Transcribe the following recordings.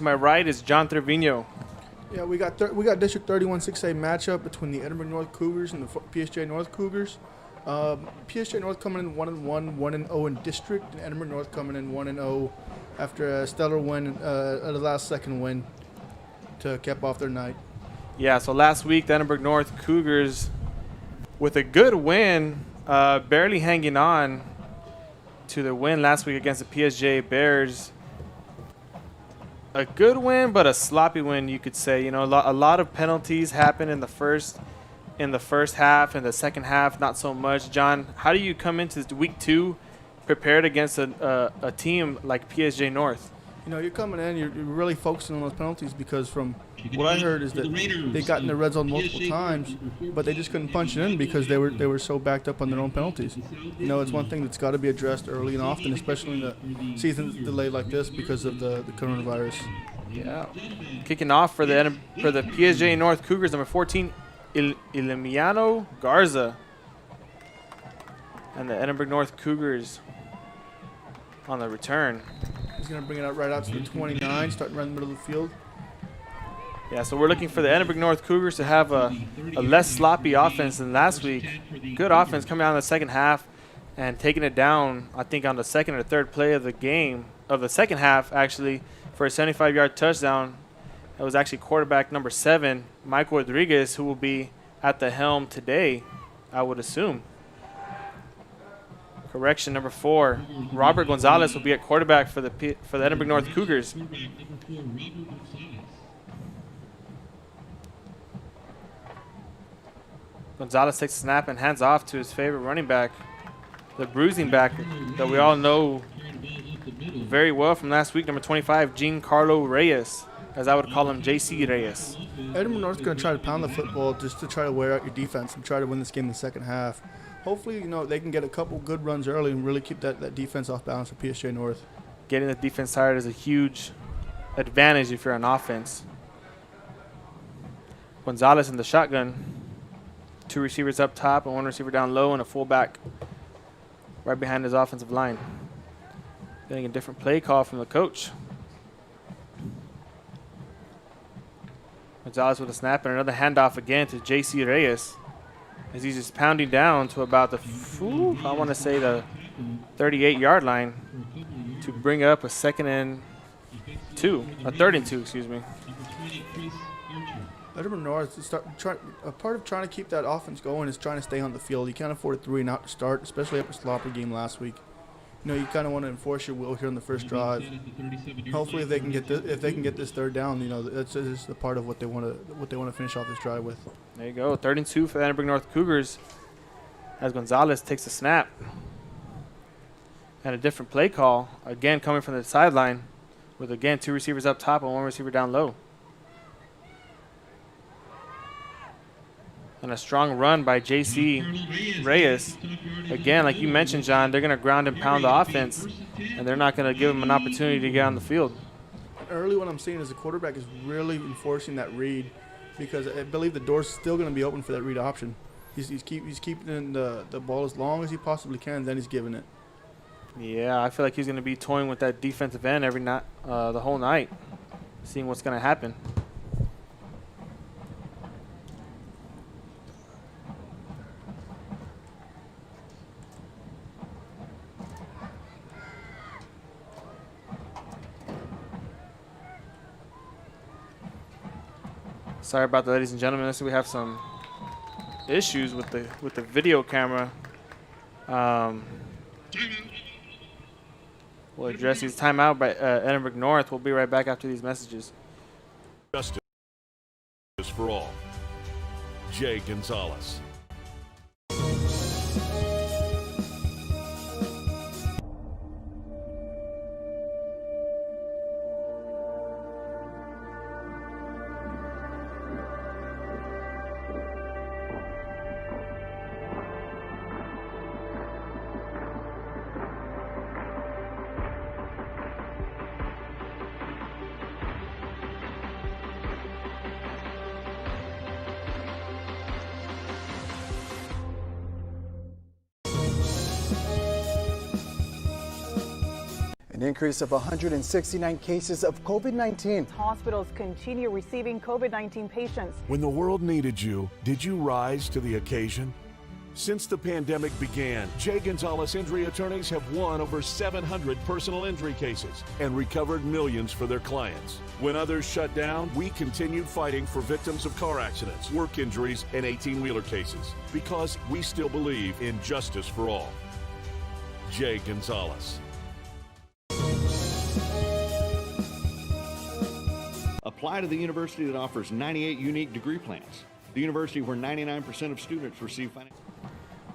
To my right is John Trevino. Yeah, we got District 31 6A matchup between the Edinburg North Cougars and the PSJA North Cougars. PSJA North coming in 1-1, 1-0 in district, and Edinburg North coming in 1-0 after a stellar win, a last-second win to cap off their night. Yeah, so last week the Edinburg North Cougars, with a good win, barely hanging on to the win last week against the PSJA Bears. A good win, but a sloppy win, you could say. You know, a lot of penalties happened in the first half, and the second half not so much. John, how do you come into week 2 prepared against a team like PSJA North? You know, you're coming in, you're really focusing on those penalties because from what I heard is that they got in the red zone multiple times, but they just couldn't punch it in because they were so backed up on their own penalties. You know, it's one thing that's got to be addressed early and often, especially in the season delay like this because of the coronavirus. Yeah. Kicking off for the PSJA North Cougars, number 14, Ilemiano Garza. And the Edinburg North Cougars on the return. He's going to bring it out right out to the 29, starting right in the middle of the field. Yeah, so we're looking for the Edinburg North Cougars to have a less sloppy offense than last week. Good offense coming out in the second half and taking it down, I think, on the second or third play of the game, of the second half, actually, for a 75-yard touchdown. It was actually quarterback number 7, Michael Rodriguez, who will be at the helm today, I would assume. Correction, number 4, Robert Gonzalez will be at quarterback for the Edinburg North Cougars. Gonzalez takes a snap and hands off to his favorite running back, the bruising back that we all know very well from last week, number 25, Giancarlo Reyes, as I would call him, JC Reyes. Edinburg North's going to try to pound the football just to try to wear out your defense and try to win this game in the second half. Hopefully, you know, they can get a couple good runs early and really keep that defense off balance for PSJA North. Getting the defense tired is a huge advantage if you're on offense. Gonzalez in the shotgun. 2 receivers up top and 1 receiver down low and a fullback right behind his offensive line. Getting a different play call from the coach. Gonzalez with a snap and another handoff again to JC Reyes as he's just pounding down to about the, I want to say the 38-yard line to bring up a third and two, excuse me. Edinburg North, a part of trying to keep that offense going is trying to stay on the field. You can't afford a 3-and-out to start, especially after a sloppy game last week. You know, you kind of want to enforce your will here on the first drive. Hopefully, if they can get this third down, you know, that's just a part of what they want to finish off this drive with. There you go, 3rd and 2 for the Edinburg North Cougars as Gonzalez takes a snap. And a different play call, again coming from the sideline with, again, 2 receivers up top and 1 receiver down low. And a strong run by JC Reyes. Again, like you mentioned, John, they're going to ground and pound the offense, and they're not going to give them an opportunity to get on the field. Early what I'm seeing is the quarterback is really enforcing that read because I believe the door's still going to be open for that read option. He's keeping the ball as long as he possibly can, then he's giving it. Yeah, I feel like he's going to be toying with that defensive end every night, the whole night, seeing what's going to happen. Sorry about that, ladies and gentlemen. I see we have some issues with the video camera. We'll address these. Timeout by Edinburg North. We'll be right back after these messages. Justice for all. Jay Gonzalez. An increase of 169 cases of COVID-19. Hospitals continue receiving COVID-19 patients. When the world needed you, did you rise to the occasion? Since the pandemic began, Jay Gonzalez injury attorneys have won over 700 personal injury cases and recovered millions for their clients. When others shut down, we continued fighting for victims of car accidents, work injuries, and 18-wheeler cases because we still believe in justice for all. Jay Gonzalez. Apply to the university that offers 98 unique degree plans. The university where 99% of students receive financial.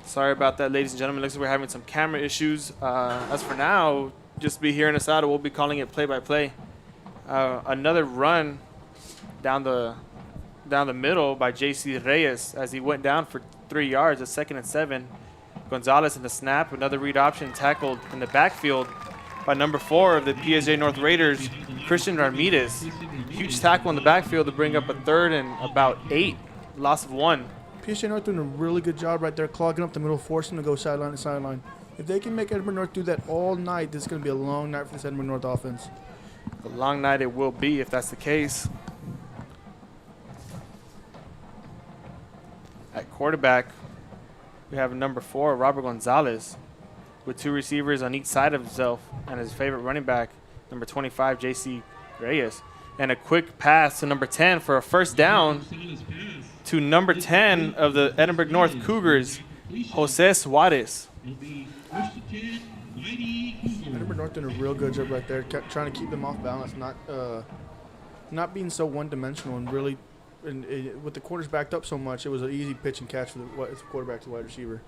Sorry about that, ladies and gentlemen. Looks like we're having some camera issues. As for now, just be hearing us out. We'll be calling it play-by-play. Another run down the middle by J.C. Reyes as he went down for 3 yards, a 2nd and 7. Gonzalez in the snap, another read option tackled in the backfield by number 4 of the PSJA North Raiders, Christian Ramirez. Huge tackle in the backfield to bring up a 3rd and about 8, loss of 1. PSJA North doing a really good job right there, clogging up the middle, forcing them to go sideline to sideline. If they can make Edinburg North do that all night, this is going to be a long night for this Edinburg North offense. A long night it will be if that's the case. At quarterback, we have number 4, Robert Gonzalez, with 2 receivers on each side of himself and his favorite running back, number 25, J.C. Reyes. And a quick pass to number 10 for a first down to number 10 of the Edinburg North Cougars, Jose Suarez. Edinburg North doing a real good job right there, trying to keep them off balance, not being so one-dimensional, and really, with the quarters backed up so much, it was an easy pitch and catch for the quarterback to the wide receiver.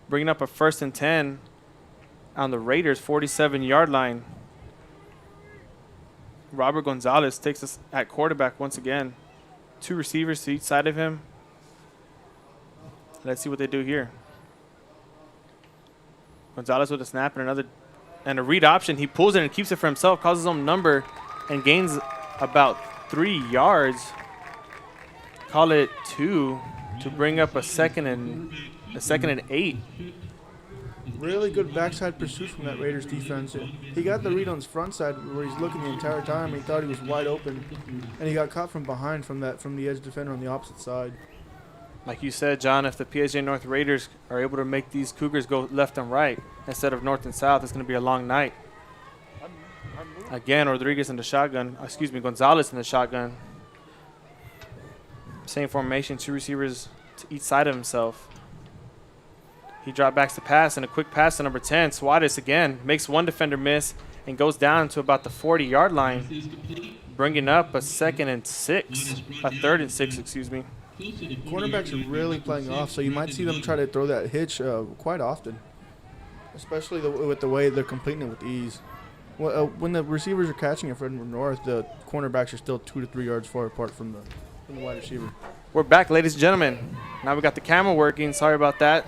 Bringing up a 1st and 10 on the Raiders' 47-yard line. Robert Gonzalez takes us at quarterback once again. 2 receivers to each side of him. Let's see what they do here. Gonzalez with a snap and a read option. He pulls it and keeps it for himself, calls his own number, and gains about 3 yards. Call it 2 to bring up a 2nd and 8. Really good backside pursuit from that Raiders defense. He got the read on his front side where he's looking the entire time. He thought he was wide open, and he got caught from behind from the edge defender on the opposite side. Like you said, John, if the PSJA North Raiders are able to make these Cougars go left and right instead of north and south, it's going to be a long night. Again, Rodriguez in the shotgun. Gonzalez in the shotgun. Same formation, 2 receivers to each side of himself. He drop backs to pass, and a quick pass to number 10. Suarez again makes 1 defender miss and goes down to about the 40-yard line, bringing up a 3rd and 6, excuse me. Cornerbacks are really playing off, so you might see them try to throw that hitch quite often, especially with the way they're completing it with ease. When the receivers are catching it for Edinburg North, the cornerbacks are still 2 to 3 yards far apart from the wide receiver. We're back, ladies and gentlemen. Now we got the camera working. Sorry about that.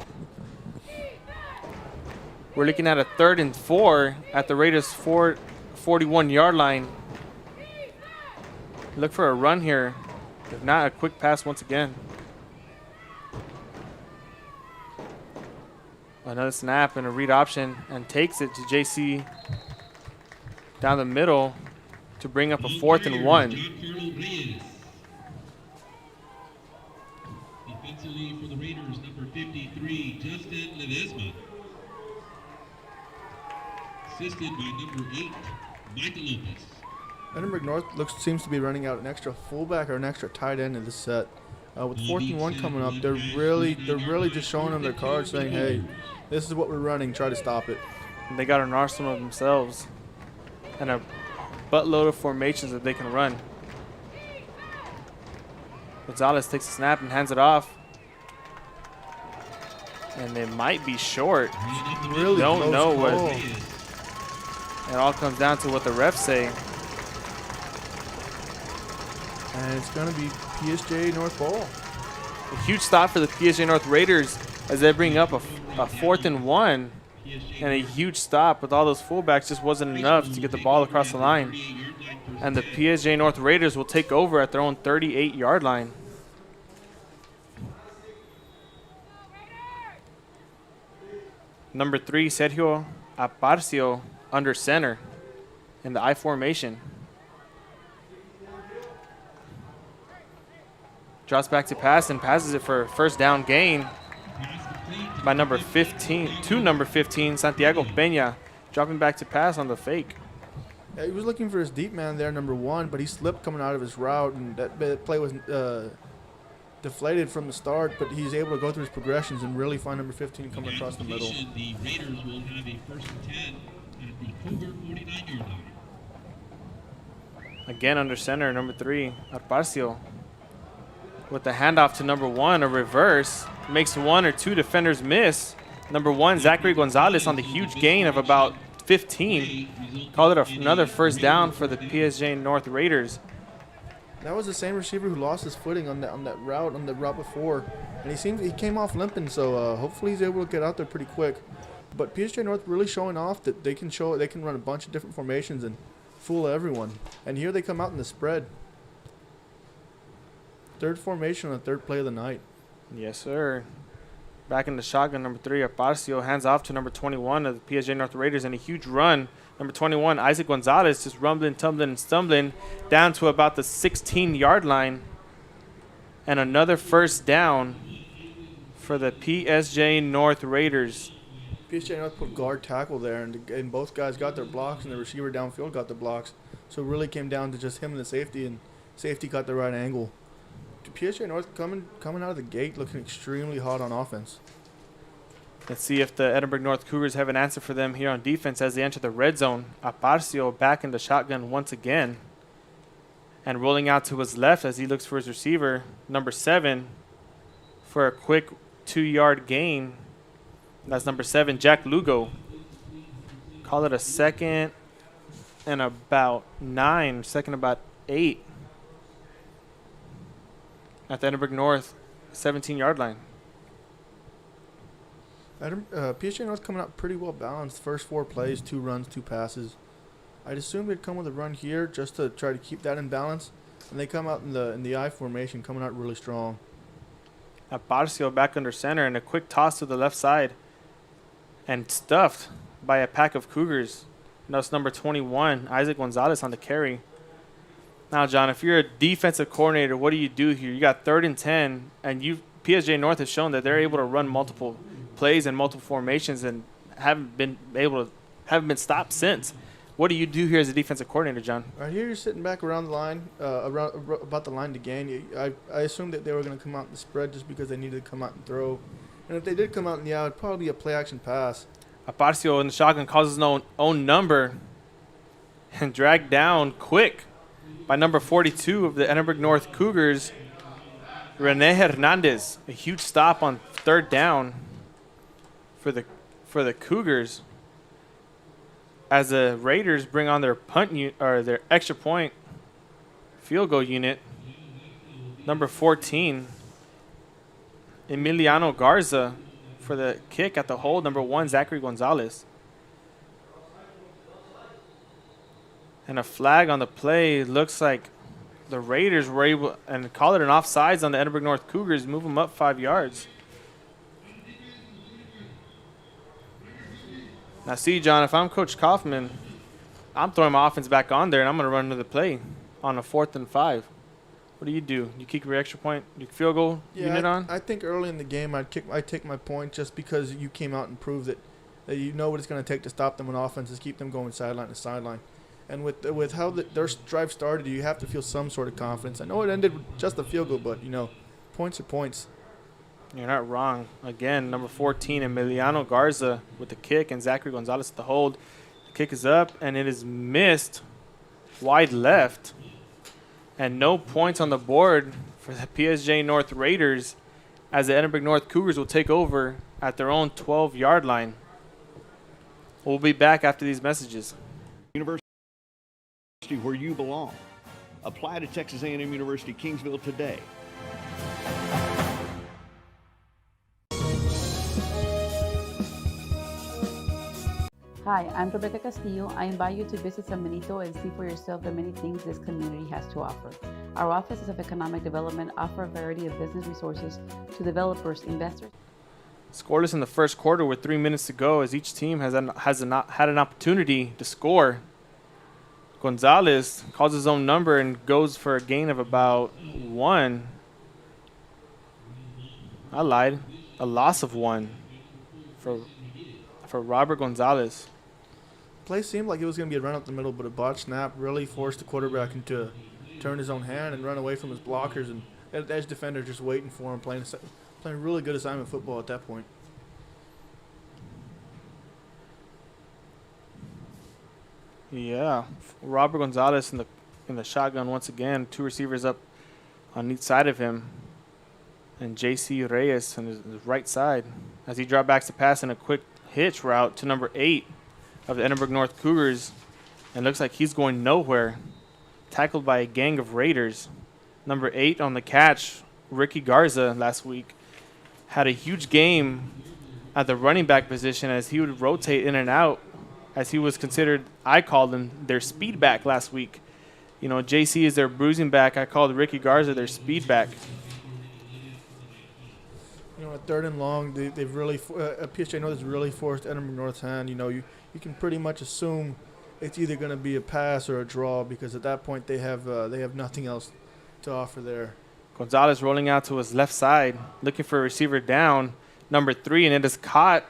We're looking at a 3rd and 4 at the Raiders' 41-yard line. Look for a run here. If not, a quick pass once again. Another snap and a read option, and takes it to JC down the middle to bring up a 4th and 1. Defensively for the Raiders, number 53, Justin Ledesma. Assisted by number 8, Michael Lopez. Edinburg North seems to be running out an extra fullback or an extra tight end in this set. With 4th and 1 coming up, they're really just showing them their cards, saying, "Hey, this is what we're running. Try to stop it." And they got an arsenal of themselves and a buttload of formations that they can run. Gonzalez takes a snap and hands it off, and they might be short. Really don't know what. call. It all comes down to what the refs say. And it's going to be PSJA North ball. A huge stop for the PSJA North Raiders as they bring up a 4th and 1. And a huge stop with all those fullbacks just wasn't enough to get the ball across the line. And the PSJA North Raiders will take over at their own 38-yard line. Number 3, Sergio Aparcio under center in the I formation. Drops back to pass and passes it for first down gain by number 15, to number 15, Santiago Peña, dropping back to pass on the fake. Yeah, he was looking for his deep man there, number 1, but he slipped coming out of his route, and that play was deflated from the start, but he's able to go through his progressions and really find number 15 coming across the middle. The Raiders will have a 1st and 10 at the Cougar 49-yard line. Again under center, number 3, Aparcio. With the handoff to number 1, a reverse. Makes 1 or 2 defenders miss. Number 1, Zachary Gonzalez on the huge gain of about 15. Called it another first down for the PSJA North Raiders. That was the same receiver who lost his footing on that route before, and he came off limping. So hopefully he's able to get out there pretty quick. But PSJA North really showing off that they can run a bunch of different formations and fool everyone. And here they come out in the spread. Third formation on the third play of the night. Yes, sir. Back in the shotgun, number 3, Aparcio hands off to number 21 of the PSJA North Raiders, and a huge run. Number 21, Isaac Gonzalez, just rumbling, tumbling, and stumbling down to about the 16-yard line. And another first down for the PSJA North Raiders. PSJA North put guard tackle there, and both guys got their blocks, and the receiver downfield got the blocks. So it really came down to just him and the safety, and safety got the right angle. PSJA North coming out of the gate looking extremely hot on offense. Let's see if the Edinburg North Cougars have an answer for them here on defense as they enter the red zone. Aparcio back in the shotgun once again. And rolling out to his left as he looks for his receiver, number 7, for a quick 2-yard gain. That's number 7, Jack Lugo. Call it a 2nd and about 9, 2nd about 8. At the Edinburg North 17-yard line. PSJA North coming out pretty well balanced. First 4 plays, 2 runs, 2 passes. I'd assume they'd come with a run here just to try to keep that in balance. And they come out in the I formation, coming out really strong. Aparcio back under center and a quick toss to the left side. And stuffed by a pack of Cougars. That's number 21, Isaac Gonzalez on the carry. Now, John, if you're a defensive coordinator, what do you do here? You got 3rd and 10, and PSJA North has shown that they're able to run multiple plays and multiple formations and haven't been stopped since. What do you do here as a defensive coordinator, John? Right here, you're sitting back around the line, about the line to gain. I assumed that they were going to come out in the spread just because they needed to come out and throw. And if they did come out in the out, it'd probably be a play-action pass. Aparcio in the shotgun calls his own number and dragged down quick by number 42 of the Edinburg North Cougars, Rene Hernandez. A huge stop on 3rd down for the Cougars as the Raiders bring on their their extra point field goal unit. Number 14, Emiliano Garza for the kick at the hold. Number 1, Zachary Gonzalez. And a flag on the play. Looks like the Raiders were able, and call it an offsides on the Edinburg North Cougars, move them up 5 yards. Now, see, John, if I'm Coach Kaufman, I'm throwing my offense back on there, and I'm going to run another play on a 4th and 5. What do? You kick your extra point, your field goal unit on? I think early in the game I'd take my point just because you came out and proved that you know what it's going to take to stop them on offense is keep them going sideline to sideline. And with how their drive started, you have to feel some sort of confidence. I know it ended with just a field goal, but, points are points. You're not wrong. Again, number 14, Emiliano Garza with the kick and Zachary Gonzalez at the hold. The kick is up, and it is missed wide left. And no points on the board for the PSJA North Raiders as the Edinburg North Cougars will take over at their own 12-yard line. We'll be back after these messages. University where you belong. Apply to Texas A&M University Kingsville today. Hi, I'm Rebecca Castillo. I invite you to visit San Benito and see for yourself the many things this community has to offer. Our offices of economic development offer a variety of business resources to developers, investors. Scoreless in the first quarter with 3 minutes to go as each team had an opportunity to score. Gonzalez calls his own number and goes for a gain of about 1. I lied. A loss of 1 for Robert Gonzalez. Play seemed like it was going to be a run up the middle, but a botched snap really forced the quarterback into turn his own hand and run away from his blockers, and edge defender just waiting for him, playing really good assignment football at that point. Yeah, Robert Gonzalez in the shotgun once again. 2 receivers up on each side of him, and J.C. Reyes on his right side as he dropped back to pass in a quick hitch route to number 8 of the Edinburg North Cougars, and looks like he's going nowhere. Tackled by a gang of Raiders. Number 8 on the catch, Ricky Garza, last week had a huge game at the running back position as he would rotate in and out, as he was considered, I called him their speed back last week. You know, JC is their bruising back. I called Ricky Garza their speed back. You know, at 3rd and long, they've really PSJA North has really forced Edinburg North's hand. You know, you can pretty much assume it's either going to be a pass or a draw, because at that point they have nothing else to offer there. Gonzalez rolling out to his left side, looking for a receiver down, number 3, and it is caught,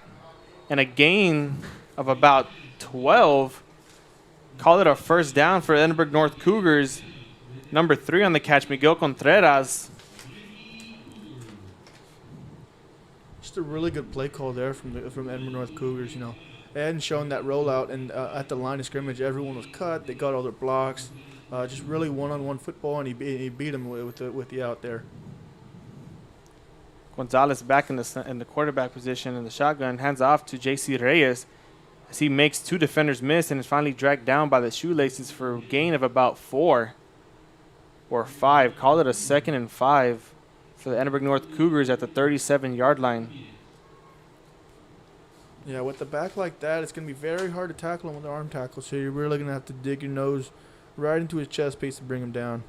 and a gain of about 12. Call it a first down for Edinburg North Cougars. Number 3 on the catch, Miguel Contreras. Just a really good play call there from Edinburg North Cougars. You know, they hadn't shown that rollout, and at the line of scrimmage, everyone was cut. They got all their blocks. Just really one-on-one football, and he beat him with the out there. Gonzalez back in the quarterback position in the shotgun, hands off to J.C. Reyes as he makes 2 defenders miss and is finally dragged down by the shoelaces for a gain of about 4 or 5. Call it a 2nd and 5 for the Edinburg North Cougars at the 37-yard line. Yeah, with the back like that, it's going to be very hard to tackle him with an arm tackle, so you're really going to have to dig your nose right into his chest piece to bring him down.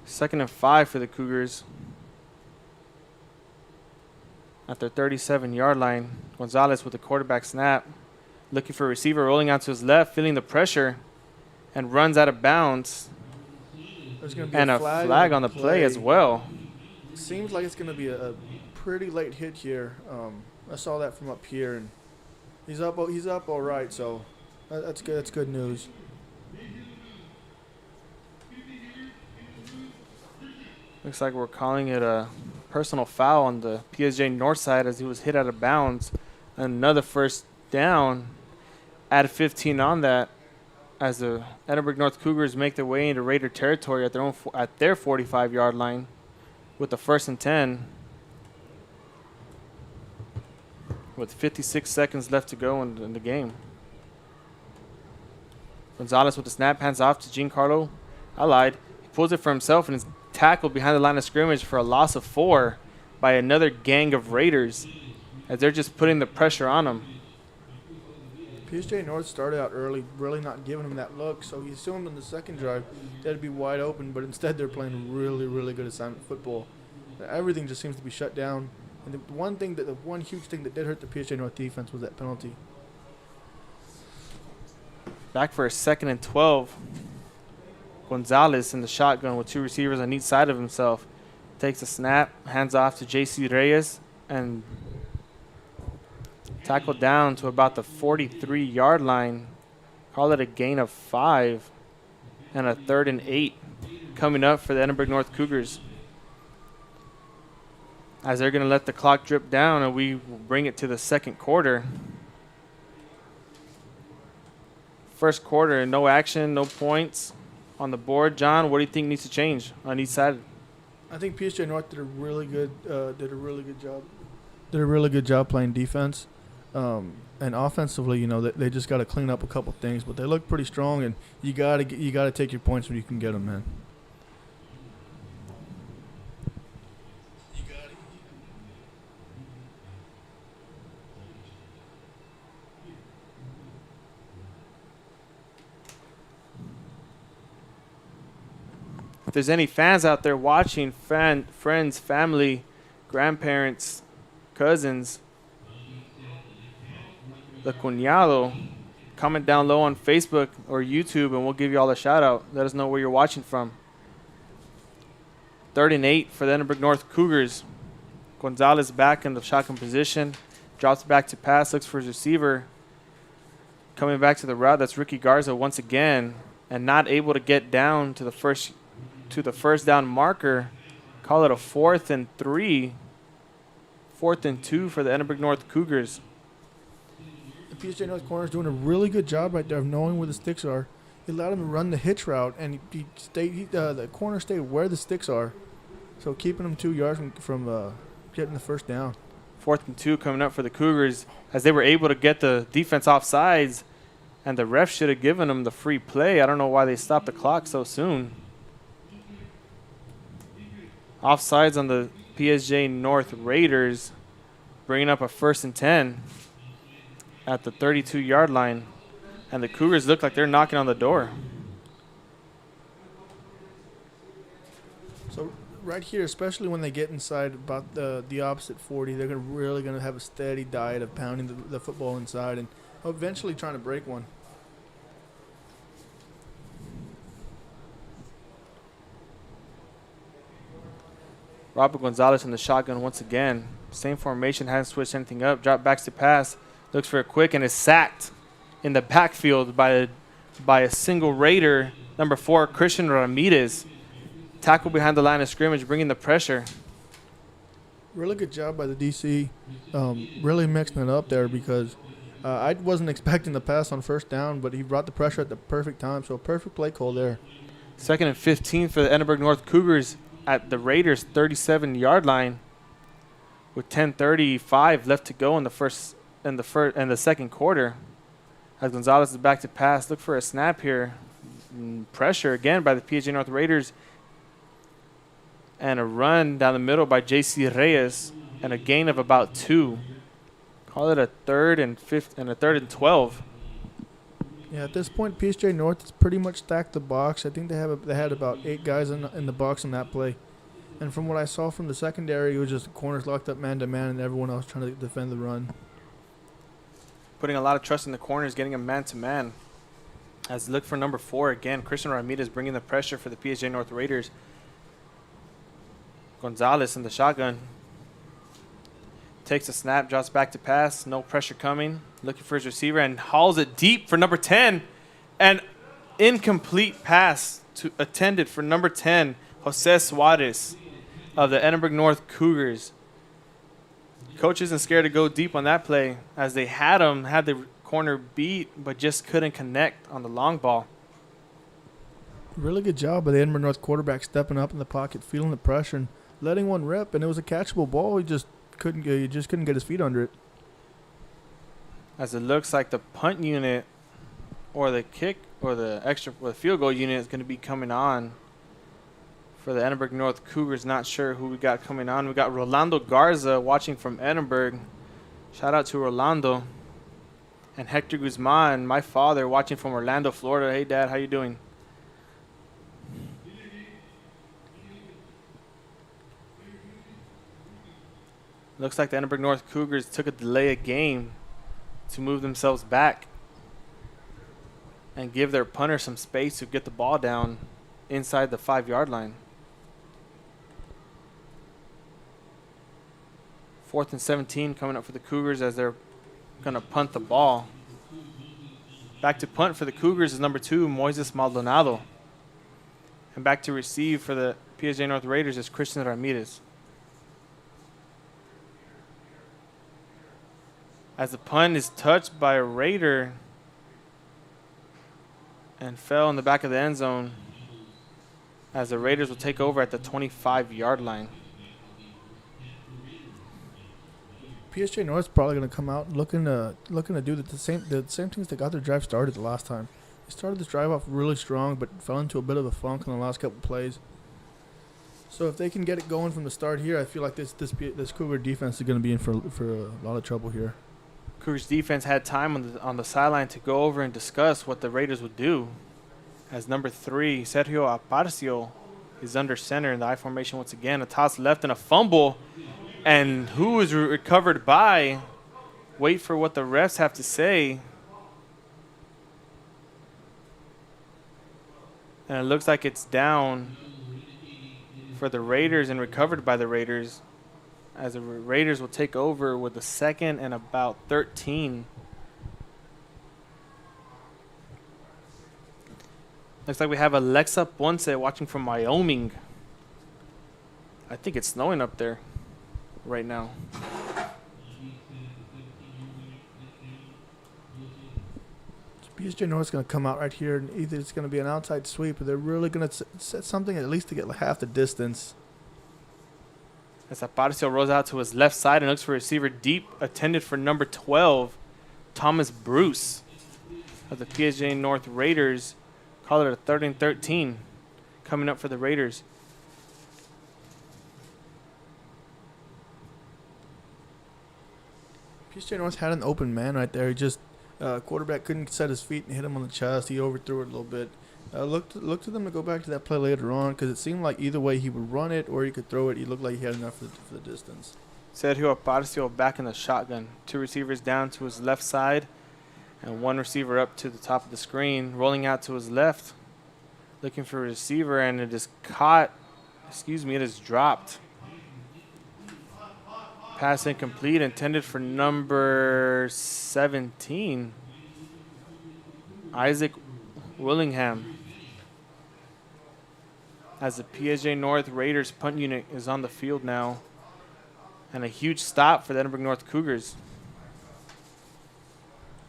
2nd and 5 for the Cougars at their 37-yard line. Gonzalez with the quarterback snap, looking for a receiver, rolling out to his left, feeling the pressure, and runs out of bounds. There's going to be and a flag on the play as well. Seems like it's going to be a pretty late hit here. I saw that from up here, and he's up all right, so that's good. That's good news. Looks like we're calling it a personal foul on the PSJ North side as he was hit out of bounds. Another first down. Add 15 on that as the Edinburg North Cougars make their way into Raider territory at their 45-yard line with the 1st and 10. With 56 seconds left to go in the game. Gonzalez with the snap, hands off to Giancarlo. I lied. He pulls it for himself and is tackled behind the line of scrimmage for a loss of 4 by another gang of Raiders as they're just putting the pressure on him. PSJA North started out early, really not giving him that look, so he assumed in the second drive that'd be wide open, but instead they're playing really, really good assignment football. Everything just seems to be shut down. And the one huge thing that did hurt the PSJA North defense was that penalty. Back for a 2nd and 12. Gonzalez in the shotgun with 2 receivers on each side of himself. Takes a snap, hands off to J.C. Reyes, and tackled down to about the 43-yard line. Call it a gain of 5 and a 3rd and 8 coming up for the Edinburg North Cougars, as they're going to let the clock drip down and we bring it to the 2nd quarter. First quarter, no action, no points on the board. John, what do you think needs to change on each side? I think PSJA North did a really good job playing defense, and offensively, you know, they just got to clean up a couple things, but they look pretty strong, and you got to take your points when you can get them, man. If there's any fans out there watching, friends, family, grandparents, cousins, the cuñado, comment down low on Facebook or YouTube and we'll give you all a shout out. Let us know where you're watching from. 3rd and 8 for the Edinburg North Cougars. Gonzalez back in the shotgun position. Drops back to pass, looks for his receiver. Coming back to the route, that's Ricky Garza once again, and not able to get down to the first down marker. Call it a 4th and 3. 4th and 2 for the Edinburg North Cougars. The PSJA North corner is doing a really good job right there of knowing where the sticks are. He allowed him to run the hitch route, and the corner stayed where the sticks are, so keeping him 2 yards from getting the first down. 4th and 2 coming up for the Cougars as they were able to get the defense off sides, and the ref should have given them the free play. I don't know why they stopped the clock so soon. Offsides on the PSJ North Raiders, bringing up a 1st and 10 at the 32-yard line, and the Cougars look like they're knocking on the door. So right here, especially when they get inside about the opposite 40, they're really going to have a steady diet of pounding the football inside and eventually trying to break one. Robert Gonzalez in the shotgun once again. Same formation, hasn't switched anything up. Drop backs to pass, looks for a quick, and is sacked in the backfield by a single Raider, number 4, Christian Ramirez. Tackle behind the line of scrimmage, bringing the pressure. Really good job by the DC, really mixing it up there because I wasn't expecting the pass on 1st down, but he brought the pressure at the perfect time, so a perfect play call there. 2nd and 15 for the Edinburg North Cougars at the Raiders' 37-yard line with 10:35 left to go in the second quarter. As Gonzalez is back to pass, look for a snap here. Pressure again by the PSJA North Raiders. And a run down the middle by J.C. Reyes and a gain of about 2. Call it a 3rd and 5th and a 3rd and 12. Yeah, at this point, PSJA North has pretty much stacked the box. I think they had about 8 guys in the box in that play. And from what I saw from the secondary, it was just the corners locked up man-to-man and everyone else trying to defend the run. Putting a lot of trust in the corners, getting a man-to-man. As look for number 4 again, Christian Ramirez bringing the pressure for the PSJA North Raiders. Gonzalez in the shotgun. Takes a snap, drops back to pass. No pressure coming. Looking for his receiver and hauls it deep for number 10. An incomplete pass attended for number 10, Jose Suarez of the Edinburg North Cougars. Coach isn't scared to go deep on that play as they had the corner beat, but just couldn't connect on the long ball. Really good job by the Edinburg North quarterback stepping up in the pocket, feeling the pressure, and letting one rip, and it was a catchable ball. He just couldn't get his feet under it. As it looks like the punt unit or the kick or the field goal unit is going to be coming on for the Edinburg North Cougars. Not sure who we got coming on. We got Rolando Garza watching from Edinburg. Shout out to Rolando. And Hector Guzman, my father, watching from Orlando, Florida. Hey, Dad, how you doing? Looks like the Edinburg North Cougars took a delay of game to move themselves back and give their punter some space to get the ball down inside the 5-yard line. 4th and 17 coming up for the Cougars as they're going to punt the ball. Back to punt for the Cougars is number 2, Moises Maldonado. And back to receive for the PSJA North Raiders is Christian Ramirez. As the punt is touched by a Raider and fell in the back of the end zone, as the Raiders will take over at the 25-yard line. PSJA North's probably going to come out looking to do the same things that got their drive started the last time. They started this drive off really strong, but fell into a bit of a funk in the last couple plays. So if they can get it going from the start here, I feel like this Cougar defense is going to be in for a lot of trouble here. Cougars defense had time on the sideline to go over and discuss what the Raiders would do, as number 3, Sergio Aparcio, is under center in the I formation once again. A toss left and a fumble. And who is recovered by? Wait for what the refs have to say. And it looks like it's down for the Raiders and recovered by the Raiders, as the Raiders will take over with the second and about 13. Looks like we have Alexa Ponce watching from Wyoming. I think it's snowing up there right now. PSJA North's going to come out right here, and either it's going to be an outside sweep, or they're really going to set something at least to get like half the distance. As Aparicio rolls out to his left side and looks for receiver deep, attended for number 12, Thomas Bruce of the PSJA North Raiders. Call it a 3rd and 13 coming up for the Raiders. PSJA North had an open man right there. He just quarterback couldn't set his feet and hit him on the chest. He overthrew it a little bit. Looked to them to go back to that play later on, because it seemed like either way he would run it or he could throw it. He looked like he had enough for the distance. Sergio Aparicio back in the shotgun. 2 receivers down to his left side and 1 receiver up to the top of the screen. Rolling out to his left, looking for a receiver, and it is caught. It is dropped. Pass incomplete, intended for number 17, Isaac Willingham. As the PSJA North Raiders punt unit is on the field now. And a huge stop for the Edinburg North Cougars.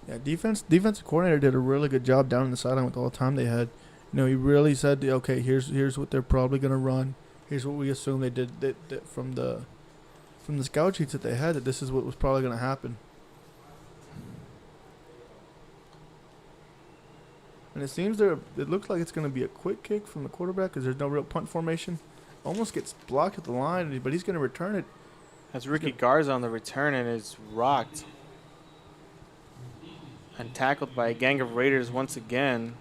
Yeah, defensive coordinator did a really good job down on the sideline with all the time they had. He really said, okay, here's what they're probably going to run. Here's what we assume they did that from the scout sheets that they had, that this is what was probably going to happen. And it looks like it's going to be a quick kick from the quarterback, because there's no real punt formation. Almost gets blocked at the line, but he's going to return it. That's Ricky Garza on the return, and is rocked and tackled by a gang of Raiders once again.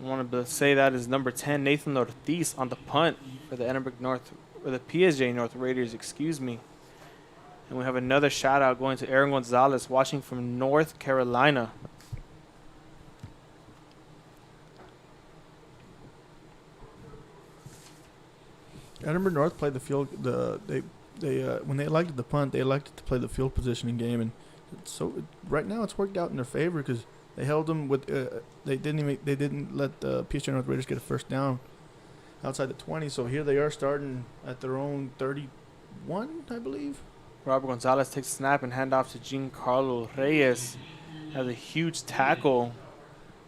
I wanted to say that is number 10, Nathan Ortiz, on the punt for the Edinburg North, or the PSJA North Raiders, excuse me. And we have another shout out going to Aaron Gonzalez, watching from North Carolina. Edinburg North played the field. When they elected the punt, they elected to play the field positioning game, and so right now it's worked out in their favor, because they held them with. They didn't let the PSJA North Raiders get a first down outside the 20. So here they are starting at their own 31, I believe. Robert Gonzalez takes a snap and handoff to Giancarlo Reyes. Has a huge tackle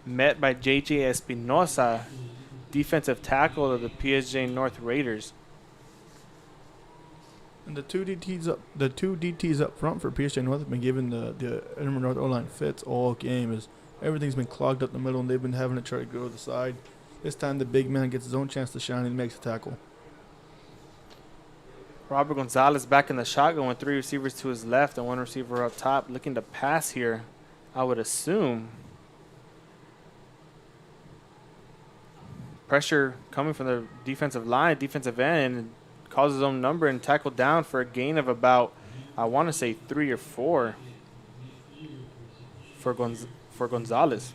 met by J.J. Espinosa, defensive tackle of the PSJA North Raiders. And the two DTs up front for PSJA North have been giving the Edinburg North O-line fits all game, as everything's been clogged up the middle, and they've been having to try to go to the side. This time the big man gets his own chance to shine and makes a tackle. Robert Gonzalez back in the shotgun with 3 receivers to his left and 1 receiver up top, looking to pass here, I would assume. Pressure coming from the defensive line, defensive end, and calls his own number and tackled down for a gain of about, I want to say 3 or 4 for Gonzalez.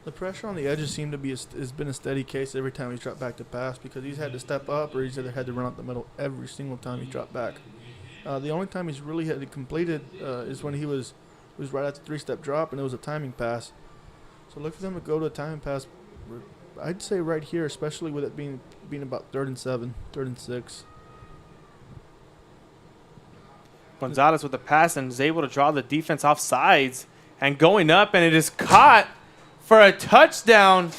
The pressure on the edges seemed to be has been a steady case every time he's dropped back to pass, because he's had to step up, or he's either had to run up the middle every single time he dropped back. The only time he's really had it completed is when he was right at the 3-step drop, and it was a timing pass. So look for them to go to a timing pass. I'd say right here, especially with it being about 3rd and 7, 3rd and 6. Gonzalez with the pass and is able to draw the defense off sides and going up, and it is caught for a touchdown.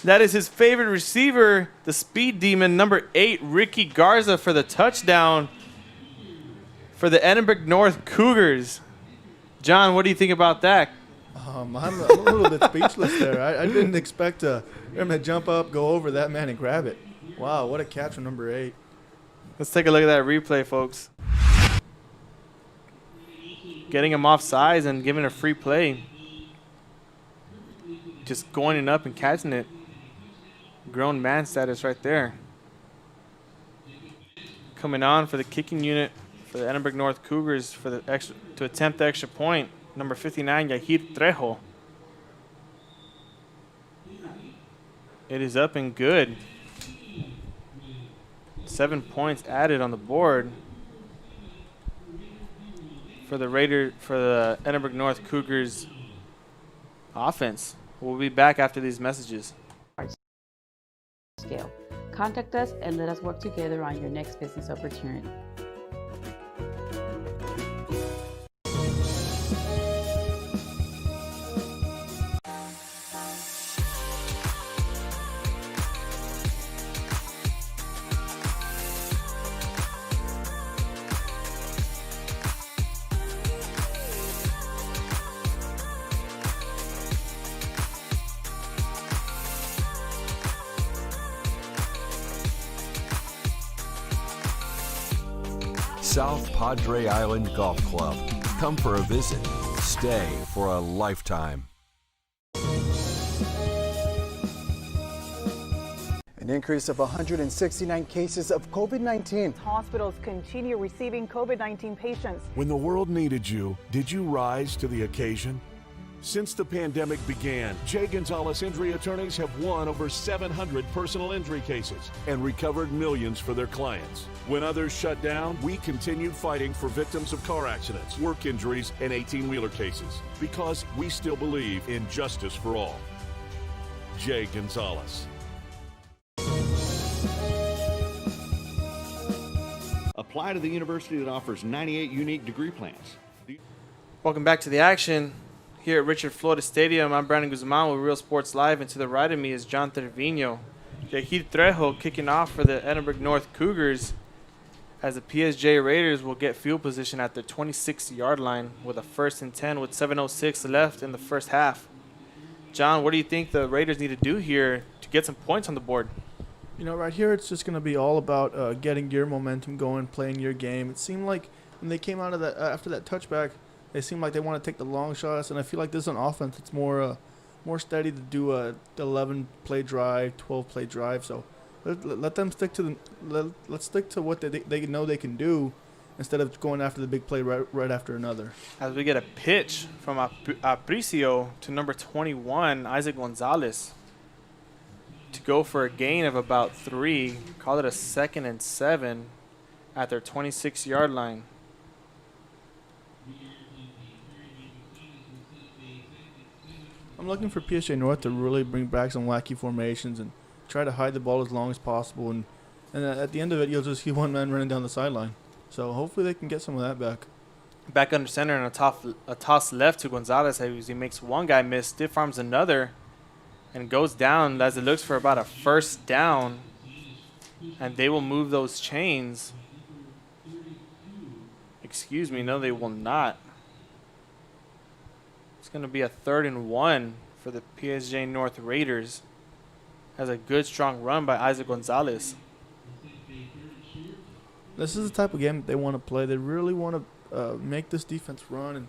That is his favorite receiver, the speed demon, number 8, Ricky Garza, for the touchdown for the Edinburg North Cougars. John, what do you think about that? I'm a little bit speechless there. I didn't expect him to jump up, go over that man, and grab it. Wow, what a catch from number 8. Let's take a look at that replay, folks. Getting him off sides and giving a free play. Just going up and catching it. grown man status right there. Coming on for the kicking unit for the Edinburg North Cougars for the extra to attempt the extra point, number 59, Yahir Trejo. It is up and good. 7 points added on the board for the Edinburg North Cougars offense. We'll be back after these messages. Scale. Contact us and let us work together on your next business opportunity. South Padre Island Golf Club. Come for a visit. Stay for a lifetime. An increase of 169 cases of COVID-19. Hospitals continue receiving COVID-19 patients. When the world needed you, did you rise to the occasion? Since the pandemic began, J. Gonzalez Injury Attorneys have won over 700 personal injury cases and recovered millions for their clients. When others shut down, we continued fighting for victims of car accidents, work injuries, and 18-wheeler cases because we still believe in justice for all. J. Gonzalez. Apply to the university that offers 98 unique degree plans. Welcome back to the action here at Richard Flores Stadium. I'm Brandon Guzman with Real Sports Live, and to the right of me is John Trevino. Yahir Trejo kicking off for the Edinburg North Cougars as the PSJA Raiders will get field position at their 26-yard line with a 1st and 10 with 7:06 left in the first half. John, what do you think the Raiders need to do here to get some points on the board? You know, right here it's just going to be all about getting your momentum going, playing your game. It seemed like when they came out of that after that touchback, they seem like they want to take the long shots, and I feel like this is an offense that's more steady to do a 11-play drive, 12-play drive. So let them stick to let's stick to what they know they can do instead of going after the big play right after another. As we get a pitch from Aparicio to number 21, Isaac Gonzalez, to go for a gain of about 3. Call it a 2nd and 7 at their 26-yard line. I'm looking for PSJA North to really bring back some wacky formations and try to hide the ball as long as possible. And at the end of it, you'll just see one man running down the sideline. So hopefully they can get some of that back. Back under center and a toss left to Gonzalez as he makes one guy miss, stiff arms another, and goes down as it looks for about a 1st down. And they will move those chains. Excuse me, no, they will not. It's going to be a 3rd and 1 for the PSJA North Raiders. Has a good, strong run by Isaac Gonzalez. This is the type of game that they want to play. They really want to make this defense run. And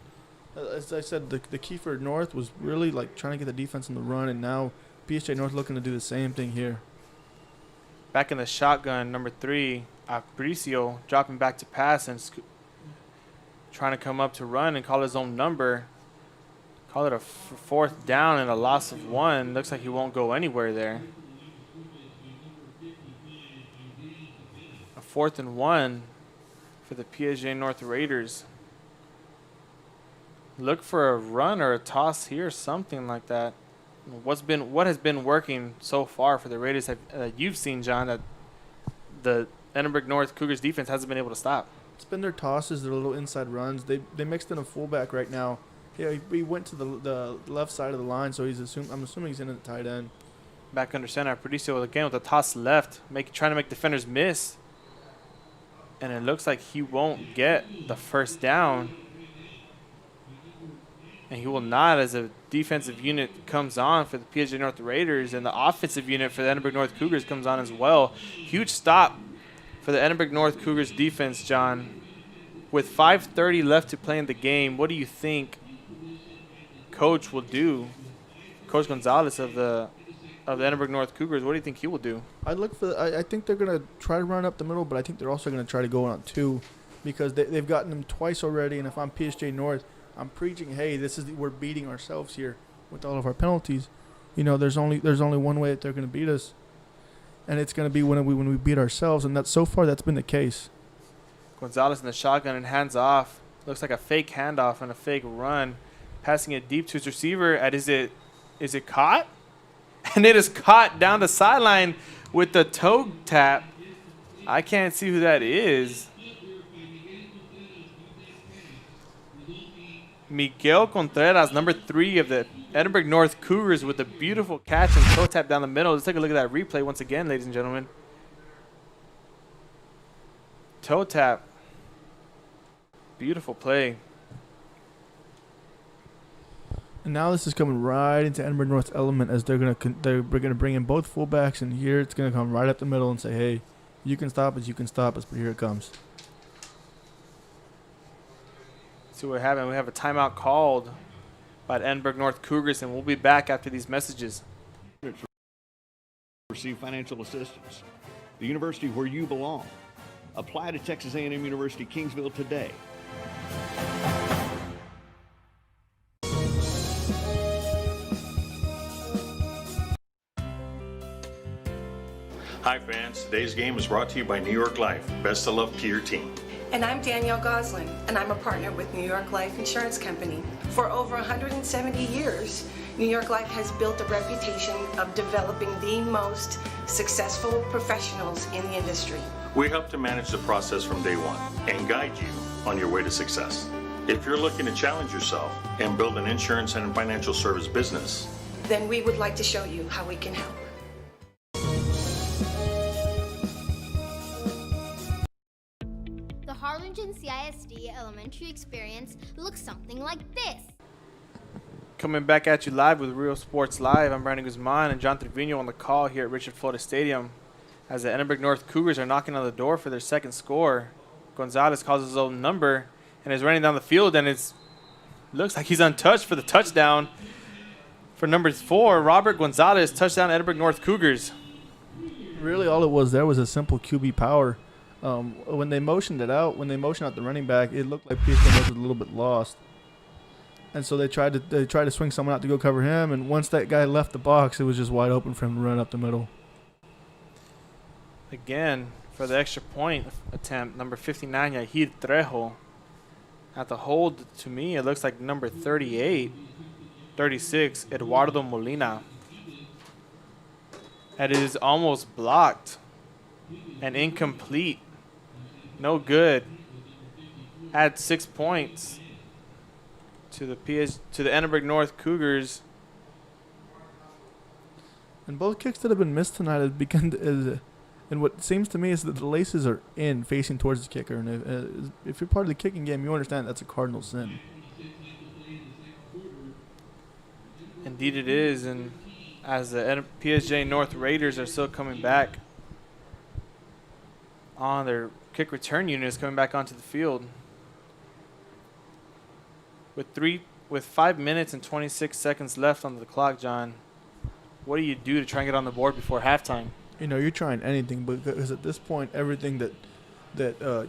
as I said, the key for North was really like trying to get the defense on the run, and now PSJA North looking to do the same thing here. Back in the shotgun, number 3, Aparicio dropping back to pass and trying to come up to run and call his own number. Call it a 4th down and a loss of 1. Looks like he won't go anywhere there. A 4th and 1 for the PSJA North Raiders. Look for a run or a toss here, something like that. What has been working so far for the Raiders you've seen, John, that the Edinburg North Cougars defense hasn't been able to stop? It's been their tosses, their little inside runs. They mixed in a fullback right now. Yeah, he went to the left side of the line, so I'm assuming he's in at the tight end. Back under center, Aparicio again with a toss left, trying to make defenders miss. And it looks like he won't get the 1st down. And he will not, as a defensive unit comes on for the PSJA North Raiders, and the offensive unit for the Edinburg North Cougars comes on as well. Huge stop for the Edinburg North Cougars defense, John. With 5:30 left to play in the game, what do you think Coach will do, Coach Gonzalez of the of the Edinburg North Cougars. What do you think he will do? I think they're going to try to run up the middle, but I think they're also going to try to go on 2 because they've gotten them twice already. And if I'm PSJ North, I'm preaching, hey, we're beating ourselves here with all of our penalties. You know, there's only one way that they're going to beat us, and it's going to be when we beat ourselves. And so far that's been the case. Gonzalez in the shotgun and hands off. Looks like a fake handoff and a fake run. Passing it deep to his receiver. Is it caught? And it is caught down the sideline with the toe tap. I can't see who that is. Miguel Contreras, number 3 of the Edinburg North Cougars, with a beautiful catch and toe tap down the middle. Let's take a look at that replay once again, ladies and gentlemen. Toe tap. Beautiful play. And now this is coming right into Edinburg North's element as they're gonna bring in both fullbacks, and here it's gonna come right up the middle and say, hey, you can stop us, but here it comes. See what happened. We have a timeout called by the Edinburg North Cougars, and we'll be back after these messages. Receive financial assistance. The university where you belong. Apply to Texas A&M University Kingsville today. Hi fans, today's game is brought to you by New York Life. Best of luck to your team. And I'm Danielle Goslin, and I'm a partner with New York Life Insurance Company. For over 170 years, New York Life has built a reputation of developing the most successful professionals in the industry. We help to manage the process from day one and guide you on your way to success. If you're looking to challenge yourself and build an insurance and financial service business, then we would like to show you how we can help. The Harlingen CISD elementary experience looks something like this. Coming back at you live with Real Sports Live. I'm Brandon Guzman and John Trevino on the call here at Richard Flores Stadium as the Edinburg North Cougars are knocking on the door for their second score. Gonzalez calls his own number and is running down the field, and it looks like he's untouched for the touchdown. For number 4, Robert Gonzalez, touchdown Edinburg North Cougars. Really all it was there was a simple QB power. When they motioned out the running back, it looked like PSJ was a little bit lost. And so they tried to swing someone out to go cover him, and once that guy left the box, it was just wide open for him to run up the middle. Again, for the extra point attempt, number 59, Yahid Trejo. At the hold, to me, it looks like number 36, Eduardo Molina. And it is almost blocked and incomplete. No good. Add 6 points to the Edinburg North Cougars. And both kicks that have been missed tonight have begun and what seems to me is that the laces are in, facing towards the kicker. And if you're part of the kicking game, you understand that's a cardinal sin. Indeed it is. And as the PSJ North Raiders are still coming back on their kick return unit is coming back onto the field. With 5 minutes and 26 seconds left on the clock, John, what do you do to try and get on the board before halftime? You know, you're trying anything, because at this point, everything that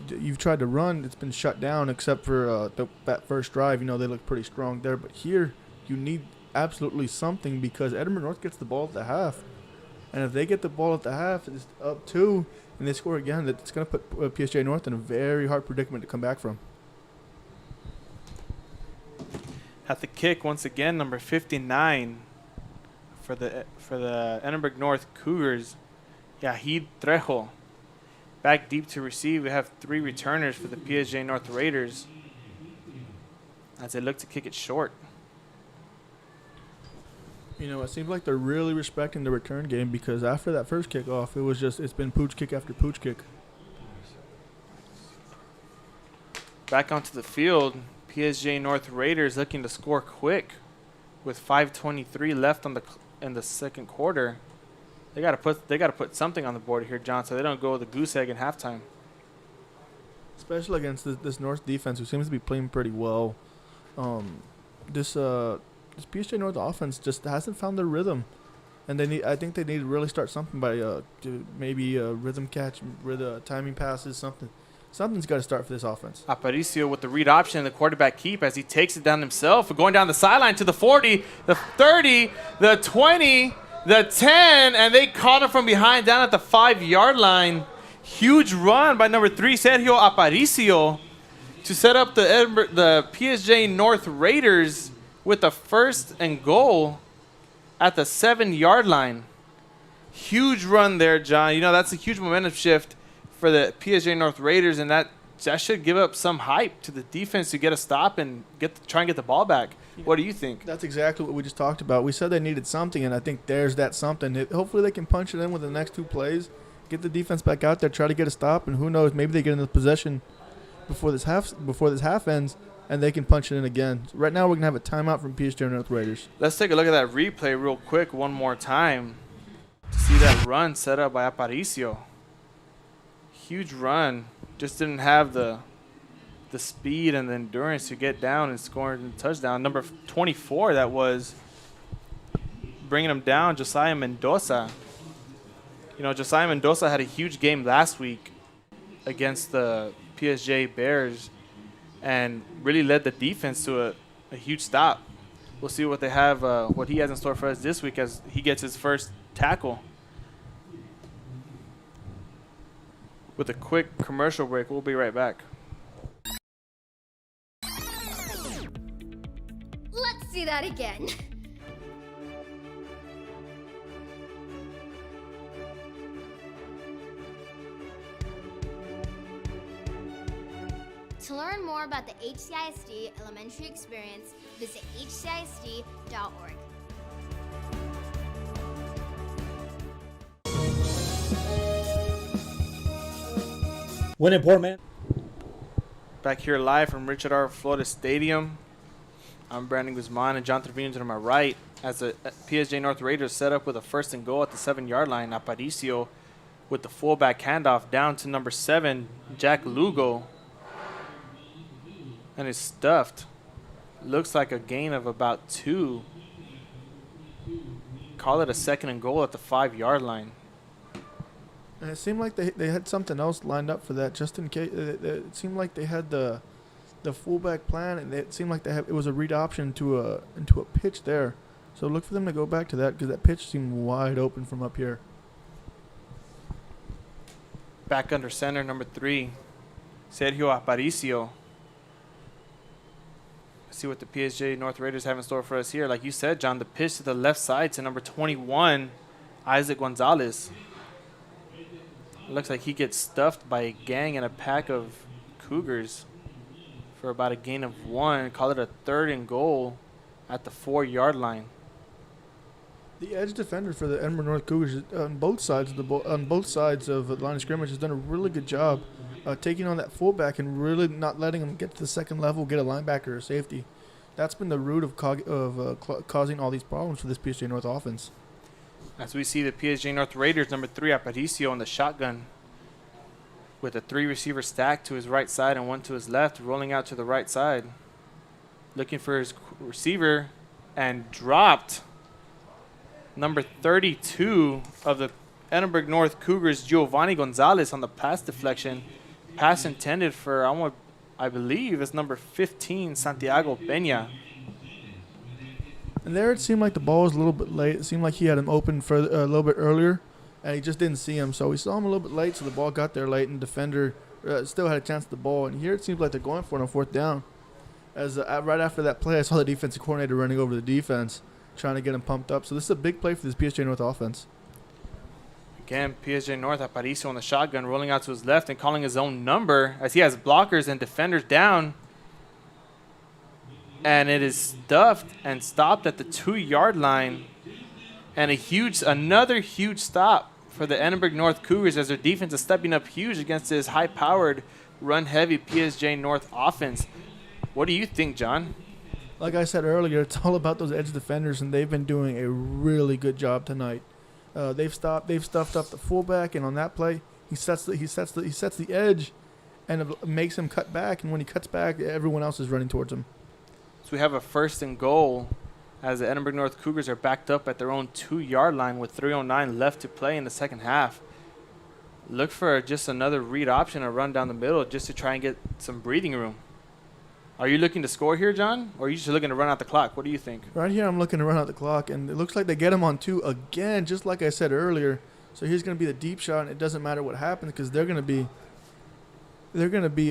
you've tried to run, it's been shut down except for that first drive. You know, they look pretty strong there. But here, you need absolutely something because Edinburg North gets the ball at the half. And if they get the ball at the half, it's up 2, and they score again, it's going to put PSJ North in a very hard predicament to come back from. At the kick, once again, number 59 for the Edinburg North Cougars, Yahid Trejo. Back deep to receive, we have 3 returners for the PSJ North Raiders as they look to kick it short. You know, it seems like they're really respecting the return game because after that first kickoff, it's been pooch kick after pooch kick. Back onto the field, PSJ North Raiders looking to score quick with 5:23 left in the second quarter. They gotta put something on the board here, John, so they don't go with the goose egg in halftime. Especially against this North defense, who seems to be playing pretty well. This PSJ North offense just hasn't found their rhythm. And I think they need to really start something by maybe rhythm catch, timing passes, something. Something's got to start for this offense. Aparicio with the read option and the quarterback keep as he takes it down himself, going down the sideline to the 40, the 30, the 20, the 10, and they caught him from behind down at the 5-yard line. Huge run by number 3, Sergio Aparicio, to set up the PSJ North Raiders with a 1st and goal at the 7-yard line. Huge run there, John. You know, that's a huge momentum shift for the PSJ North Raiders, and that should give up some hype to the defense to get a stop and try and get the ball back. What do you think? That's exactly what we just talked about. We said they needed something, and I think there's that something. Hopefully they can punch it in with the next 2 plays, get the defense back out there, try to get a stop, and who knows, maybe they get into possession before this half ends, and they can punch it in again. So right now we're going to have a timeout from PSJ North Raiders. Let's take a look at that replay real quick one more time to see that run set up by Aparicio. Huge run. Just didn't have the speed and the endurance to get down and score a touchdown. Number 24, that was bringing him down, Josiah Mendoza. You know, Josiah Mendoza had a huge game last week against the PSJ Bears and really led the defense to a huge stop. We'll see what they have, what he has in store for us this week as he gets his first tackle. With a quick commercial break, we'll be right back. Let's see that again. To learn more about the HCISD elementary experience, visit hcisd.org. When important. Back here live from Richard Flores Stadium. I'm Brandon Guzman and John Trevino to my right as the PSJ North Raiders set up with a 1st and goal at the 7-yard line. Aparicio with the fullback handoff down to number 7, Jack Lugo. And it's stuffed. Looks like a gain of about 2. Call it a 2nd and goal at the 5-yard line. And it seemed like they had something else lined up for that, just in case. It seemed like they had the fullback plan, and it seemed like it was a read option into a pitch there. So look for them to go back to that because that pitch seemed wide open from up here. Back under center, number 3, Sergio Aparicio. Let's see what the PSJ North Raiders have in store for us here. Like you said, John, the pitch to the left side to number 21, Isaac Gonzalez. Looks like he gets stuffed by a gang and a pack of Cougars for about a gain of 1. Call it a 3rd and goal at the 4-yard line. The edge defender for the Edinburg North Cougars on both sides of the line of scrimmage has done a really good job taking on that fullback and really not letting him get to the second level, get a linebacker or safety. That's been the root of causing all these problems for this PSJ North offense. As we see the PSJ North Raiders, number 3, Aparicio in the shotgun with a 3-receiver stack to his right side and 1 to his left, rolling out to the right side. Looking for his receiver and dropped. Number 32 of the Edinburg North Cougars, Giovanni Gonzalez on the pass deflection. Pass intended for, I believe, is number 15, Santiago Peña. And there it seemed like the ball was a little bit late. It seemed like he had him open for a little bit earlier, and he just didn't see him. So we saw him a little bit late, so the ball got there late, and defender still had a chance at the ball. And here it seems like they're going for it on 4th down. As right after that play, I saw the defensive coordinator running over the defense, trying to get him pumped up. So this is a big play for this PSJ North offense. Again, PSJ North, Aparicio on the shotgun, rolling out to his left and calling his own number as he has blockers and defenders down. And it is stuffed and stopped at the 2-yard line. And another huge stop for the Edinburg North Cougars as their defense is stepping up huge against this high-powered, run-heavy PSJ North offense. What do you think, John? Like I said earlier, it's all about those edge defenders, and they've been doing a really good job tonight. They've stuffed up the fullback, and on that play, he sets the edge, and it makes him cut back. And when he cuts back, everyone else is running towards him. So we have a 1st and goal as the Edinburg North Cougars are backed up at their own 2-yard line with 3:09 left to play in the second half. Look for just another read option, a run down the middle, just to try and get some breathing room. Are you looking to score here, John, or are you just looking to run out the clock? What do you think? Right here, I'm looking to run out the clock, and it looks like they get him on 2 again, just like I said earlier. So here's going to be the deep shot, and it doesn't matter what happens because they're going to be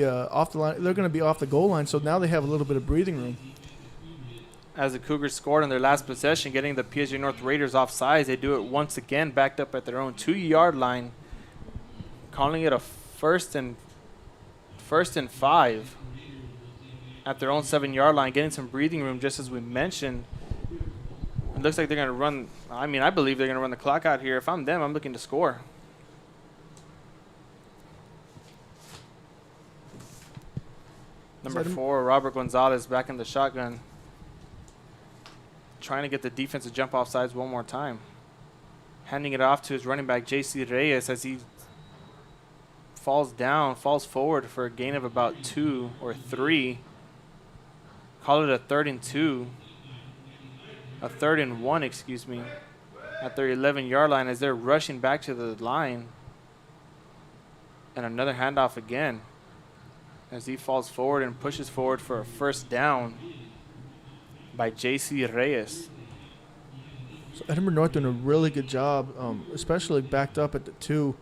off the line. They're going to be off the goal line. So now they have a little bit of breathing room. As the Cougars scored on their last possession, getting the PSJA North Raiders offsides, they do it once again, backed up at their own 2-yard line, calling it a first and 5 at their own 7-yard line, getting some breathing room, just as we mentioned. It looks like they're going to run. I mean, I believe they're going to run the clock out here. If I'm them, I'm looking to score. Number 4, Robert Gonzalez back in the shotgun, trying to get the defense to jump off sides one more time. Handing it off to his running back, J.C. Reyes, as he falls forward for a gain of about 2 or 3. Call it a 3rd and 2. A 3rd and 1, excuse me, at their 11-yard line as they're rushing back to the line. And another handoff again as he falls forward and pushes forward for a first down by J.C. Reyes. So Edinburg North doing a really good job, especially backed up at the 2.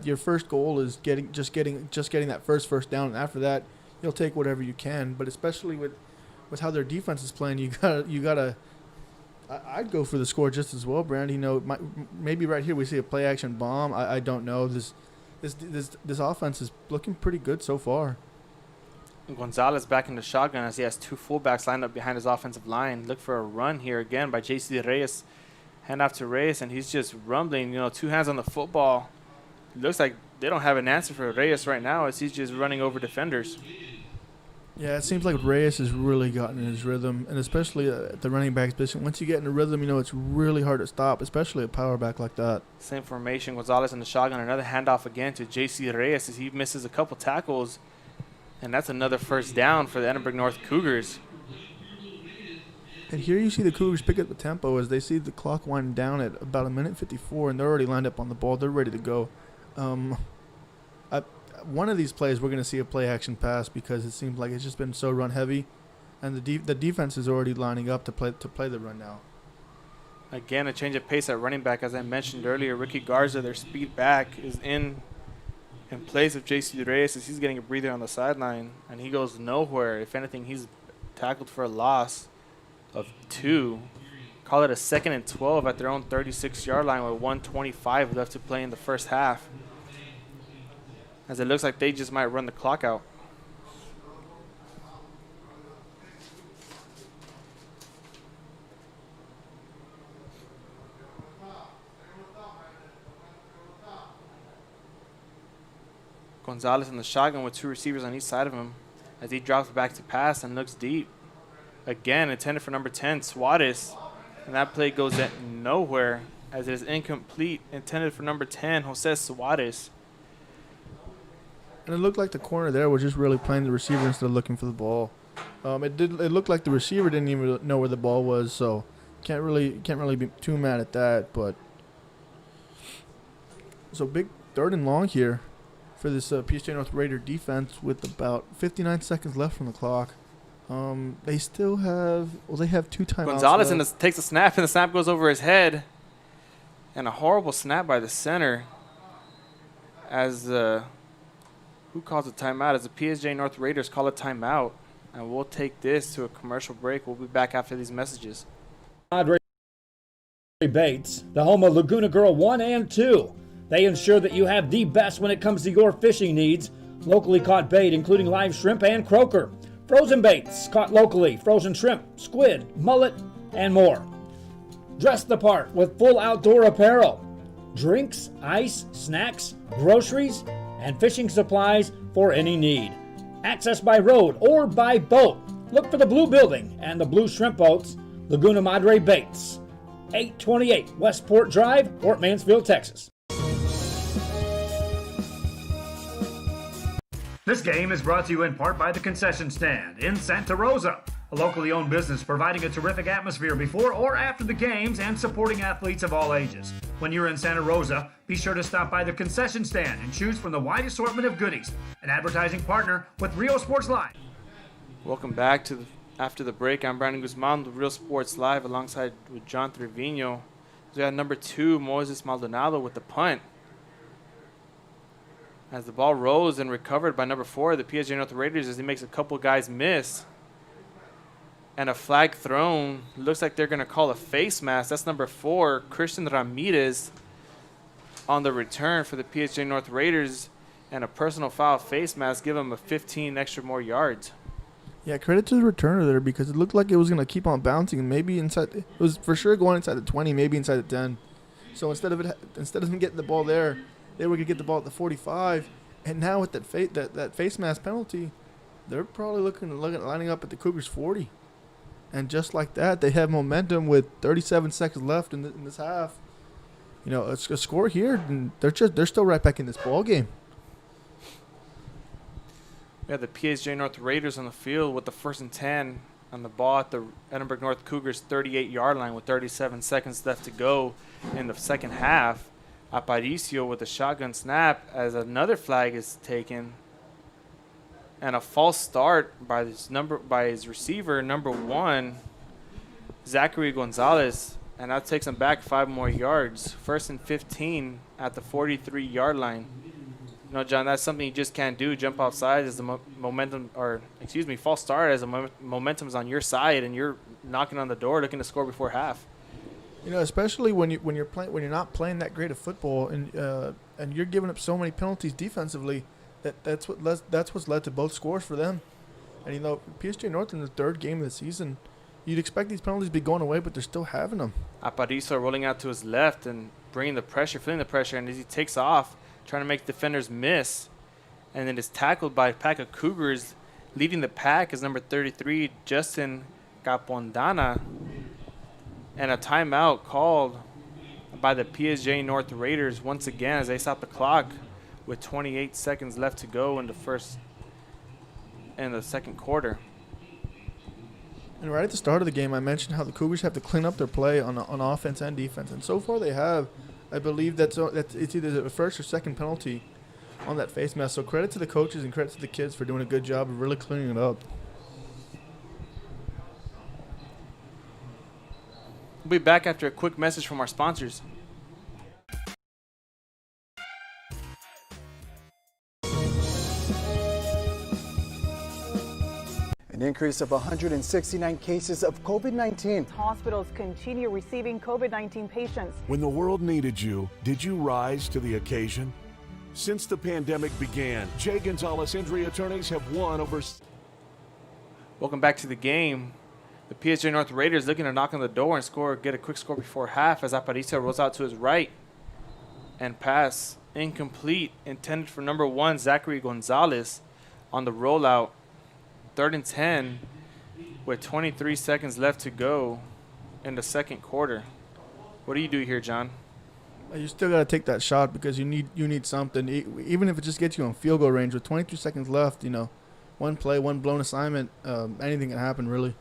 Your first goal is getting that first down, and after that, you'll take whatever you can. But especially with how their defense is playing, you gotta. I'd go for the score just as well, Brand. You know, maybe right here we see a play action bomb. I don't know. This offense is looking pretty good so far. Gonzalez back in the shotgun as he has 2 fullbacks lined up behind his offensive line. Look for a run here again by J.C. Reyes. Hand off to Reyes, and he's just rumbling. You know, 2 hands on the football. It looks like they don't have an answer for Reyes right now as he's just running over defenders. Yeah, it seems like Reyes has really gotten in his rhythm, and especially at the running back position. Once you get in a rhythm, you know, it's really hard to stop, especially a power back like that. Same formation, Gonzalez in the shotgun. Another handoff again to J.C. Reyes as he misses a couple tackles, and that's another first down for the Edinburg North Cougars. And here you see the Cougars pick up the tempo as they see the clock winding down at about 1:54, and they're already lined up on the ball. They're ready to go. One of these plays, we're going to see a play-action pass because it seems like it's just been so run-heavy, and the defense is already lining up to play the run now. Again, a change of pace at running back. As I mentioned earlier, Ricky Garza, their speed back, is in place of J.C. Reyes as he's getting a breather on the sideline, and he goes nowhere. If anything, he's tackled for a loss of 2. Call it a 2nd and 12 at their own 36-yard line with 1:25 left to play in the first half, as it looks like they just might run the clock out. Gonzalez in the shotgun with 2 receivers on each side of him as he drops back to pass and looks deep. Again, intended for number 10, Suarez. And that play goes at nowhere as it is incomplete. Intended for number 10, Jose Suarez. And it looked like the corner there was just really playing the receiver instead of looking for the ball. It looked like the receiver didn't even know where the ball was, so can't really be too mad at that. But so big 3rd and long here for this PSJA North Raider defense with about 59 seconds left from the clock. They still have they have 2 timeouts. Gonzalez takes a snap, and the snap goes over his head, and a horrible snap by the center. As who calls a timeout? As the PSJA North Raiders call a timeout, and we'll take this to a commercial break. We'll be back after these messages. Madre Baits, the home of Laguna Girl 1 and 2. They ensure that you have the best when it comes to your fishing needs. Locally caught bait, including live shrimp and croaker. Frozen baits, caught locally, frozen shrimp, squid, mullet, and more. Dress the part with full outdoor apparel. Drinks, ice, snacks, groceries, and fishing supplies for any need. Access by road or by boat. Look for the blue building and the blue shrimp boats. Laguna Madre Baits, 828 Westport Drive, Fort Mansfield, Texas. This game is brought to you in part by the Concession Stand in Santa Rosa, a locally owned business providing a terrific atmosphere before or after the games and supporting athletes of all ages. When you're in Santa Rosa, be sure to stop by their concession stand and choose from the wide assortment of goodies. An advertising partner with Rio Sports Live. Welcome back to after the break. I'm Brandon Guzman with Real Sports Live alongside with John Trevino. We got number 2, Moses Maldonado with the punt. As the ball rolls and recovered by number 4, the PSJA North Raiders, as he makes a couple guys miss. And a flag thrown. Looks like they're going to call a face mask. That's number 4, Christian Ramirez, on the return for the PSJA North Raiders. And a personal foul face mask, give him a 15 extra more yards. Yeah, credit to the returner there because it looked like it was going to keep on bouncing and maybe inside. It was for sure going inside the 20, maybe inside the 10. So instead of him getting the ball there, they were going to get the ball at the 45. And now with that face mask penalty, they're probably lining up at the Cougars 40. And just like that, they have momentum with 37 seconds left in this half. You know, it's a score here, and they're still right back in this ball game. We have the PSJA North Raiders on the field with the 1st and 10 on the ball at the Edinburg North Cougars 38-yard line with 37 seconds left to go in the second half. Aparicio with a shotgun snap as another flag is taken. And a false start by his receiver, number 1, Zachary Gonzalez. And that takes him back 5 more yards. 1st and 15 at the 43-yard line. You know, John, that's something you just can't do. Jump outside as the false start as the momentum's on your side and you're knocking on the door looking to score before half. You know, especially when you're not playing that great of football and you're giving up so many penalties defensively, that's what's led to both scores for them. And you know, PSJA North in the 3rd game of the season, you'd expect these penalties to be going away, but they're still having them. Aparicio rolling out to his left and feeling the pressure, and as he takes off, trying to make defenders miss, and then is tackled by a pack of Cougars. Leading the pack is number 33, Justin Capondana, and a timeout called by the PSJA North Raiders once again as they stop the clock with 28 seconds left to go in the second quarter. And right at the start of the game, I mentioned how the Cougars have to clean up their play on offense and defense, and so far they have. I believe it's either the first or second penalty on that face mask. So credit to the coaches and credit to the kids for doing a good job of really cleaning it up. We'll be back after a quick message from our sponsors. An increase of 169 cases of COVID-19. Hospitals continue receiving COVID-19 patients. When the world needed you, did you rise to the occasion? Since the pandemic began, Jay Gonzalez injury attorneys have won over... Welcome back to the game. The PSJA North Raiders looking to knock on the door and get a quick score before half as Aparicio rolls out to his right. And pass incomplete, intended for number 1, Zachary Gonzalez on the rollout. 3rd and 10 with 23 seconds left to go in the second quarter. What do you do here, John? You still got to take that shot because you need something. Even if it just gets you on field goal range with 22 seconds left, you know, one play, one blown assignment, anything can happen really.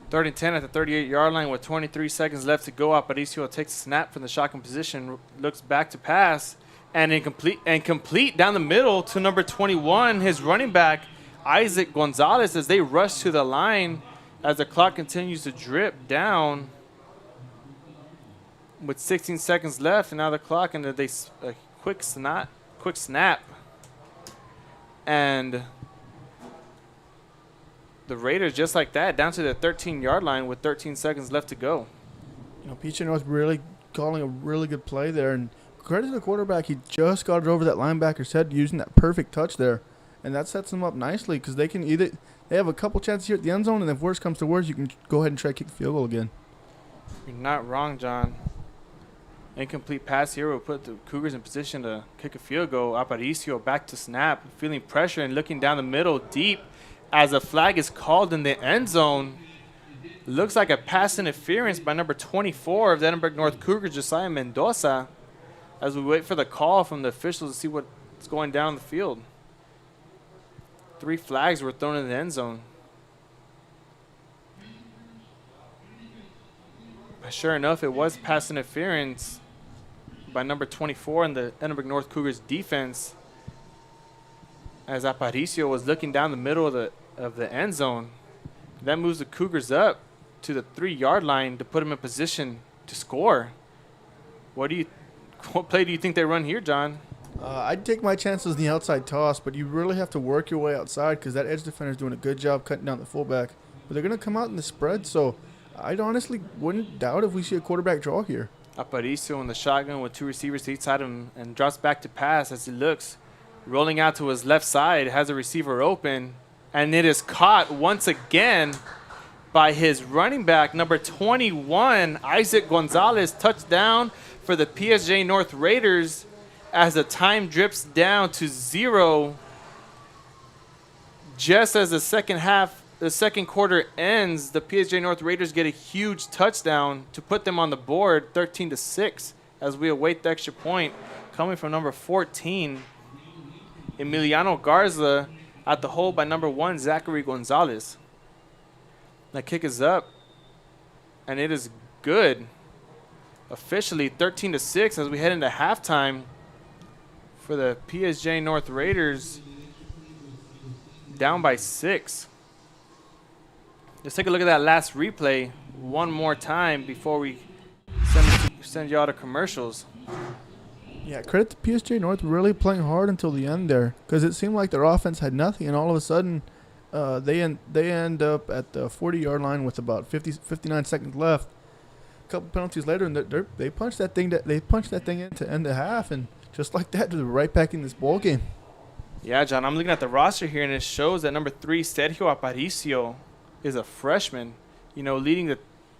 3rd and 10 at the 38-yard line with 23 seconds left to go. Aparicio takes a snap from the shotgun position, looks back to pass, and complete down the middle to number 21, his running back, Isaac Gonzalez, as they rush to the line as the clock continues to drip down with 16 seconds left. And now the clock, and a quick snap. And the Raiders, just like that, down to the 13-yard line with 13 seconds left to go. You know, PSJA North really calling a really good play there, and credit to the quarterback. He just got it over that linebacker's head using that perfect touch there, and that sets them up nicely because they have a couple chances here at the end zone, and if worse comes to worse, you can go ahead and try to kick the field goal again. You're not wrong, John. Incomplete pass here will put the Cougars in position to kick a field goal. Aparicio back to snap, feeling pressure and looking down the middle deep as a flag is called in the end zone. Looks like a pass interference by number 24 of the Edinburg North Cougars, Josiah Mendoza, as we wait for the call from the officials to see what's going down the field. 3 flags were thrown in the end zone. But sure enough, it was pass interference by number 24 in the Edinburg North Cougars defense, as Aparicio was looking down the middle of the end zone. That moves the Cougars up to the 3-yard line to put them in position to score. What play do you think they run here, John? I'd take my chances in the outside toss, but you really have to work your way outside because that edge defender is doing a good job cutting down the fullback. But they're going to come out in the spread, so I honestly wouldn't doubt if we see a quarterback draw here. Aparicio in the shotgun with 2 receivers to each side of him and drops back to pass as he looks. Rolling out to his left side, has a receiver open, and it is caught once again by his running back, number 21, Isaac Gonzalez. Touchdown for the PSJA North Raiders as the time drips down to 0. Just as the second quarter ends, the PSJA North Raiders get a huge touchdown to put them on the board, 13-6, as we await the extra point coming from number 14, Emiliano Garza, at the hole by number 1, Zachary Gonzalez. The kick is up, and it is good. Officially 13-6 as we head into halftime for the PSJA North Raiders, down by 6. Let's take a look at that last replay one more time before we send you out to commercials. Yeah, credit to PSJA North really playing hard until the end there, because it seemed like their offense had nothing, and all of a sudden they end up at the 40-yard line with about 59 seconds left. A couple penalties later, and they punched that thing in to end the half, and just like that, they're right back in this ball game. Yeah, John, I'm looking at the roster here, and it shows that number 3, Sergio Aparicio, is a freshman. You know, leading the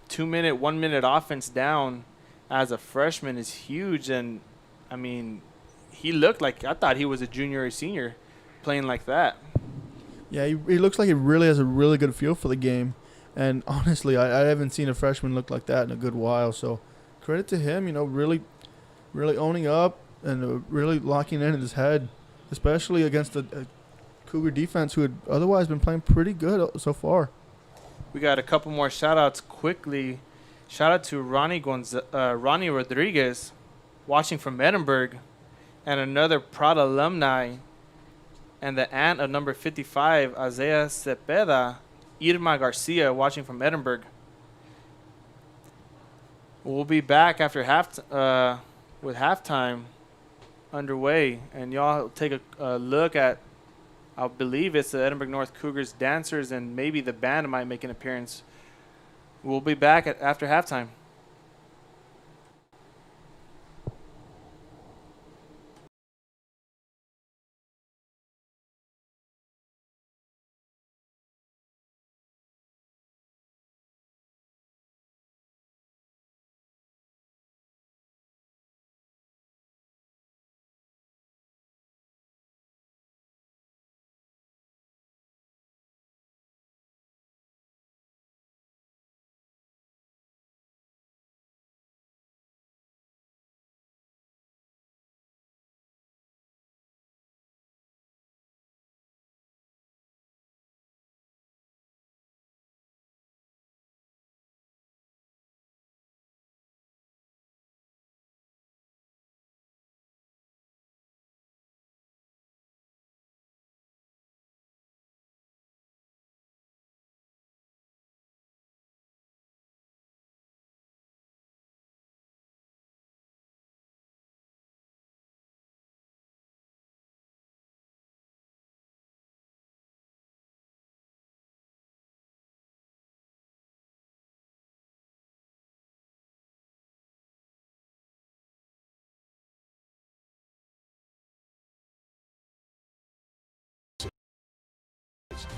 2-minute, 1-minute offense down as a freshman is huge. And, I mean, he looked like, I thought he was a junior or senior playing like that. Yeah, he looks like he really has a really good feel for the game. And, honestly, I haven't seen a freshman look like that in a good while. So, credit to him, you know, really owning up and really locking in his head, especially against the Cougar defense who had otherwise been playing pretty good so far. We got a couple more shout-outs quickly. Shout-out to Ronnie Rodriguez, watching from Edinburg, and another proud alumni, and the aunt of number 55, Isaiah Cepeda, Irma Garcia, watching from Edinburg. We'll be back after with halftime underway, and y'all take a look at, I believe it's the Edinburg North Cougars dancers, and maybe the band might make an appearance. We'll be back after halftime.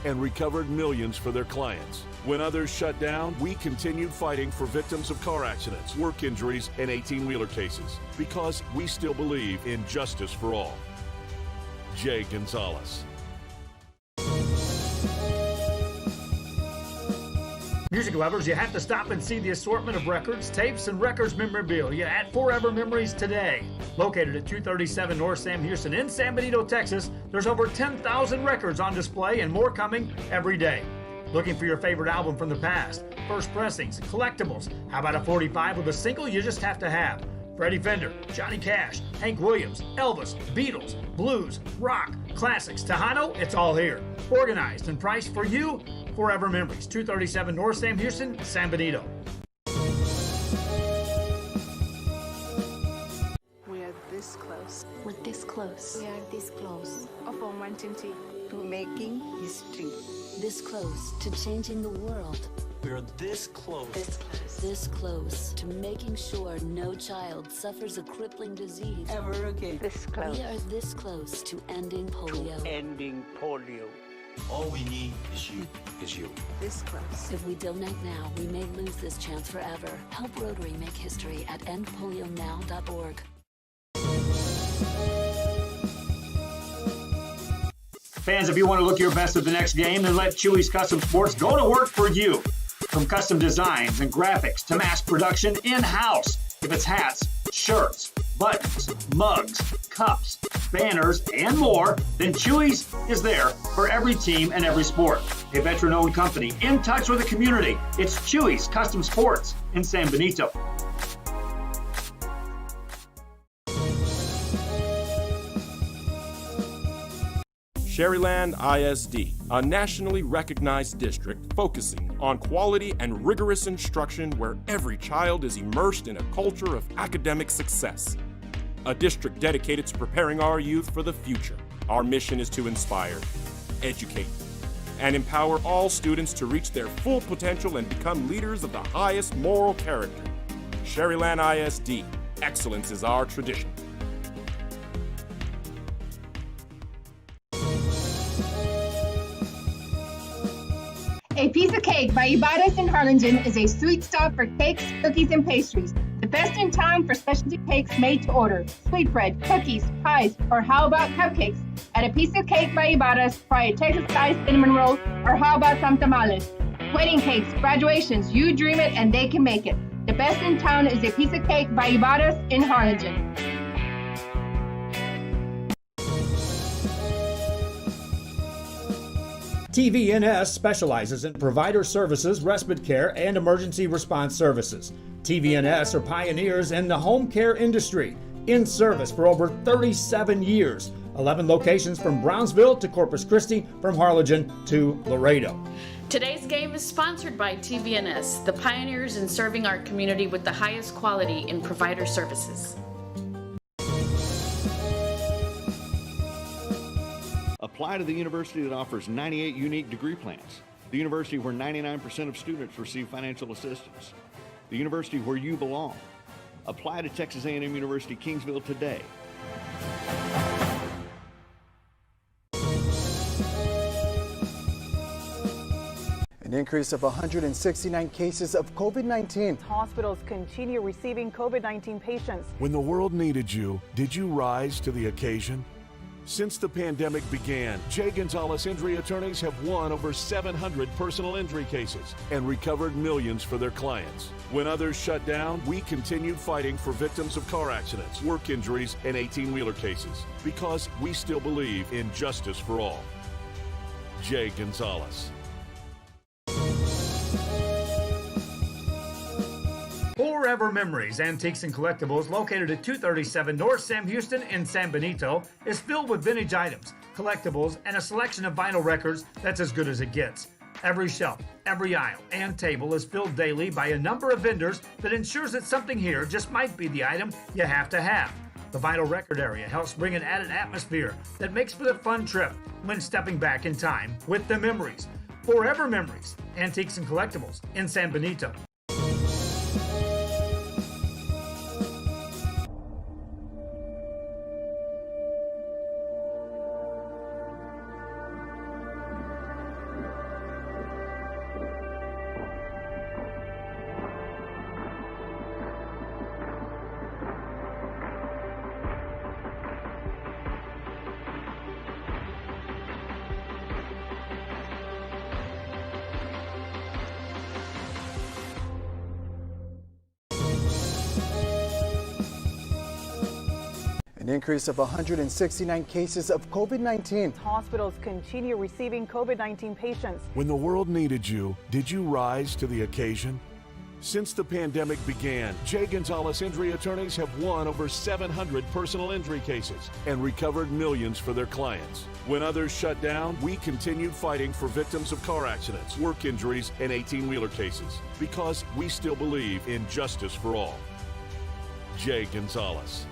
And recovered millions for their clients. When others shut down, we continued fighting for victims of car accidents, work injuries, and 18-wheeler cases, because we still believe in justice for all. Jay Gonzalez. Music lovers, you have to stop and see the assortment of records, tapes, and records memorabilia at Forever Memories today. Located at 237 North Sam Houston in San Benito, Texas, there's over 10,000 records on display and more coming every day. Looking for your favorite album from the past, first pressings, collectibles? How about a 45 with a single you just have to have? Freddie Fender, Johnny Cash, Hank Williams, Elvis, Beatles, blues, rock, classics, Tejano, it's all here. Organized and priced for you. Forever Memories, 237 North Sam Houston, San Benito. We are this close. We're this close. We are this close. Of wanting to making history. This close to changing the world. We are this close. This close. This close to making sure no child suffers a crippling disease Ever again. This close. We are this close to ending polio. Ending polio. All we need is you. This close. If we donate now, we may lose this chance forever. Help Rotary make history at endpolionow.org. Fans, if you want to look your best at the next game, then let Chewy's Custom Sports go to work for you. From custom designs and graphics to mass production in-house. If it's hats, shirts, buttons, mugs, cups, banners, and more, then Chewy's is there for every team and every sport. A veteran-owned company in touch with the community. It's Chewy's Custom Sports in San Benito. Sherryland ISD, a nationally recognized district focusing on quality and rigorous instruction where every child is immersed in a culture of academic success. A district dedicated to preparing our youth for the future. Our mission is to inspire, educate, and empower all students to reach their full potential and become leaders of the highest moral character. Sherryland ISD, excellence is our tradition. A Piece of Cake by Ibadas in Harlingen is a sweet stop for cakes, cookies, and pastries. The best in town for specialty cakes made to order. Sweetbread, cookies, pies, or how about cupcakes? At A Piece of Cake by Ibadas, try a Texas-style cinnamon roll, or how about some tamales? Wedding cakes, graduations, you dream it and they can make it. The best in town is A Piece of Cake by Ibadas in Harlingen. TVNS specializes in provider services, respite care, and emergency response services. TVNS are pioneers in the home care industry, in service for over 37 years. 11 locations from Brownsville to Corpus Christi, from Harlingen to Laredo. Today's game is sponsored by TVNS, the pioneers in serving our community with the highest quality in provider services. Apply to the university that offers 98 unique degree plans. The university where 99% of students receive financial assistance. The university where you belong. Apply to Texas A&M University Kingsville today. An increase of 169 cases of COVID-19. Hospitals continue receiving COVID-19 patients. When the world needed you, did you rise to the occasion? Since the pandemic began, J. Gonzalez Injury Attorneys have won over 700 personal injury cases and recovered millions for their clients. When others shut down, we continued fighting for victims of car accidents, work injuries, and 18-wheeler cases because we still believe in justice for all. J. Gonzalez. Forever Memories, Antiques and Collectibles, located at 237 North Sam Houston in San Benito, is filled with vintage items, collectibles, and a selection of vinyl records that's as good as it gets. Every shelf, every aisle, and table is filled daily by a number of vendors that ensures that something here just might be the item you have to have. The vinyl record area helps bring an added atmosphere that makes for the fun trip when stepping back in time with the memories. Forever Memories, Antiques and Collectibles in San Benito. An increase of 169 cases of COVID-19. Hospitals continue receiving COVID-19 patients. When the world needed you, did you rise to the occasion? Since the pandemic began, Jay Gonzalez Injury Attorneys have won over 700 personal injury cases and recovered millions for their clients. When others shut down, we continued fighting for victims of car accidents, work injuries, and 18-wheeler cases because we still believe in justice for all. Jay Gonzalez.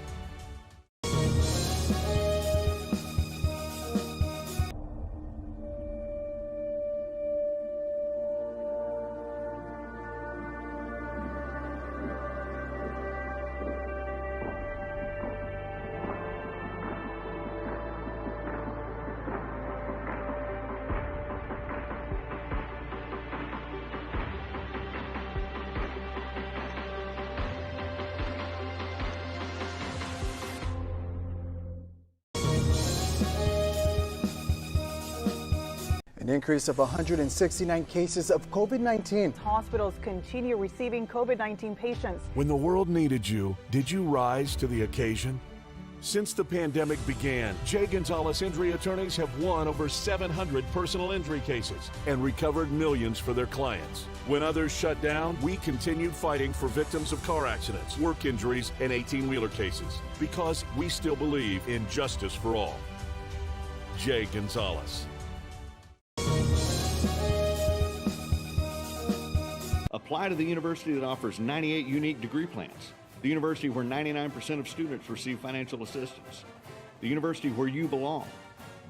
An increase of 169 cases of COVID-19. Hospitals continue receiving COVID-19 patients. When the world needed you, did you rise to the occasion? Since the pandemic began, Jay Gonzalez Injury Attorneys have won over 700 personal injury cases and recovered millions for their clients. When others shut down, we continued fighting for victims of car accidents, work injuries, and 18-wheeler cases because we still believe in justice for all. Jay Gonzalez. Apply to the university that offers 98 unique degree plans. The university where 99% of students receive financial assistance. The university where you belong.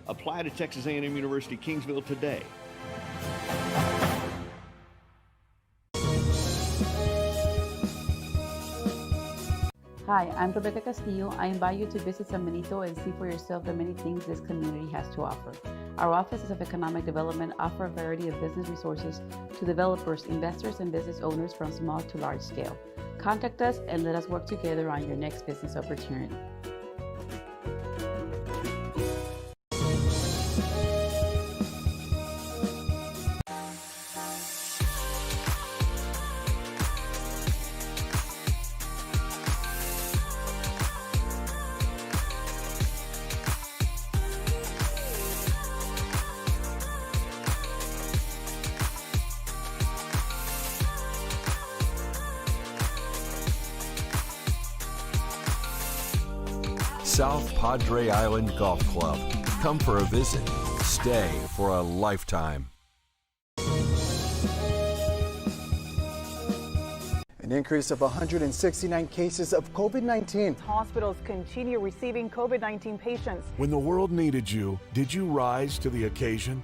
Apply to Texas A&M University Kingsville today. Hi, I'm Rebecca Castillo. I invite you to visit San Benito and see for yourself the many things this community has to offer. Our offices of economic development offer a variety of business resources to developers, investors, and business owners from small to large scale. Contact us and let us work together on your next business opportunity. South Padre Island Golf Club. Come for a visit. Stay for a lifetime. An increase of 169 cases of COVID-19. Hospitals continue receiving COVID-19 patients. When the world needed you, did you rise to the occasion?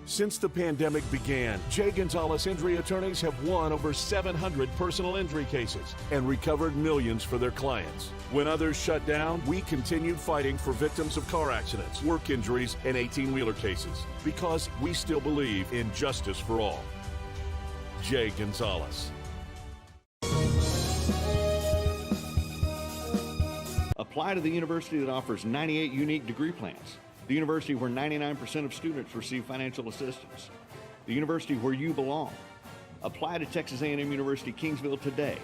Since the pandemic began, Jay Gonzalez Injury Attorneys have won over 700 personal injury cases and recovered millions for their clients. When others shut down, we continued fighting for victims of car accidents, work injuries, and 18-wheeler cases because we still believe in justice for all. Jay Gonzalez. Apply to the university that offers 98 unique degree plans. The university where 99% of students receive financial assistance. The university where you belong. Apply to Texas A&M University Kingsville today.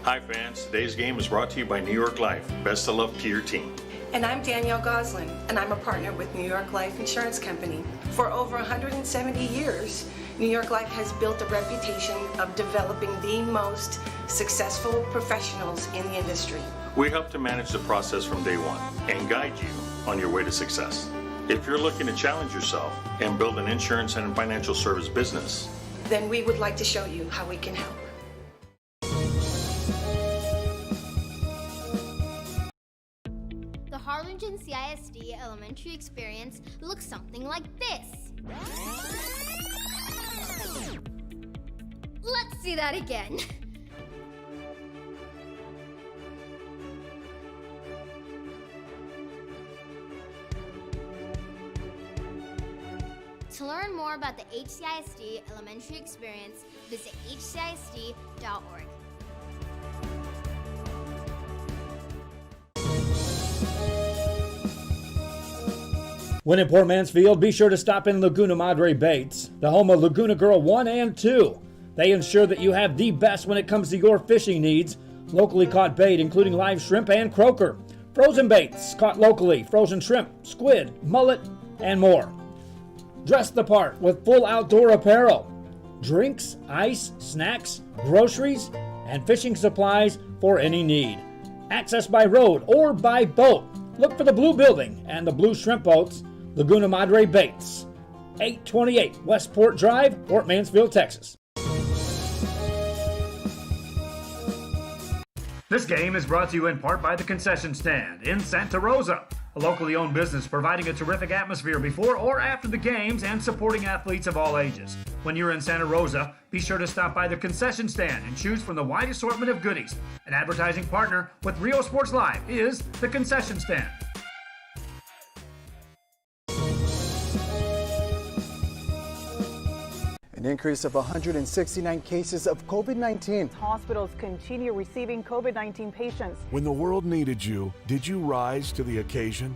Hi fans, today's game is brought to you by New York Life. Best of luck to your team. And I'm Danielle Gosling, and I'm a partner with New York Life Insurance Company. For over 170 years, New York Life has built a reputation of developing the most successful professionals in the industry. We help to manage the process from day one and guide you on your way to success. If you're looking to challenge yourself and build an insurance and financial service business, then we would like to show you how we can help. The Harlingen CISD elementary experience looks something like this. Let's see that again. To learn more about the HCISD elementary experience, visit hcisd.org. When in Port Mansfield, be sure to stop in Laguna Madre Baits. the home of Laguna Girl 1 and 2. They ensure that you have the best when it comes to your fishing needs. Locally caught bait, including live shrimp and croaker. Frozen baits caught locally, frozen shrimp, squid, mullet, and more. Dress the part with full outdoor apparel. Drinks, ice, snacks, groceries, and fishing supplies for any need. Access by road or by boat. Look for the blue building and the blue shrimp boats, Laguna Madre Baits. 828 Westport Drive, Fort Mansfield, Texas. This game is brought to you in part by the Concession Stand in Santa Rosa, a locally owned business providing a terrific atmosphere before or after the games and supporting athletes of all ages. When you're in Santa Rosa, be sure to stop by the Concession Stand and choose from the wide assortment of goodies. An advertising partner with Rio Sports Live is the Concession Stand. An increase of 169 cases of COVID-19. Hospitals continue receiving COVID-19 patients. When the world needed you, did you rise to the occasion?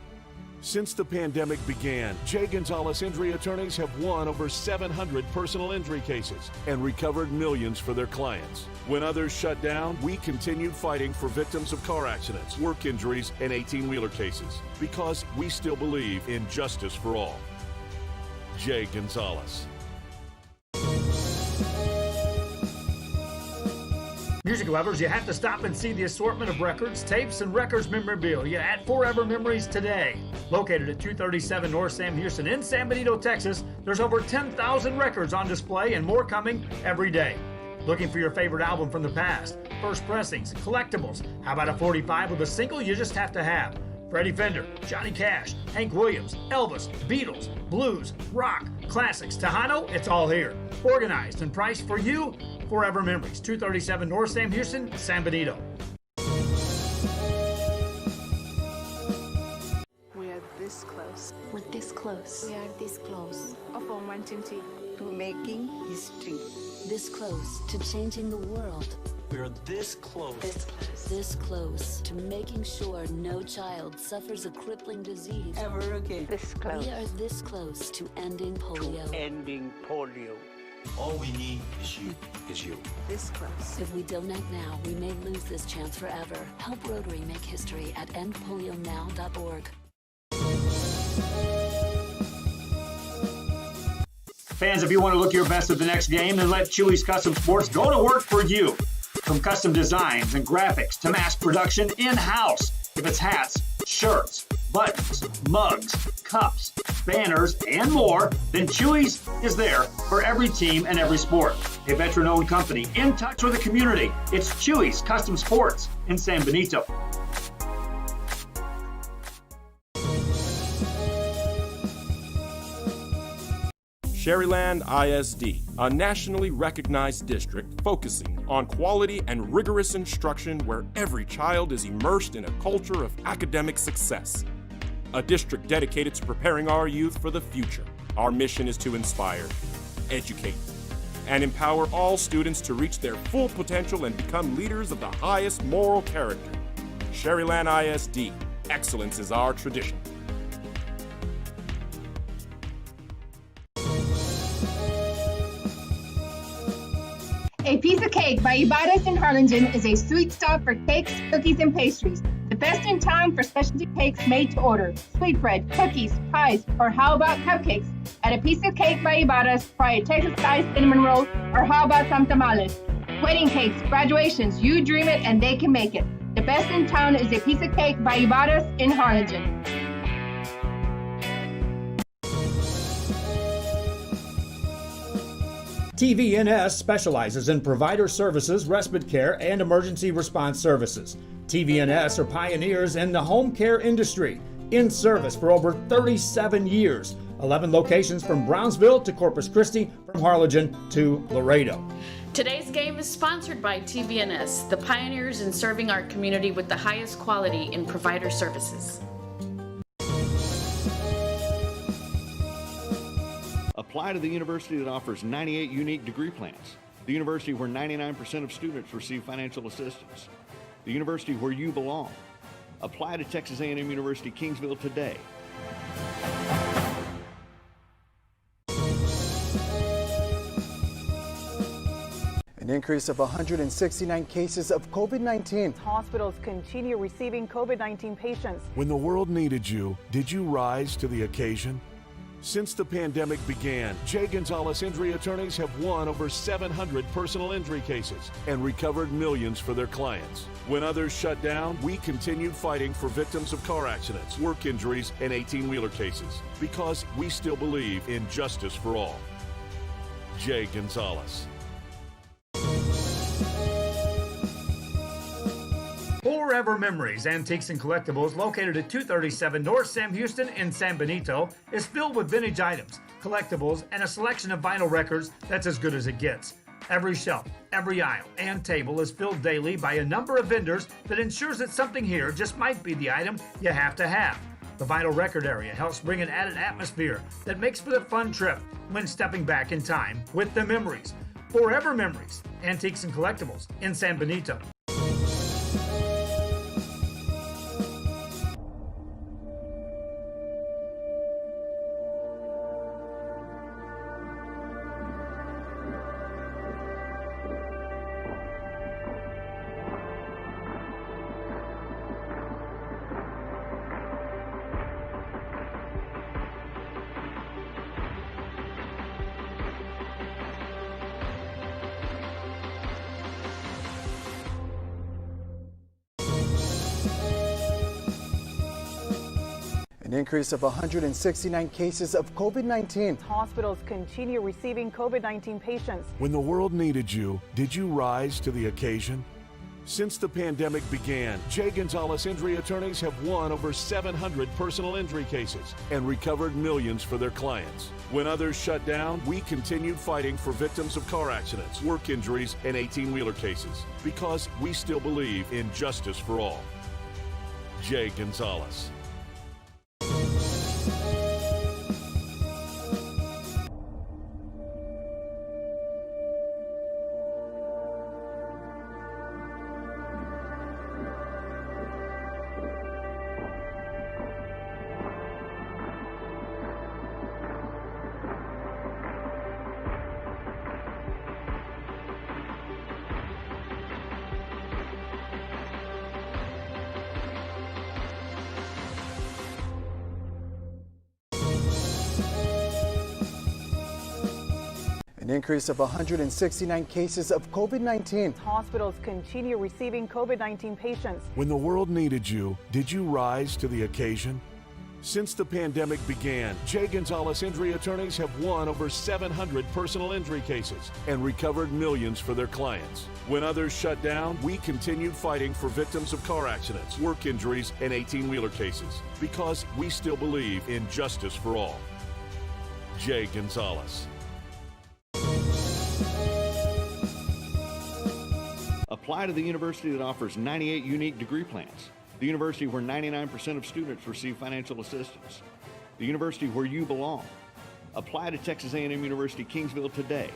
Since the pandemic began, J. Gonzalez Injury Attorneys have won over 700 personal injury cases and recovered millions for their clients. When others shut down, we continued fighting for victims of car accidents, work injuries, and 18-wheeler cases because we still believe in justice for all. J. Gonzalez. Music lovers, you have to stop and see the assortment of records, tapes, and records memorabilia at Forever Memories today. Located at 237 North Sam Houston in San Benito, Texas, there's over 10,000 records on display and more coming every day. Looking for your favorite album from the past, first pressings, collectibles. How about a 45 with a single you just have to have? Freddie Fender, Johnny Cash, Hank Williams, Elvis, Beatles, blues, rock, classics, Tejano, it's all here. Organized and priced for you. Forever Memories, 237 North Sam Houston, San Benito. We are this close. We're this close. We are this close. Of wanting to making history. This close to changing the world. We are this close. This close. This close to making sure no child suffers a crippling disease ever again. This close. We are this close to ending polio. Ending polio. All we need is you. This close. If we don't act now, we may lose this chance forever. Help Rotary make history at endpolionow.org. Fans, if you want to look your best at the next game, then let Chewy's Custom Sports go to work for you. From custom designs and graphics to mass production in-house. If it's hats, shirts, buttons, mugs, cups, banners, and more, then Chewy's is there for every team and every sport. A veteran-owned company in touch with the community. It's Chewy's Custom Sports in San Benito. Sherryland ISD, a nationally recognized district focusing on quality and rigorous instruction where every child is immersed in a culture of academic success. A district dedicated to preparing our youth for the future. Our mission is to inspire, educate, and empower all students to reach their full potential and become leaders of the highest moral character. Sherryland ISD, excellence is our tradition. A Piece of Cake by Ibarras in Harlingen is a sweet stop for cakes, cookies, and pastries. The best in town for specialty cakes made to order. Sweetbread, cookies, pies, or how about cupcakes? At A Piece of Cake by Ibarras, try a Texas-style cinnamon roll, or how about some tamales? Wedding cakes, graduations, you dream it and they can make it. The best in town is A Piece of Cake by Ibarras in Harlingen. TVNS specializes in provider services, respite care, and emergency response services. TVNS are pioneers in the home care industry, in service for over 37 years. 11 locations from Brownsville to Corpus Christi, from Harlingen to Laredo. Today's game is sponsored by TVNS, the pioneers in serving our community with the highest quality in provider services. Apply to the university that offers 98 unique degree plans. The university where 99% of students receive financial assistance. The university where you belong. Apply to Texas A&M University Kingsville today. An increase of 169 cases of COVID-19. Hospitals continue receiving COVID-19 patients. When the world needed you, did you rise to the occasion? Since the pandemic began, Jay Gonzalez Injury Attorneys have won over 700 personal injury cases and recovered millions for their clients. When others shut down, we continued fighting for victims of car accidents, work injuries, and 18-wheeler cases because we still believe in justice for all. Jay Gonzalez. Forever Memories, Antiques and Collectibles, located at 237 North Sam Houston in San Benito, is filled with vintage items, collectibles, and a selection of vinyl records that's as good as it gets. Every shelf, every aisle, and table is filled daily by a number of vendors that ensures that something here just might be the item you have to have. The vinyl record area helps bring an added atmosphere that makes for a fun trip when stepping back in time with the memories. Forever Memories, Antiques and Collectibles in San Benito. An increase of 169 cases of COVID-19. Hospitals continue receiving COVID-19 patients. When the world needed you, did you rise to the occasion? Since the pandemic began, Jay Gonzalez Injury Attorneys have won over 700 personal injury cases and recovered millions for their clients. When others shut down, we continued fighting for victims of car accidents, work injuries, and 18-wheeler cases because we still believe in justice for all. Jay Gonzalez. An increase of 169 cases of COVID-19. Hospitals continue receiving COVID-19 patients. When the world needed you, did you rise to the occasion? Since the pandemic began, Jay Gonzalez Injury Attorneys have won over 700 personal injury cases and recovered millions for their clients. When others shut down, we continued fighting for victims of car accidents, work injuries, and 18-wheeler cases because we still believe in justice for all. Jay Gonzalez. Apply to the university that offers 98 unique degree plans. The university where 99% of students receive financial assistance. The university where you belong. Apply to Texas A&M University Kingsville today.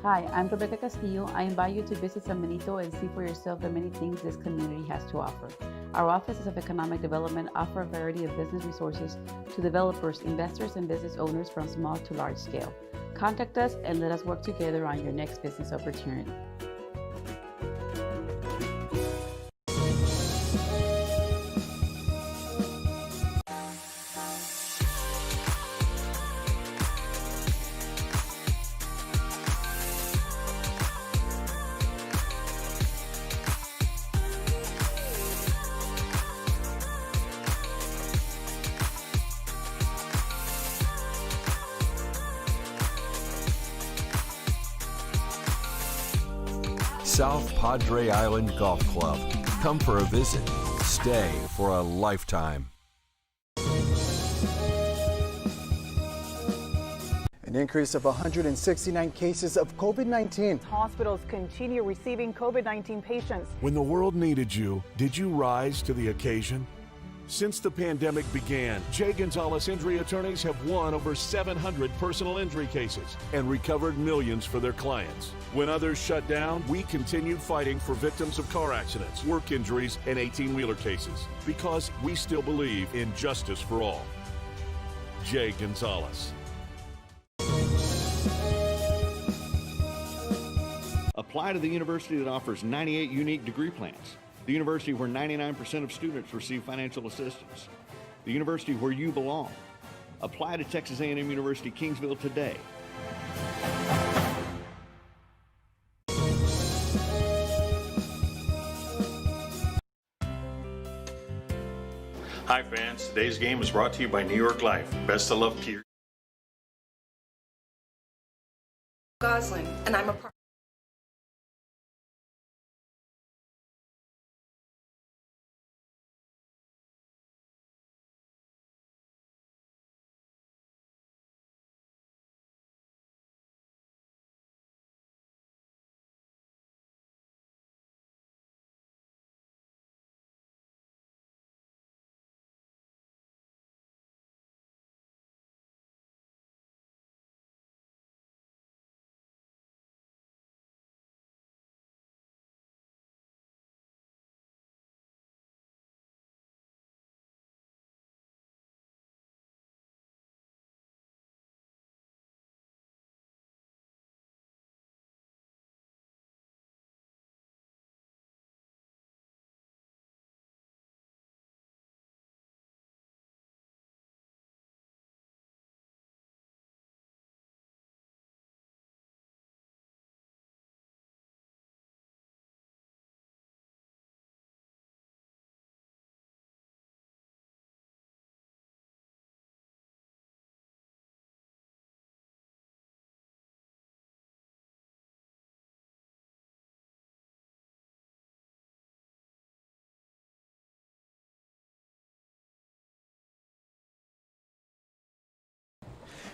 Hi, I'm Rebecca Castillo. I invite you to visit San Benito and see for yourself the many things this community has to offer. Our offices of economic development offer a variety of business resources to developers, investors, and business owners from small to large scale. Contact us and let us work together on your next business opportunity. South Padre Island Golf Club. Come for a visit. Stay for a lifetime. An increase of 169 cases of COVID-19. Hospitals continue receiving COVID-19 patients. When the world needed you, did you rise to the occasion? Since the pandemic began, Jay Gonzalez Injury Attorneys have won over 700 personal injury cases and recovered millions for their clients. When others shut down, we continued fighting for victims of car accidents, work injuries, and 18-wheeler cases because we still believe in justice for all. Jay Gonzalez. Apply to the university that offers 98 unique degree plans. The university where 99% of students receive financial assistance. The university where you belong. Apply to Texas A&M University Kingsville today. Hi fans, today's game is brought to you by New York Life. Best of luck to you. Gosling, and I'm a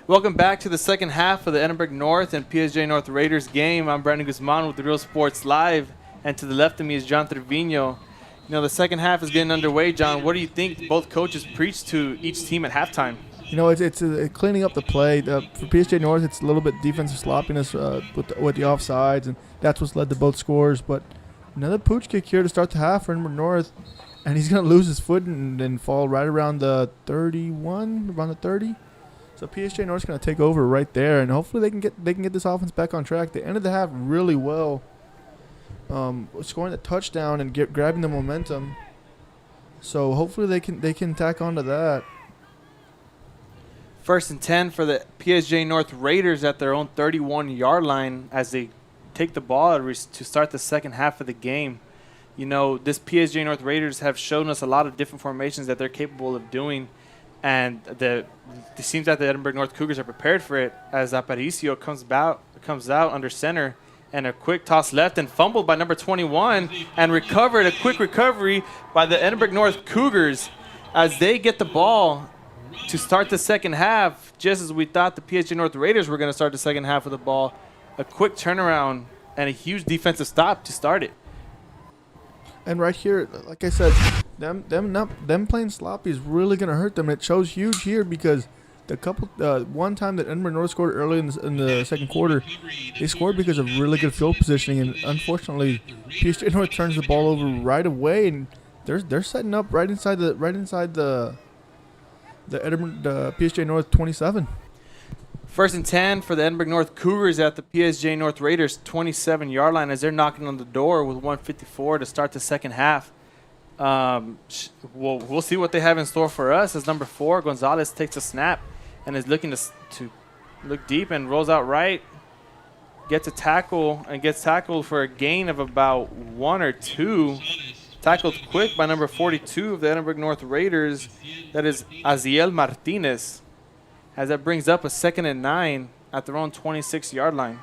Welcome back to the second half of the Edinburg North and PSJA North Raiders game. I'm Brandon Guzman with the Real Sports Live, and to the left of me is John Trevino. You know, the second half is getting underway, John. What do you think both coaches preached to each team at halftime? You know, it's cleaning up the play. For PSJA North, it's a little bit defensive sloppiness with the offsides, and that's what's led to both scores. But another pooch kick here to start the half for Edinburg North, and he's going to lose his foot and fall right around the 31, around the 30. So PSJA North's going to take over right there, and hopefully they can get this offense back on track. They ended the half really well, scoring a touchdown and grabbing the momentum. So hopefully they can tack onto that. 1st and 10 for the PSJA North Raiders at their own 31-yard line as they take the ball to start the second half of the game. You know, this PSJA North Raiders have shown us a lot of different formations that they're capable of doing. And it seems that the Edinburg North Cougars are prepared for it as Aparicio comes out under center, and a quick toss left and fumbled by number 21 and recovered, a quick recovery by the Edinburg North Cougars as they get the ball to start the second half, just as we thought the PSJA North Raiders were going to start the second half of the ball. A quick turnaround and a huge defensive stop to start it. And right here, like I said, them playing sloppy is really going to hurt them. It shows huge here because one time that Edinburg North scored early in the second quarter, they scored because of really good field positioning, and unfortunately, PSJA North turns the ball over right away, and they're setting up right inside the PSJA North 27. 1st and 10 for the Edinburg North Cougars at the PSJA North Raiders 27-yard line as they're knocking on the door with 1:54 to start the second half. We'll see what they have in store for us as number 4, Gonzalez, takes a snap and is looking to look deep and rolls out right. Gets tackled for a gain of about 1 or 2. Tackled quick by number 42 of the Edinburg North Raiders. That is Aziel Martinez, as that brings up a 2nd and 9 at their own 26-yard line.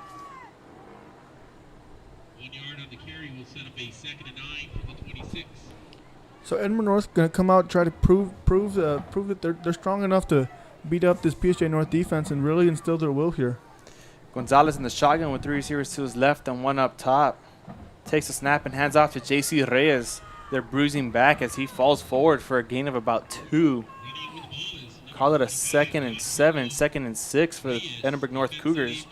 1 yard on the carry will set up a 2nd and 9 from the 26. So Edinburg North's going to come out and try to prove that they're strong enough to beat up this PSJA North defense and really instill their will here. Gonzalez in the shotgun with 3 receivers to his left and 1 up top. Takes a snap and hands off to J.C. Reyes. They're bruising back as he falls forward for a gain of about 2. Call it a 2nd and 7, 2nd and 6 for the Edinburg North Cougars.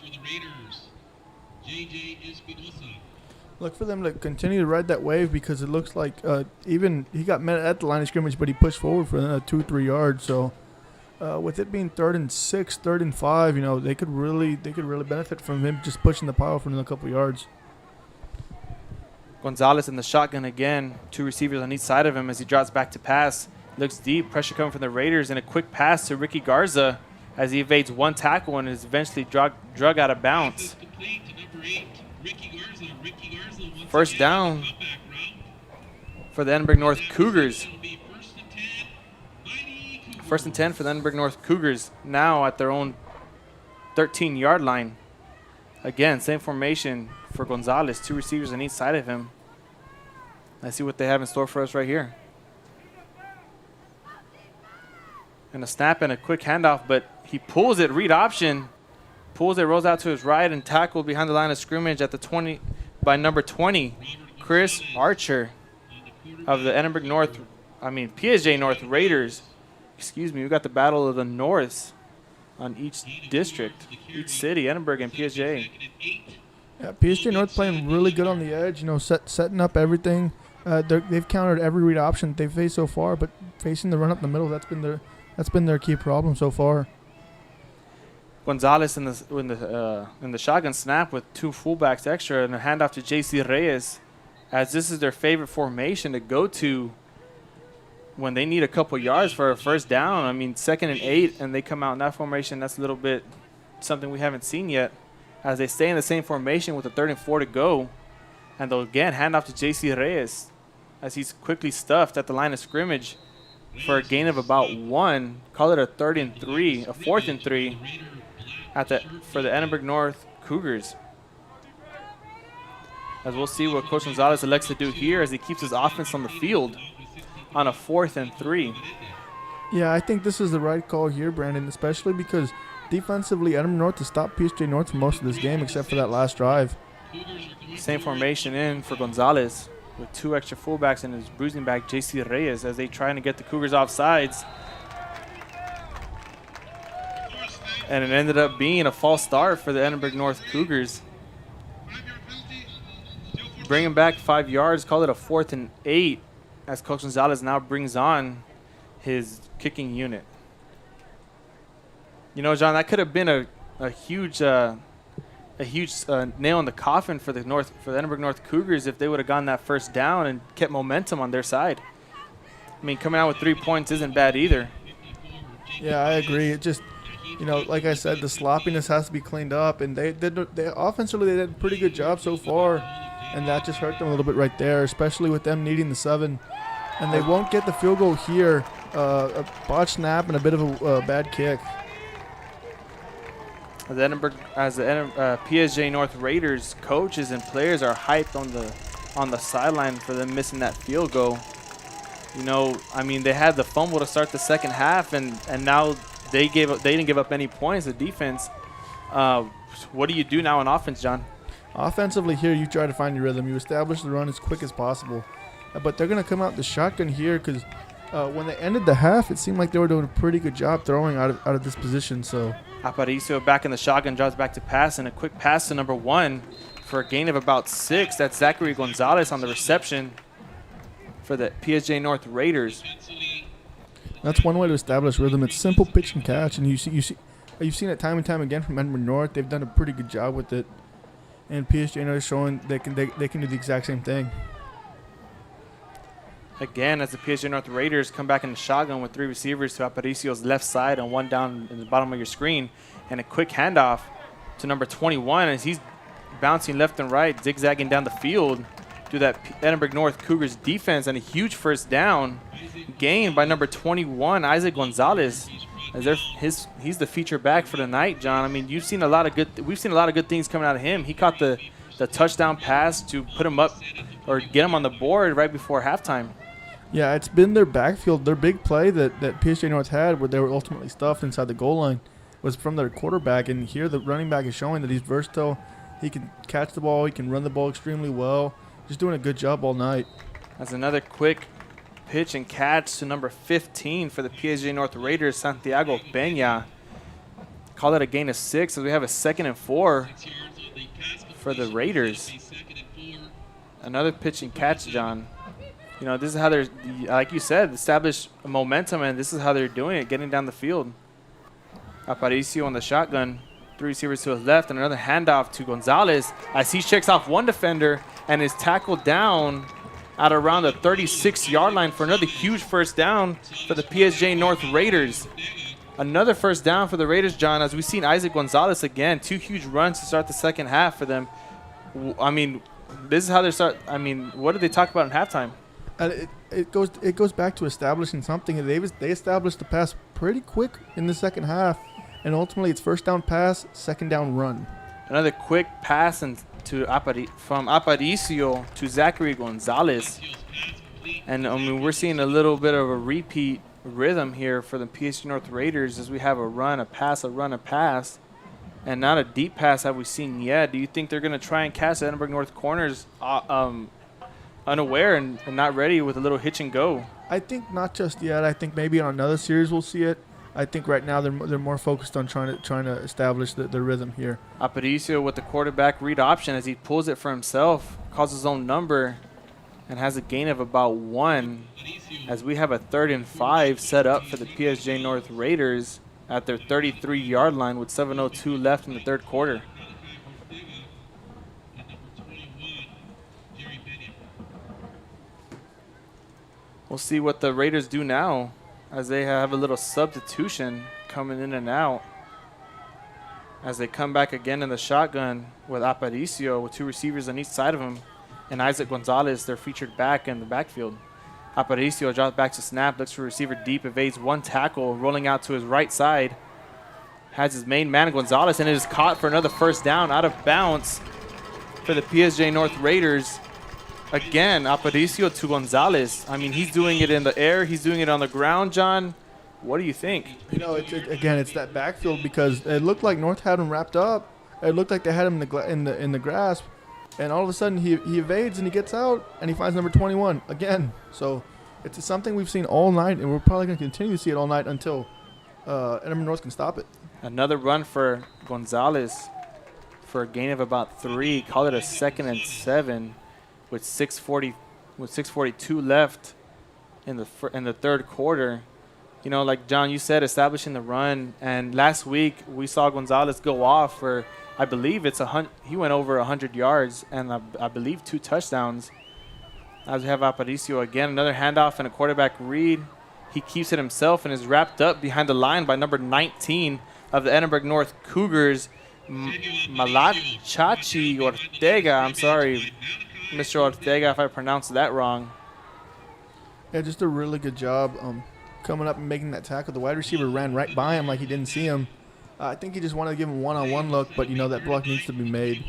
Look for them to continue to ride that wave because it looks like even he got met at the line of scrimmage, but he pushed forward for 2-3 yards. So with it being 3rd and 6, 3rd and 5, you know, they could really benefit from him just pushing the pile for another couple yards. Gonzalez in the shotgun again. 2 receivers on each side of him as he drops back to pass. Looks deep. Pressure coming from the Raiders, and a quick pass to Ricky Garza as he evades 1 tackle and is eventually drug out of bounds. First down for the Edinburg North Cougars. 1st and 10 for the Edinburg North Cougars, now at their own 13-yard line. Again, same formation for Gonzalez, 2 receivers on each side of him. Let's see what they have in store for us right here. And a snap and a quick handoff, but he pulls it, read option. Pulls it, rolls out to his right, and tackled behind the line of scrimmage at the 20 by number 20, Chris Archer of the PSJA North Raiders. Excuse me, we got the battle of the Norths on each district, each city, Edinburg and PSJA. Yeah, PSJA North playing really good on the edge, you know, setting up everything. They've countered every read option they've faced so far, but facing the run up the middle, that's been their key problem so far. Gonzalez in the shotgun snap with 2 fullbacks extra and a handoff to JC Reyes, as this is their favorite formation to go to when they need a couple yards for a first down. I mean, 2nd and 8, and they come out in that formation. That's a little bit something we haven't seen yet, as they stay in the same formation with a 3rd and 4 to go. And they'll again hand off to JC Reyes as he's quickly stuffed at the line of scrimmage for a gain of about 1. Call it a 3rd and 3, a 4th and 3 for the Edinburg North Cougars. As we'll see what Coach Gonzalez elects to do here as he keeps his offense on the field on a 4th and 3. Yeah, I think this is the right call here, Brandon, especially because defensively Edinburg North has stopped PSJA North for most of this game except for that last drive. Same formation in for Gonzalez with 2 extra fullbacks and his bruising back JC Reyes as they trying to get the Cougars off sides. And it ended up being a false start for the Edinburg North Cougars. Bringing back 5 yards, call it a 4th and 8 as Coach Gonzalez now brings on his kicking unit. You know, John, that could have been a huge nail in the coffin for the Edinburg North Cougars if they would have gotten that first down and kept momentum on their side. I mean, coming out with 3 points isn't bad either. Yeah, I agree. It just, you know, like I said, the sloppiness has to be cleaned up, and they offensively they did a pretty good job so far, and that just hurt them a little bit right there, especially with them needing the 7. And they won't get the field goal here. A botched snap and a bit of a bad kick. As the PSJA North Raiders coaches and players are hyped on the sideline for them missing that field goal. You know, I mean, they had the fumble to start the second half, and now they didn't give up any points. The defense. What do you do now on offense, John? Offensively here, you try to find your rhythm. You establish the run as quick as possible. But they're going to come out the shotgun here because when they ended the half, it seemed like they were doing a pretty good job throwing out of this position. So Aparicio back in the shotgun, drops back to pass, and a quick pass to number 1 for a gain of about 6. That's Zachary Gonzalez on the reception for the PSJA North Raiders. That's one way to establish rhythm. It's simple pitch and catch, and you've seen it time and time again from Edinburg North. They've done a pretty good job with it, and PSJA North is showing they can do the exact same thing. Again, as the PSJA North Raiders come back in the shotgun with 3 receivers to Aparicio's left side and 1 down in the bottom of your screen, and a quick handoff to number 21 as he's bouncing left and right, zigzagging down the field to that Edinburg North Cougars defense, and a huge first down gained by number 21, Isaac Gonzalez. As he's the feature back for the night, John. I mean, we've seen a lot of good things coming out of him. He caught the touchdown pass to put him up or get him on the board right before halftime. Yeah, it's been their backfield. Their big play that PSJA North had where they were ultimately stuffed inside the goal line was from their quarterback. And here the running back is showing that he's versatile. He can catch the ball. He can run the ball extremely well. Just doing a good job all night. That's another quick pitch and catch to number 15 for the PSJA North Raiders, Santiago Peña. Call that a gain of 6 as we have a 2nd and 4 for the Raiders. Another pitch and catch, John. You know, this is how they're, like you said, establish momentum, and this is how they're doing it, getting down the field. Aparicio on the shotgun. 3 receivers to his left, and another handoff to Gonzalez as he checks off one defender and is tackled down at around the 36-yard line for another huge first down for the PSJ North Raiders. Another first down for the Raiders, John, as we've seen Isaac Gonzalez again. 2 huge runs to start the second half for them. I mean, this is how they start. I mean, what did they talk about in halftime? It goes back to establishing something. They established the pass pretty quick in the second half, and ultimately it's first down pass, second down run. Another quick pass from Aparicio to Zachary Gonzalez. And I mean, we're seeing a little bit of a repeat rhythm here for the PSG North Raiders as we have a run, a pass, a run, a pass. And not a deep pass have we seen yet. Do you think they're going to try and catch the Edinburgh North corners unaware and not ready with a little hitch and go? I think not just yet. I think maybe on another series we'll see it. I think right now they're more focused on trying to establish the rhythm here. Aparicio with the quarterback read option as he pulls it for himself, calls his own number, and has a gain of about 1 as we have a 3rd and 5 set up for the PSJ North Raiders at their 33-yard line with 7:02 left in the third quarter. We'll see what the Raiders do now as they have a little substitution coming in and out as they come back again in the shotgun with Aparicio with 2 receivers on each side of him and Isaac Gonzalez, their featured back in the backfield. Aparicio drops back to snap, looks for receiver deep, evades 1 tackle, rolling out to his right side. Has his main man Gonzalez, and it is caught for another first down out of bounds for the PSJ North Raiders. Again, Aparicio to Gonzalez. I mean, he's doing it in the air. He's doing it on the ground, John. What do you think? You know, it's that backfield because it looked like North had him wrapped up. It looked like they had him in the grasp. And all of a sudden, he evades and he gets out, and he finds number 21 again. So it's something we've seen all night, and we're probably going to continue to see it all night until Edinburg North can stop it. Another run for Gonzalez for a gain of about 3. Call it a 2nd and 7 with 6:42 left in the third quarter. You know, like John, you said, establishing the run. And last week we saw Gonzalez go off for, I believe he went over 100 yards and I believe 2 touchdowns. As we have Aparicio again, another handoff and a quarterback read. He keeps it himself and is wrapped up behind the line by number 19 of the Edinburgh North Cougars, Malachachi Ortega. I'm sorry, Mr. Ortega, if I pronounced that wrong. Yeah, just a really good job coming up and making that tackle. The wide receiver ran right by him like he didn't see him. I think he just wanted to give him one-on-one look, but, you know, that block needs to be made.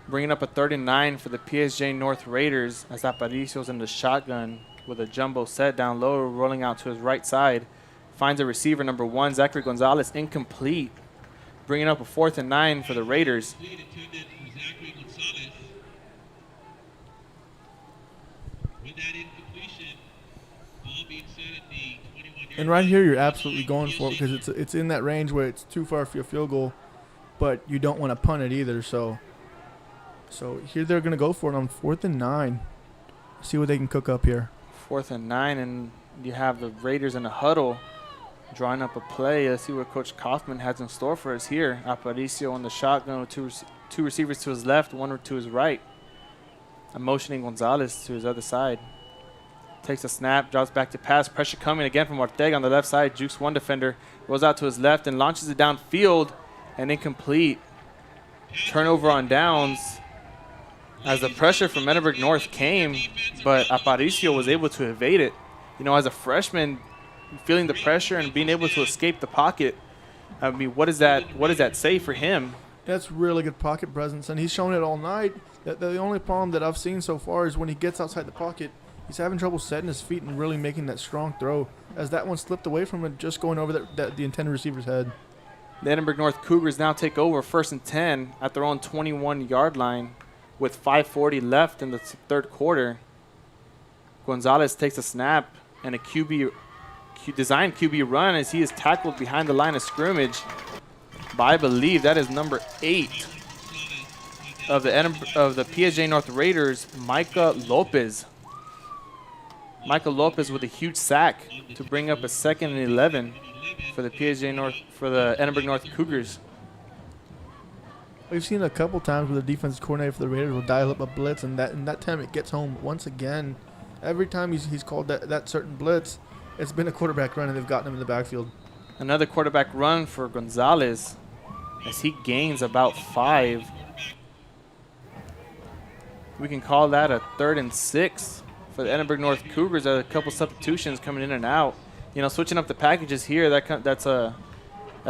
Bringing up a 3rd and 9 for the PSJ North Raiders as Aparicio's in the shotgun with a jumbo set down low, rolling out to his right side. Finds a receiver, number 1, Zachary Gonzalez, incomplete. Bringing up a 4th and 9 for the Raiders. And right here, you're absolutely going for it because it's in that range where it's too far for your field goal, but you don't want to punt it either. So here they're going to go for it on 4th and 9. See what they can cook up here. 4th and 9, and you have the Raiders in a huddle drawing up a play. Let's see what Coach Kaufman has in store for us here. Aparicio on the shotgun with two receivers to his left, 1 to his right. I'm motioning Gonzalez to his other side. Takes a snap, drops back to pass. Pressure coming again from Ortega on the left side. Jukes 1 defender, rolls out to his left and launches it downfield and incomplete. Turnover on downs as the pressure from Edinburgh North came, but Aparicio was able to evade it. You know, as a freshman, feeling the pressure and being able to escape the pocket, I mean, what does that say for him? That's really good pocket presence, and he's shown it all night. The only problem that I've seen so far is when he gets outside the pocket, he's having trouble setting his feet and really making that strong throw, as that one slipped away from him, just going over the intended receiver's head. The Edinburgh North Cougars now take over 1st and 10 at their own 21-yard line with 5:40 left in the third quarter. Gonzalez takes a snap and a designed QB run as he is tackled behind the line of scrimmage by, I believe, that is number 8 of the PSJ North Raiders, Micah Lopez. Michael Lopez with a huge sack to bring up a 2nd and 11 for the Edinburg North Cougars. We've seen a couple times where the defensive coordinator for the Raiders will dial up a blitz, and that time it gets home once again. Every time he's called that certain blitz, it's been a quarterback run, and they've gotten him in the backfield. Another quarterback run for Gonzalez as he gains about 5. We can call that a 3rd and 6 for the Edinburg North Cougars. A couple substitutions coming in and out. You know, switching up the packages here, that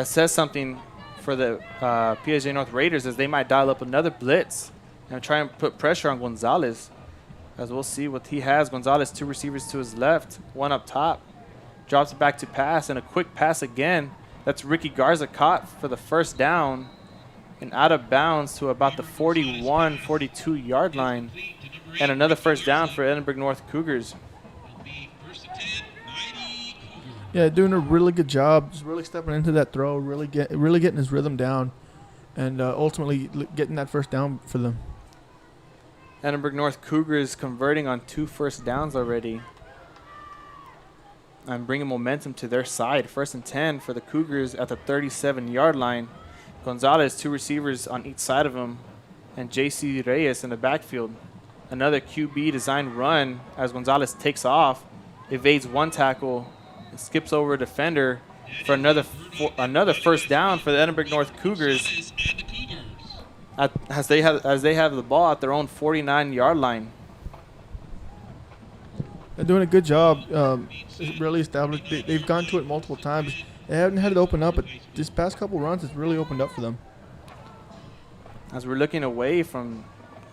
says something for the PSJA North Raiders, as they might dial up another blitz and try and put pressure on Gonzalez. As we'll see what he has. Gonzalez, 2 receivers to his left, 1 up top. Drops it back to pass, and a quick pass again. That's Ricky Garza caught for the 1st down and out of bounds to about the 41, 42 yard line. And another 1st down for Edinburg North Cougars. Yeah, doing a really good job. Just really stepping into that throw, really getting his rhythm down, and ultimately getting that 1st down for them. Edinburg North Cougars converting on 2 1st downs already and bringing momentum to their side. 1st and 10 for the Cougars at the 37-yard line. Gonzalez, 2 receivers on each side of him, and J.C. Reyes in the backfield. Another QB designed run as Gonzalez takes off, evades 1 tackle, and skips over a defender for another 1st down for the Edinburg North Cougars as they have the ball at their own 49-yard line. They're doing a good job. Really established. They've gone to it multiple times. They haven't had it open up, but this past couple runs, it's really opened up for them. As we're looking away from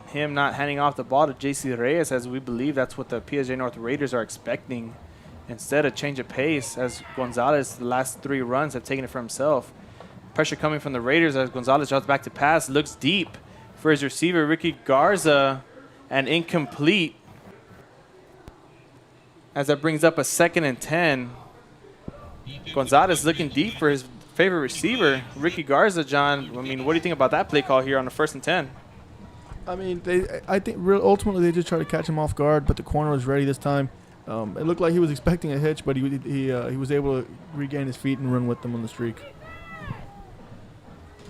him not handing off the ball to J.C. Reyes, as we believe that's what the PSJA North Raiders are expecting. Instead, a change of pace as Gonzalez, the last 3 runs, have taken it for himself. Pressure coming from the Raiders as Gonzalez drops back to pass, looks deep for his receiver, Ricky Garza, and incomplete. As that brings up a 2nd and 10. Gonzalez looking deep for his favorite receiver, Ricky Garza. John, I mean, what do you think about that play call here on the 1st and 10? I mean, I think ultimately they just tried to catch him off guard, but the corner was ready this time. It looked like he was expecting a hitch, but he was able to regain his feet and run with them on the streak.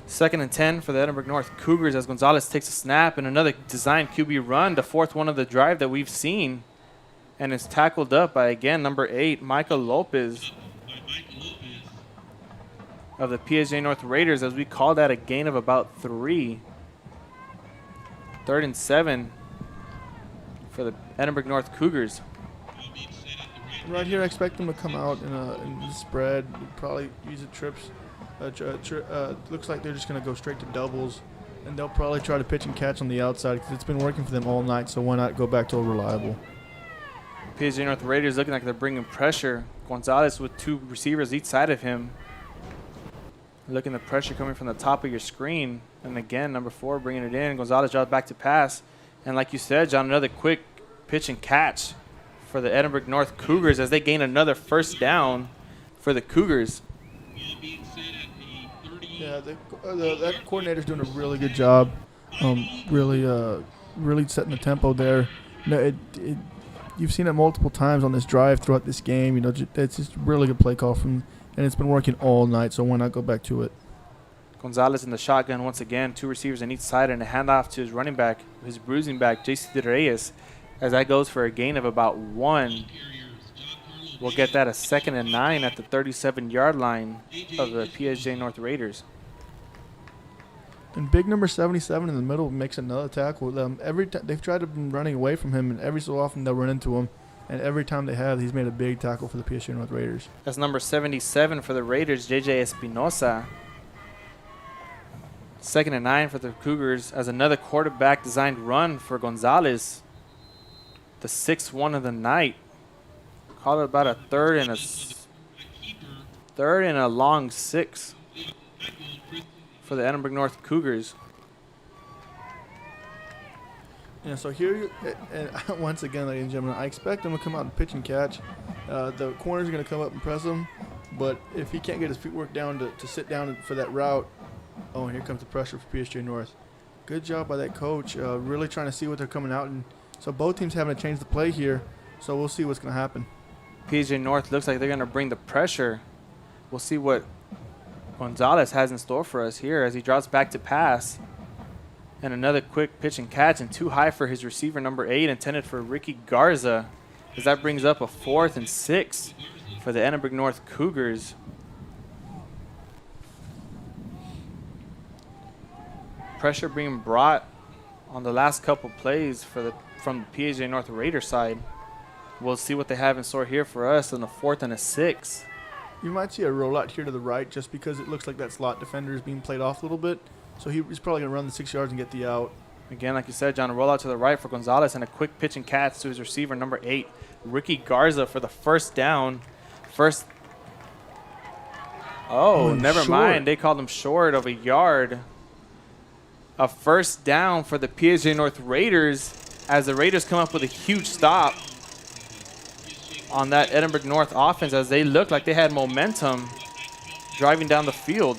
2nd and 10 for the Edinburg North Cougars as Gonzalez takes a snap and another designed QB run, the 4th one of the drive that we've seen. And is tackled up by, again, number 8, Michael Lopez of the PSJA North Raiders, as we call that a gain of about 3. 3rd and 7 for the Edinburg North Cougars. Right here, I expect them to come out in the spread, probably use the trips. Looks like they're just going to go straight to doubles, and they'll probably try to pitch and catch on the outside because it's been working for them all night, so why not go back to a reliable. PSJA North Raiders looking like they're bringing pressure. Gonzalez with 2 receivers each side of him. Looking at the pressure coming from the top of your screen. And again, number 4 bringing it in. Gonzalez drops back to pass. And like you said, John, another quick pitch and catch for the Edinburg North Cougars as they gain another 1st down for the Cougars. Yeah, that coordinator's doing a really good job. Really setting the tempo there. No, you've seen it multiple times on this drive throughout this game. You know, it's just a really good play call from, and it's been working all night. So why not go back to it? Gonzalez in the shotgun once again, 2 receivers on each side, and a handoff to his running back, his bruising back, J.C. Reyes, as that goes for a gain of about 1. We'll get that a 2nd and 9 at the 37-yard line of the PSJA North Raiders. And big number 77 in the middle makes another tackle. Every time they've tried to be running away from him, and every so often they'll run into him. And every time they have, he's made a big tackle for the PSJA North Raiders. That's number 77 for the Raiders, J.J. Espinosa. 2nd and 9 for the Cougars as another quarterback designed run for Gonzalez. The 6th one of the night. Call it about a 3rd and a long 6 for the Edinburg North Cougars. Yeah, so here, and once again, ladies and gentlemen, I expect him to come out and pitch and catch. The corner's going to come up and press him, but if he can't get his footwork down to sit down for that route, oh, and here comes the pressure for PSJA North. Good job by that coach, really trying to see what they're coming out. And so both teams having to change the play here. So we'll see what's going to happen. PSJA North looks like they're going to bring the pressure. We'll see what Gonzalez has in store for us here as he drops back to pass. And another quick pitch and catch, and too high for his receiver, number 8, intended for Ricky Garza, as that brings up a 4th and 6 for the Edinburg North Cougars. Pressure being brought on the last couple plays from the PSJA North Raider side. We'll see what they have in store here for us on the 4th and a 6. You might see a rollout here to the right just because it looks like that slot defender is being played off a little bit. So he's probably going to run the 6 yards and get the out. Again, like you said, John, a rollout to the right for Gonzalez and a quick pitch and catch to his receiver, number 8, Ricky Garza, for the first down. Never mind. They called him short of a yard. A first down for the PSJA North Raiders as the Raiders come up with a huge stop on that Edinburg North offense as they looked like they had momentum driving down the field.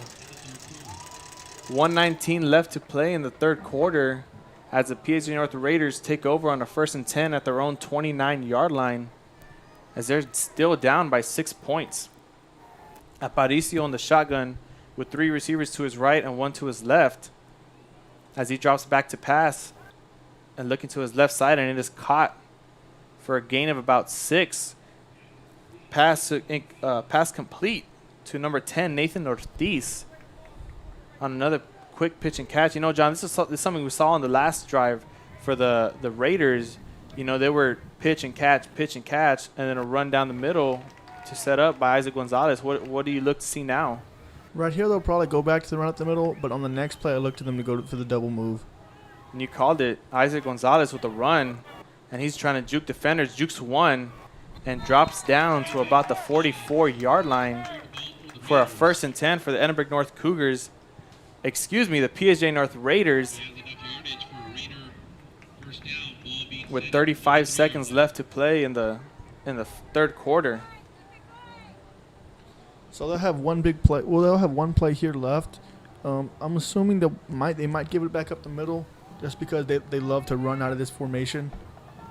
1:19 left to play in the third quarter as the PSJA North Raiders take over on a 1st and 10 at their own 29-yard line as they're still down by 6 points. Aparicio in the shotgun with 3 receivers to his right and 1 to his left as he drops back to pass and looking to his left side, and it is caught for a gain of about 6. Pass complete to number 10, Nathan Ortiz, on another quick pitch and catch. You know, John, this is something we saw on the last drive for the Raiders. You know, they were pitch and catch, and then a run down the middle to set up by Isaac Gonzalez. What do you look to see now? Right here, they'll probably go back to the run up the middle, but on the next play, I look to them to go for the double move. And you called it. Isaac Gonzalez with the run, and he's trying to juke defenders, jukes one, and drops down to about the 44-yard line for a 1st and 10 for the Edinburg North Cougars. The PSJA North Raiders, with 35 seconds left to play in the third quarter. So they'll have one big play. Well, they'll have one play here left. I'm assuming they might give it back up the middle just because they love to run out of this formation,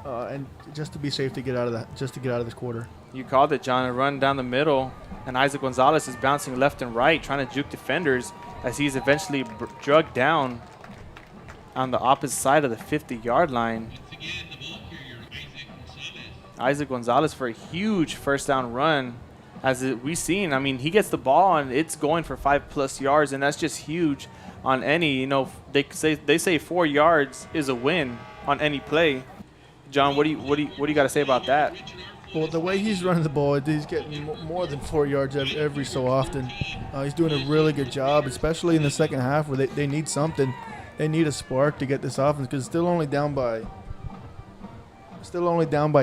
and just to be safe to get out of this quarter. You called it, John. A run down the middle, and Isaac Gonzalez is bouncing left and right, trying to juke defenders as he's eventually drugged down on the opposite side of the 50-yard line. Isaac Gonzalez for a huge first down run. As we've seen, I mean, he gets the ball and it's going for 5+ yards, and that's just huge on any, you know, they say 4 yards is a win on any play. John, what do you got to say about that? Well, the way he's running the ball, he's getting more than 4 yards every so often. He's doing a really good job, especially in the second half where they need something. They need a spark to get this offense because still only down by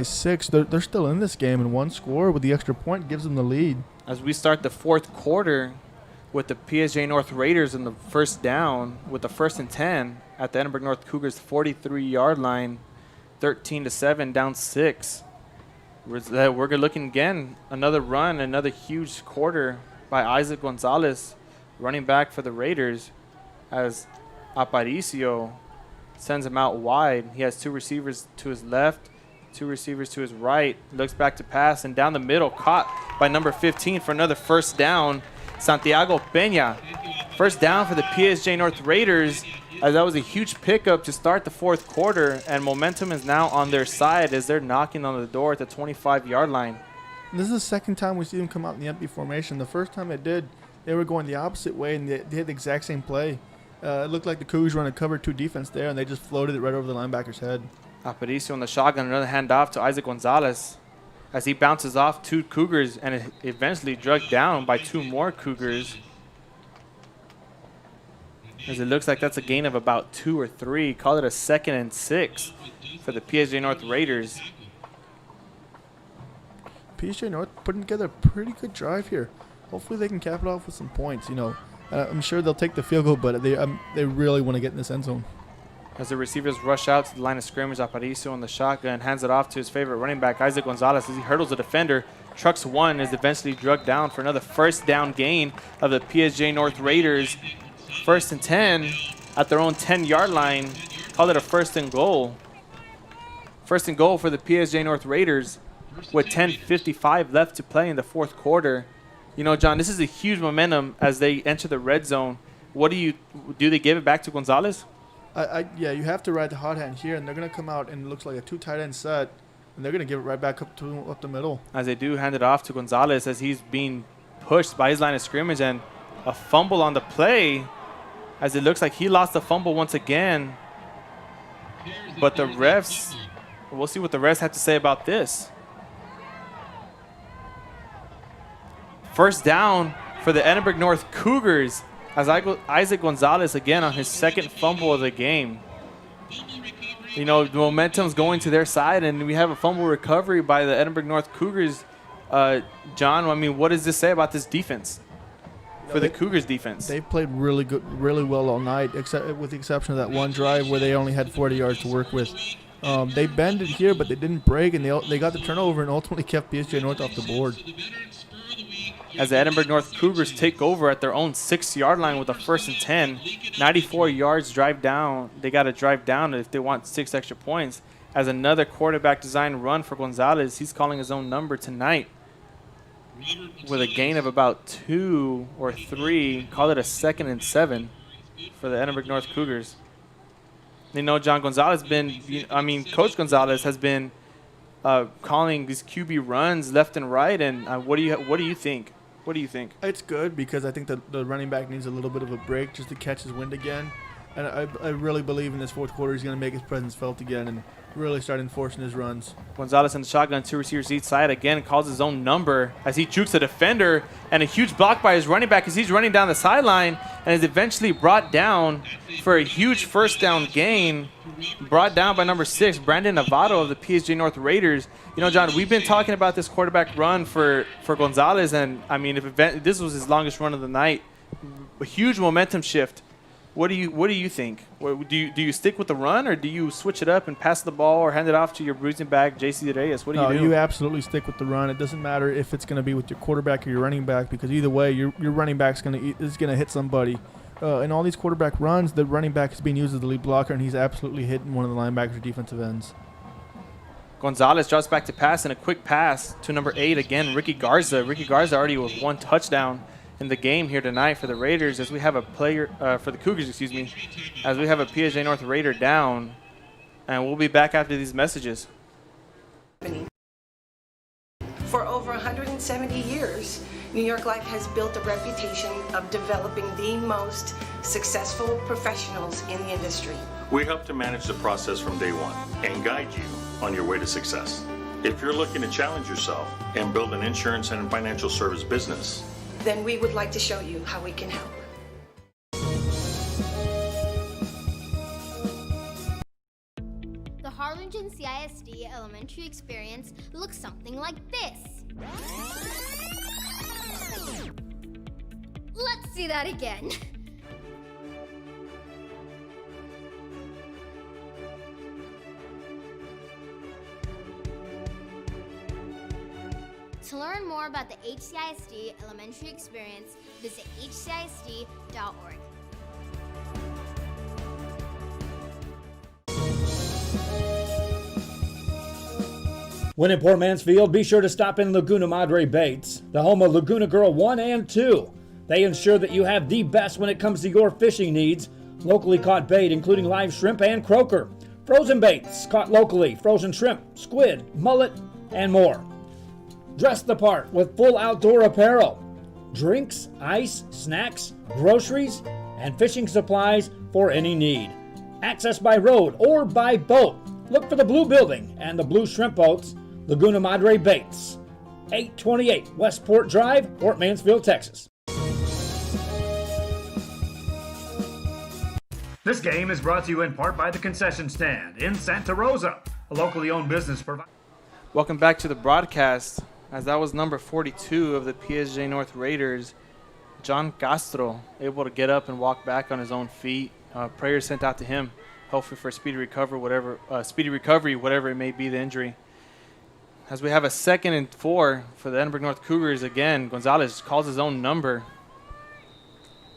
6. They're still in this game, and one score with the extra point gives them the lead. As we start the fourth quarter with the PSJA North Raiders in the first down with the 1st and 10 at the Edinburg North Cougars 43-yard line, 13-7, down 6. We're looking again, another run, another huge quarter by Isaac Gonzalez, running back for the Raiders, as Aparicio sends him out wide. He has 2 receivers to his left, 2 receivers to his right, looks back to pass, and down the middle, caught by number 15 for another first down, Santiago Peña. First down for the PSJA North Raiders, as that was a huge pickup to start the fourth quarter, and momentum is now on their side as they're knocking on the door at the 25-yard line. This is the second time we see them come out in the empty formation. The first time it did, they were going the opposite way, and they had the exact same play. It looked like the Cougars run a cover 2 defense there, and they just floated it right over the linebacker's head. Aparicio on the shotgun, another handoff to Isaac Gonzalez as he bounces off 2 Cougars and eventually drugged down by 2 more Cougars. As it looks like that's a gain of about 2 or 3. Call it a 2nd and 6 for the PSJA North Raiders. PSJA North putting together a pretty good drive here. Hopefully they can cap it off with some points. You know, I'm sure they'll take the field goal, but they really want to get in this end zone. As the receivers rush out to the line of scrimmage, Aparicio on the shotgun hands it off to his favorite running back, Isaac Gonzalez, as he hurdles the defender. Trucks one, is eventually drugged down for another first down gain of the PSJA North Raiders. 1st and 10 at their own 10-yard line. Call it a 1st and goal First and goal for the PSJ North Raiders with 10:55 left to play in the fourth quarter. You know, John, this is a huge momentum as they enter the red zone. What do they give it back to Gonzalez? Yeah, you have to ride the hot hand here, and they're going to come out and it looks like a 2 tight end set, and they're going to give it right back up the middle. As they do hand it off to Gonzalez as he's being pushed by his line of scrimmage, and a fumble on the play as it looks like he lost the fumble once again. But the refs, we'll see what the refs have to say about this. First down for the Edinburg North Cougars as Isaac Gonzalez again on his second fumble of the game. You know, the momentum's going to their side, and we have a fumble recovery by the Edinburg North Cougars. John, I mean, what does this say about this defense for the Cougars defense? They've played really well all night, except with the exception of that one drive where they only had 40 yards to work with. They bended here, but they didn't break, and they got the turnover and ultimately kept PSJ North off the board. As the Edinburg North Cougars take over at their own 6-yard line with a 1st and 10, 94 yards drive down. They got to drive down if they want 6 extra points. As another quarterback design run for Gonzalez, he's calling his own number tonight with a gain of about 2 or 3. Call it a 2nd and 7 for the Edinburg North Cougars. You know, John Gonzalez Coach Gonzalez has been calling these QB runs left and right. And what do you think? What do you think? It's good because I think that the running back needs a little bit of a break just to catch his wind again. And I really believe in this fourth quarter he's going to make his presence felt again and really start enforcing his runs. Gonzalez in the shotgun, 2 receivers each side. Again, calls his own number as he jukes the defender. And a huge block by his running back as he's running down the sideline and is eventually brought down for a huge first down gain. Brought down by number 6, Brandon Novato of the PSJ North Raiders. You know, John, we've been talking about this quarterback run for Gonzalez. And, I mean, this was his longest run of the night. A huge momentum shift. What do you think? Do you stick with the run, or do you switch it up and pass the ball or hand it off to your bruising back, J.C. Reyes? What do you do? You absolutely stick with the run. It doesn't matter if it's going to be with your quarterback or your running back, because either way, your running back's is going to hit somebody. In all these quarterback runs, the running back is being used as the lead blocker, and he's absolutely hitting one of the linebackers or defensive ends. Gonzalez drops back to pass, and a quick pass to number 8 again, Ricky Garza. Ricky Garza already with 1 touchdown in the game here tonight for the Raiders, as we have a player for the Cougars, as we have a PSJ North Raider down, and we'll be back after these messages. For over 170 years, New York Life has built a reputation of developing the most successful professionals in the industry. We help to manage the process from day one and guide you on your way to success. If you're looking to challenge yourself and build an insurance and financial service business, then we would like to show you how we can help. The Harlingen CISD elementary experience looks something like this. Let's see that again. To learn more about the HCISD elementary experience, visit hcisd.org. When in Port Mansfield, be sure to stop in Laguna Madre Baits, the home of Laguna Girl 1 and 2. They ensure that you have the best when it comes to your fishing needs. Locally caught bait, including live shrimp and croaker. Frozen baits, caught locally, frozen shrimp, squid, mullet, and more. Dress the part with full outdoor apparel. Drinks, ice, snacks, groceries, and fishing supplies for any need. Access by road or by boat. Look for the blue building and the blue shrimp boats, Laguna Madre Baits. 828 Westport Drive, Port Mansfield, Texas. This game is brought to you in part by the Concession Stand in Santa Rosa, a locally owned business provider. Welcome back to the broadcast, as that was number 42 of the PSJ North Raiders, John Castro, able to get up and walk back on his own feet. Prayers sent out to him, hopefully for speedy recovery, whatever it may be, the injury. As we have a 2nd and 4 for the Edinburg North Cougars again, Gonzalez calls his own number,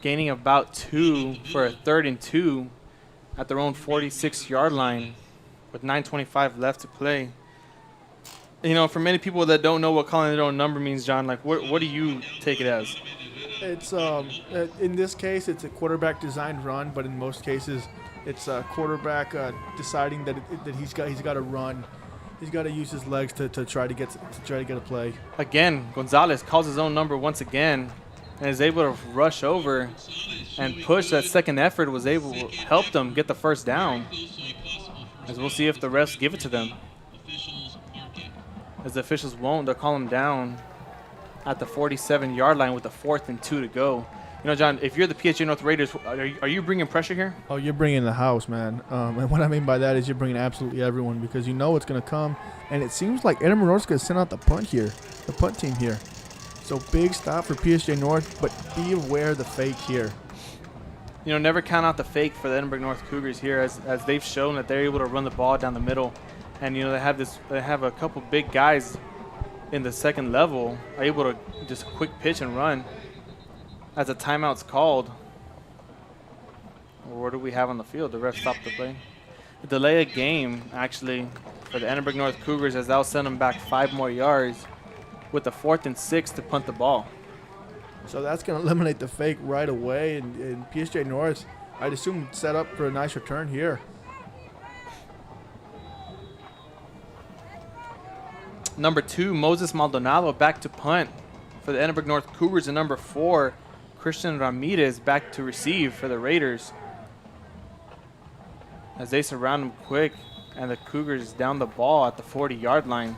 gaining about 2 for a 3rd and 2 at their own 46-yard line. with 9:25 left to play. You know, for many people that don't know what calling their own number means, John, like what do you take it as? It's in this case, it's a quarterback designed run, but in most cases, it's a quarterback deciding that he's got to run. He's got to use his legs to try to get a play. Again, Gonzalez calls his own number once again, and is able to rush over and push. That second effort was able to help them get the first down. As we'll see if the refs give it to them. As the officials won't, they'll call him down at the 47-yard line with the 4th and 2 to go. You know, John, if you're the PSJA North Raiders, are you bringing pressure here? Oh, you're bringing the house, man. And what I mean by that is you're bringing absolutely everyone, because you know it's going to come. And it seems like Edinburg North's going to send out the punt team here. So big stop for PSJA North, but be aware of the fake here. You know, never count out the fake for the Edinburg North Cougars here, as they've shown that they're able to run the ball down the middle. And, you know, they have a couple big guys in the second level are able to just quick pitch and run. As a timeout's called. What do we have on the field? The ref stopped the play. A delay of game, actually, for the Edinburg North Cougars, as that'll send them back 5 more yards with the 4th and 6 to punt the ball. So that's going to eliminate the fake right away. And PSJA North, I'd assume, set up for a nice return here. Number 2, Moses Maldonado back to punt for the Edinburg North Cougars. And number 4, Christian Ramirez back to receive for the Raiders. As they surround him quick, and the Cougars down the ball at the 40-yard line.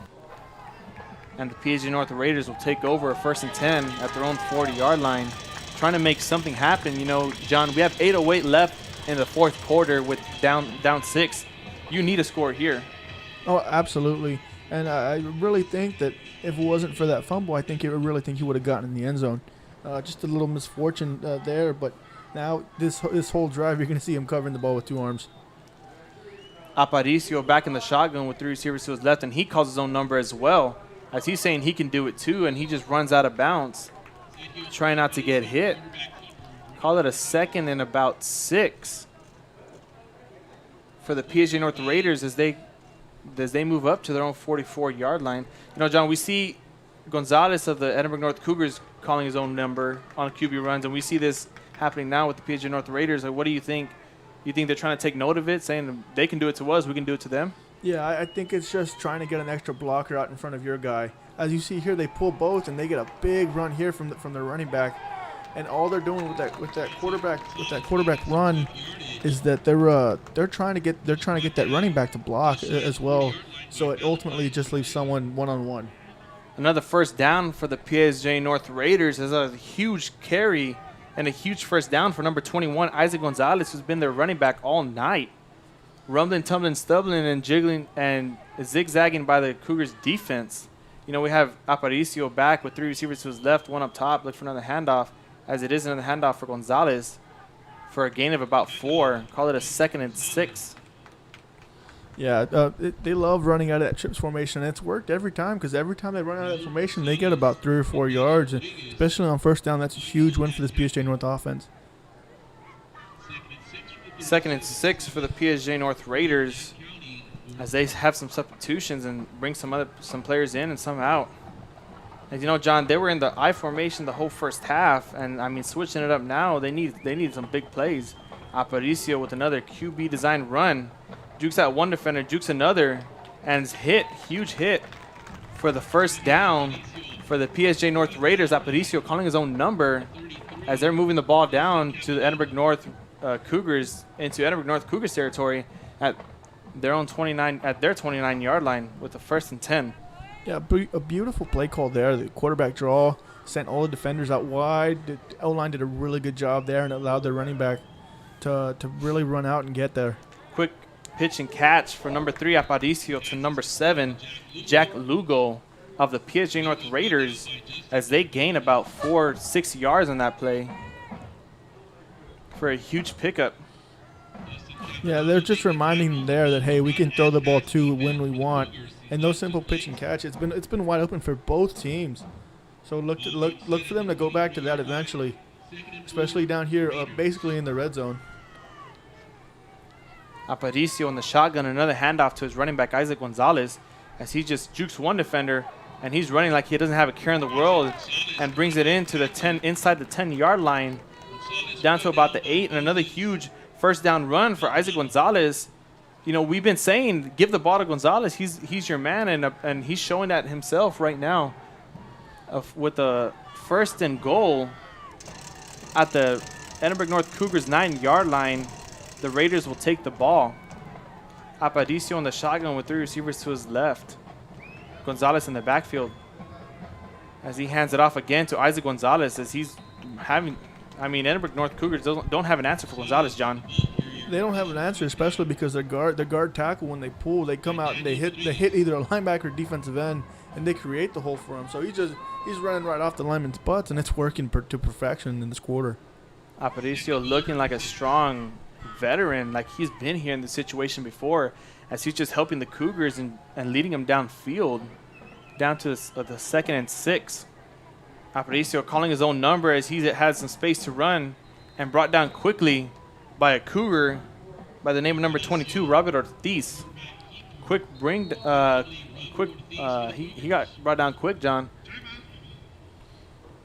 And the PSJA North Raiders will take over a 1st and 10 at their own 40-yard line, trying to make something happen. You know, John, we have 8:08 left in the 4th quarter with down 6. You need a score here. Oh, absolutely. And I really think that if it wasn't for that fumble, I really think he would have gotten in the end zone. Just a little misfortune there, but now this whole drive, you're going to see him covering the ball with 2 arms. Aparicio back in the shotgun with 3 receivers to his left, and he calls his own number as well, as he's saying he can do it too, and he just runs out of bounds, trying not to get hit. Call it a 2nd and about 6 for the PSJA North Raiders as they move up to their own 44-yard line. You know, John, we see Gonzalez of the Edinburg North Cougars calling his own number on QB runs, and we see this happening now with the PSJA North Raiders. Like, what do you think? You think they're trying to take note of it, saying they can do it to us, we can do it to them? Yeah, I think it's just trying to get an extra blocker out in front of your guy. As you see here, they pull both, and they get a big run here from their running back. And all they're doing with that quarterback run is that they're trying to get that running back to block as well. So it ultimately just leaves someone one-on-one. Another first down for the PSJA North Raiders is a huge carry and a huge first down for number 21, Isaac Gonzalez, who's been their running back all night. Rumbling, tumbling, stumbling, and jiggling and zigzagging by the Cougars defense. You know, we have Aparicio back with 3 receivers to his left, 1 up top. Look for another handoff, as it is another handoff for Gonzalez for a gain of about 4. Call it a 2nd and 6. Yeah, they love running out of that trips formation, and it's worked every time, because every time they run out of that formation, they get about 3 or 4 yards, and especially on first down. That's a huge win for this PSJA North offense. 2nd and 6 for the PSJA North Raiders, as they have some substitutions and bring some players in and some out. As you know, John, they were in the I formation the whole first half, and I mean, switching it up now, they need some big plays. Aparicio with another QB design run. Jukes out one defender, jukes another, and huge hit for the first down for the PSJA North Raiders. Aparicio calling his own number as they're moving the ball down to the Edinburg North Cougars, into Edinburg North Cougars territory at their 29-yard line with the 1st and 10. Yeah, a beautiful play call there. The quarterback draw sent all the defenders out wide. The O-line did a really good job there and allowed their running back to really run out and get there. Quick pitch and catch for number 3, Aparicio, to number 7, Jack Lugo of the PSJA North Raiders, as they gain about 4-6 yards on that play for a huge pickup. Yeah, they're just reminding them there that, hey, we can throw the ball too when we want. And those simple pitch and catch, it's been wide open for both teams. So look for them to go back to that eventually, especially down here, basically in the red zone. Aparicio in the shotgun, another handoff to his running back, Isaac Gonzalez, as he just jukes one defender, and he's running like he doesn't have a care in the world and brings it into the 10, inside the 10-yard line, down to about the 8, and another huge first down run for Isaac Gonzalez. You know, we've been saying, give the ball to Gonzalez. He's your man, and he's showing that himself right now. With the first and goal at the Edinburg North Cougars 9-yard line, the Raiders will take the ball. Aparicio in the shotgun with 3 receivers to his left. Gonzalez in the backfield as he hands it off again to Isaac Gonzalez as he's having, Edinburg North Cougars don't have an answer for Gonzalez, John. They don't have an answer, especially because their guard tackle, when they pull, they come out and they hit either a linebacker or defensive end, and they create the hole for him. So he's running right off the lineman's butts, and it's working to perfection in this quarter. Aparicio looking like a strong veteran, like he's been here in this situation before, as he's just helping the Cougars and leading them downfield, down to the 2nd and 6. Aparicio calling his own number as he has some space to run, and brought down quickly by a Cougar by the name of number 22, Robert Ortiz. He got brought down quick, John.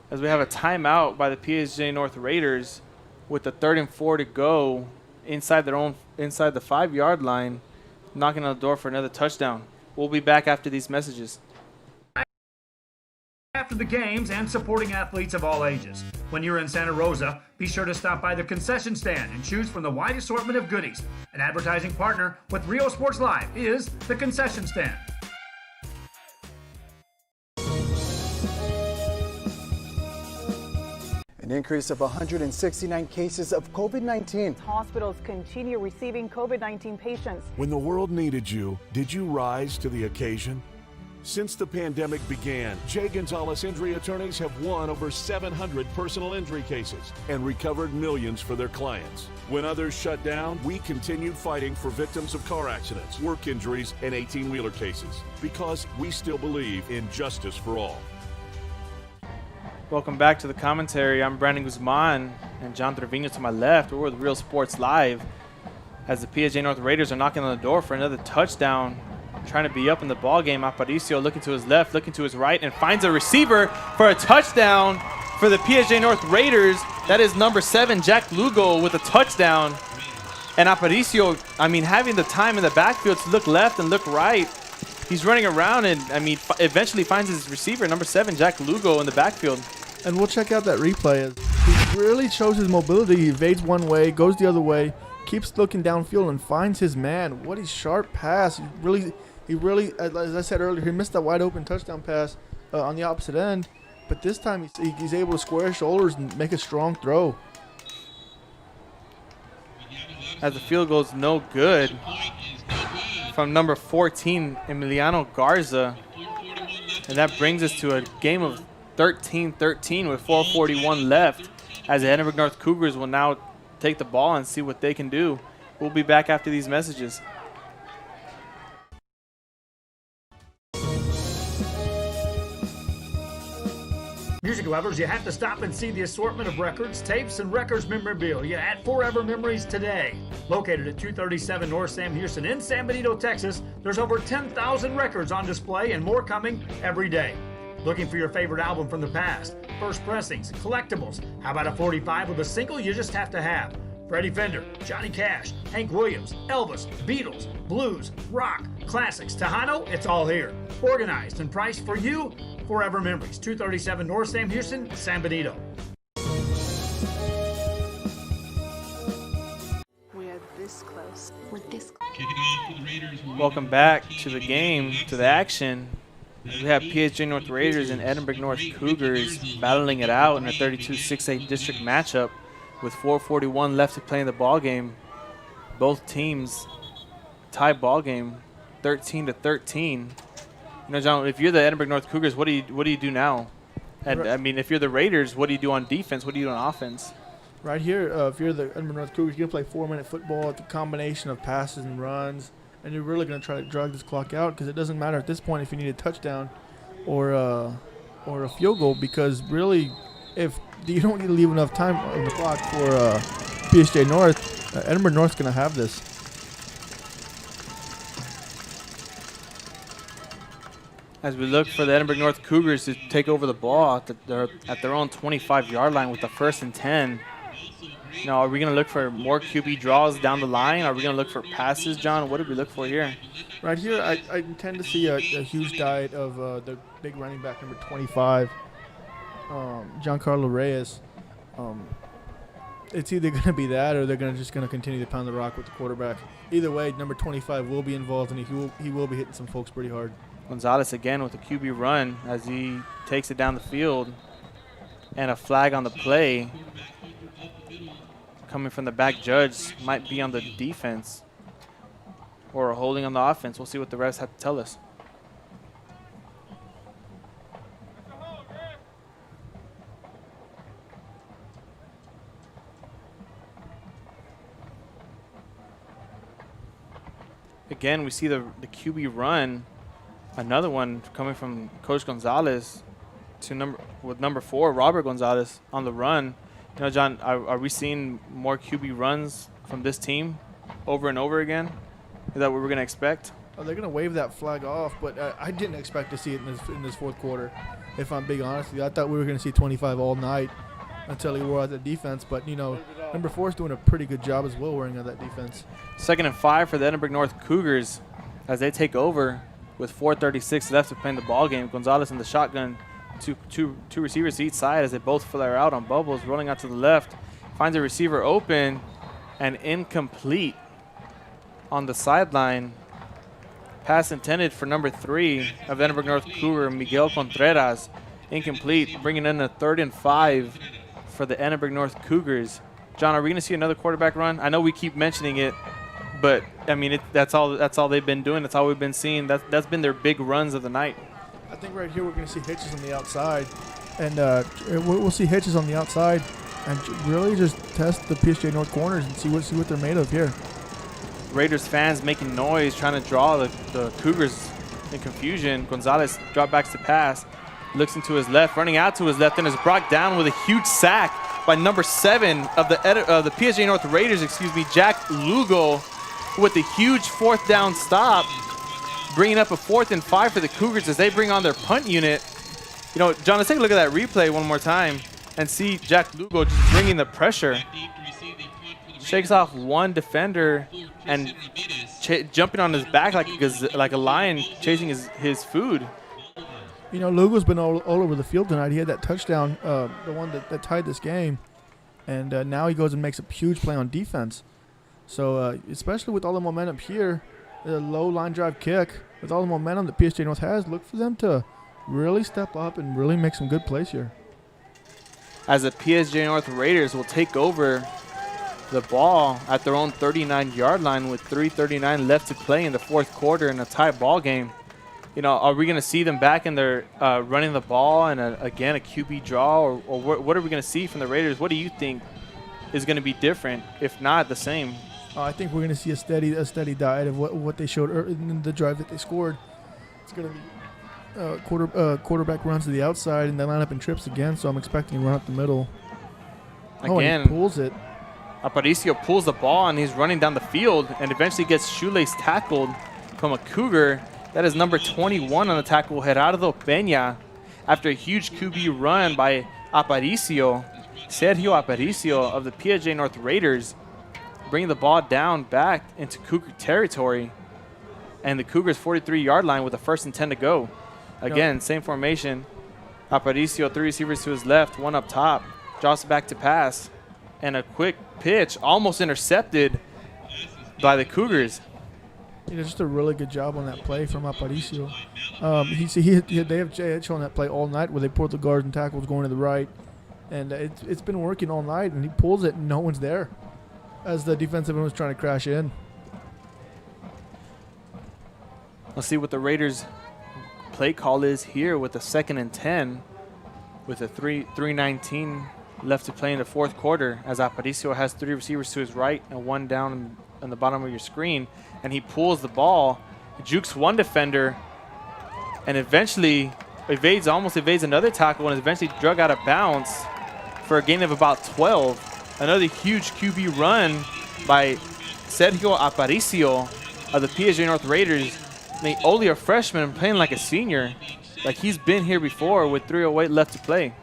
As we have a timeout by the PSJA North Raiders with the 3rd and 4 to go inside the 5-yard line, knocking on the door for another touchdown. We'll be back after these messages. After the games and supporting athletes of all ages. When you're in Santa Rosa, be sure to stop by the concession stand and choose from the wide assortment of goodies. An advertising partner with Rio Sports Live is the concession stand. An increase of 169 cases of COVID-19. Hospitals continue receiving COVID-19 patients. When the world needed you, did you rise to the occasion? Since the pandemic began, J. Gonzalez Injury Attorneys have won over 700 personal injury cases and recovered millions for their clients. When others shut down, we continued fighting for victims of car accidents, work injuries, and 18-wheeler cases because we still believe in justice for all. Welcome back to the commentary. I'm Brandon Guzman and John Trevino to my left. We're with Real Sports Live as the PSJA North Raiders are knocking on the door for another touchdown, trying to be up in the ball game. Aparicio looking to his left, looking to his right, and finds a receiver for a touchdown for the PSJA North Raiders. That is number 7, Jack Lugo, with a touchdown. And Aparicio, having the time in the backfield to look left and look right. He's running around and, eventually finds his receiver, number 7, Jack Lugo, in the backfield. And we'll check out that replay. He really shows his mobility. He evades one way, goes the other way, keeps looking downfield, and finds his man. What a sharp pass. He really, as I said earlier, he missed that wide open touchdown pass on the opposite end. But this time he's able to square his shoulders and make a strong throw. As the field goes no good from number 14, Emiliano Garza. And that brings us to a game of 13-13 with 4:41 left, as the Edinburg North Cougars will now take the ball and see what they can do. We'll be back after these messages. Music lovers, you have to stop and see the assortment of records, tapes, and records memorabilia at Forever Memories today. Located at 237 North Sam Houston in San Benito, Texas, there's over 10,000 records on display and more coming every day. Looking for your favorite album from the past, first pressings, collectibles? How about a 45 with a single you just have to have? Freddie Fender, Johnny Cash, Hank Williams, Elvis, Beatles, blues, rock, classics, Tejano, it's all here. Organized and priced for you. Forever Memories, 237 North Sam Houston, San Benito. We are this close. We're this close. Welcome back to the game, to the action. We have PSJA North Raiders and Edinburg North Cougars battling it out in a 32-6A district matchup with 4:41 left to play in the ball game. Both teams tie ball game, 13-13. You know, John, if you're the Edinburg North Cougars, what do you do now? And if you're the Raiders, what do you do on defense? What do you do on offense? Right here, if you're the Edinburg North Cougars, you're going to play 4-minute football at the combination of passes and runs, and you're really going to try to drag this clock out because it doesn't matter at this point if you need a touchdown or a field goal, because really, if you don't need to leave enough time on the clock for PSJA North, Edinburg North's going to have this. As we look for the Edinburg North Cougars to take over the ball at their own 25-yard line with the 1st and 10. Now, are we going to look for more QB draws down the line? Are we going to look for passes, John? What did we look for here? Right here, I tend to see a huge diet of the big running back, number 25, Giancarlo Reyes. It's either going to be that or they're just going to continue to pound the rock with the quarterback. Either way, number 25 will be involved, and he will be hitting some folks pretty hard. Gonzalez again with a QB run as he takes it down the field. And a flag on the play coming from the back judge might be on the defense or a holding on the offense. We'll see what the refs have to tell us. Again, we see the QB run, another one coming from Coach Gonzalez to number 4, Robert Gonzalez on the run. You know, John, are we seeing more QB runs from this team over and over again? Is that what we're going to expect? Oh, they're going to wave that flag off, but I didn't expect to see it in this fourth quarter, if I'm being honest with you. I thought we were going to see 25 all night until he wore out the defense. But, you know, number 4 is doing a pretty good job as well wearing out that defense. 2nd and 5 for the Edinburg North Cougars as they take over with 4:36 left to play in the ball game. Gonzalez in the shotgun, two receivers to each side as they both flare out on bubbles, rolling out to the left. Finds a receiver open and incomplete on the sideline. Pass intended for number 3 of the Edinburg North Cougar, Miguel Contreras. Incomplete, bringing in a 3rd and 5 for the Edinburg North Cougars. John, are we going to see another quarterback run? I know we keep mentioning it, but I mean that's all they've been doing. That's all we've been seeing. That's been their big runs of the night. I think right here we're going to see hitches on the outside, and we'll see hitches on the outside, and really just test the PSJA North corners and see what they're made of here. Raiders fans making noise, trying to draw the Cougars in confusion. Gonzalez drop backs to pass, looks into his left, running out to his left, and is brought down with a huge sack by number 7 of the PSJA North Raiders, Jack Lugo, with a huge 4th down stop, bringing up a 4th and 5 for the Cougars as they bring on their punt unit. You know, John, let's take a look at that replay one more time and see Jack Lugo just bringing the pressure. Shakes off one defender and jumping on his back like a lion chasing his food. You know, Lugo's been all over the field tonight. He had that touchdown, the one that tied this game, and now he goes and makes a huge play on defense. So especially with all the momentum here, the low line drive kick, with all the momentum that PSJA North has, look for them to really step up and really make some good plays here. As the PSJA North Raiders will take over the ball at their own 39-yard line with 3:39 left to play in the fourth quarter in a tie ball game. You know, are we going to see them back in their running the ball and again a QB draw, or what are we going to see from the Raiders? What do you think is going to be different, if not the same? I think we're going to see a steady diet of what they showed in the drive that they scored. It's going to be quarterback runs to the outside, and they line up in trips again. So I'm expecting a run up the middle. Again, and he pulls it. Aparicio pulls the ball and he's running down the field and eventually gets shoelace tackled from a Cougar. That is number 21 on the tackle, Gerardo Peña, after a huge QB run by Aparicio, Sergio Aparicio of the PSJA North Raiders, bringing the ball down back into Cougar territory, and the Cougars 43-yard line with a 1st and 10 to go. Again, same formation. Aparicio, 3 receivers to his left, 1 up top, drops back to pass, and a quick pitch almost intercepted by the Cougars. Just a really good job on that play from Aparicio. They have JH on that play all night where they pulled the guards and tackles going to the right. And it's been working all night, and he pulls it and no one's there as the defensive end was trying to crash in. Let's see what the Raiders play call is here with a 2nd and 10 with a 3:19 left to play in the fourth quarter, as Aparicio has 3 receivers to his right and 1 down in the bottom of your screen, and he pulls the ball, jukes one defender, and eventually almost evades another tackle and is eventually drug out of bounds for a gain of about 12. Another huge QB run by Sergio Aparicio of the PSJA North Raiders, I mean, only a freshman and playing like a senior. Like he's been here before with 3:08 left to play.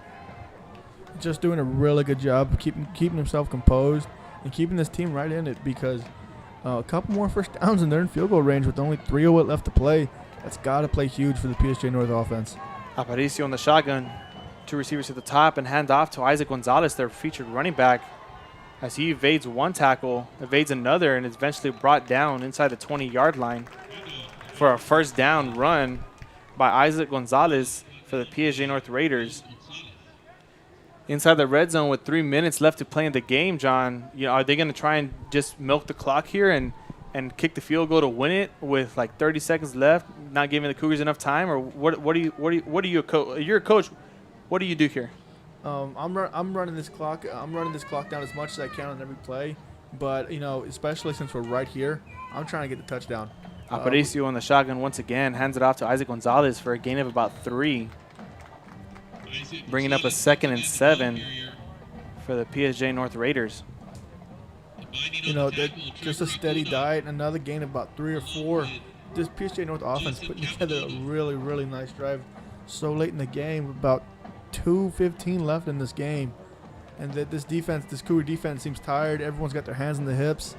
Just doing a really good job of keeping himself composed and keeping this team right in it, because a couple more first downs and they're in field goal range with only 3:08 left to play. That's got to play huge for the PSJ North offense. Aparicio on the shotgun. 2 receivers at the top and hand off to Isaac Gonzalez, their featured running back, as he evades one tackle, evades another, and is eventually brought down inside the 20-yard line for a first down run by Isaac Gonzalez for the PSJ North Raiders. Inside the red zone with 3 minutes left to play in the game, John, are they going to try and just milk the clock here and kick the field goal to win it with like 30 seconds left, not giving the Cougars enough time, or what are you a coach? You're a coach. What do you do here? I'm running this clock. I'm running this clock down as much as I can on every play, but especially since we're right here, I'm trying to get the touchdown. Aparicio on the shotgun once again, hands it off to Isaac Gonzalez for a gain of about 3, bringing up a 2nd and 7 for the PSJ North Raiders. Just a steady diet, another gain of about 3 or 4. This PSJ North offense putting together a really, really nice drive so late in the game, about 2:15 left in this game, and that this Cougar defense seems tired. Everyone's got their hands on the hips,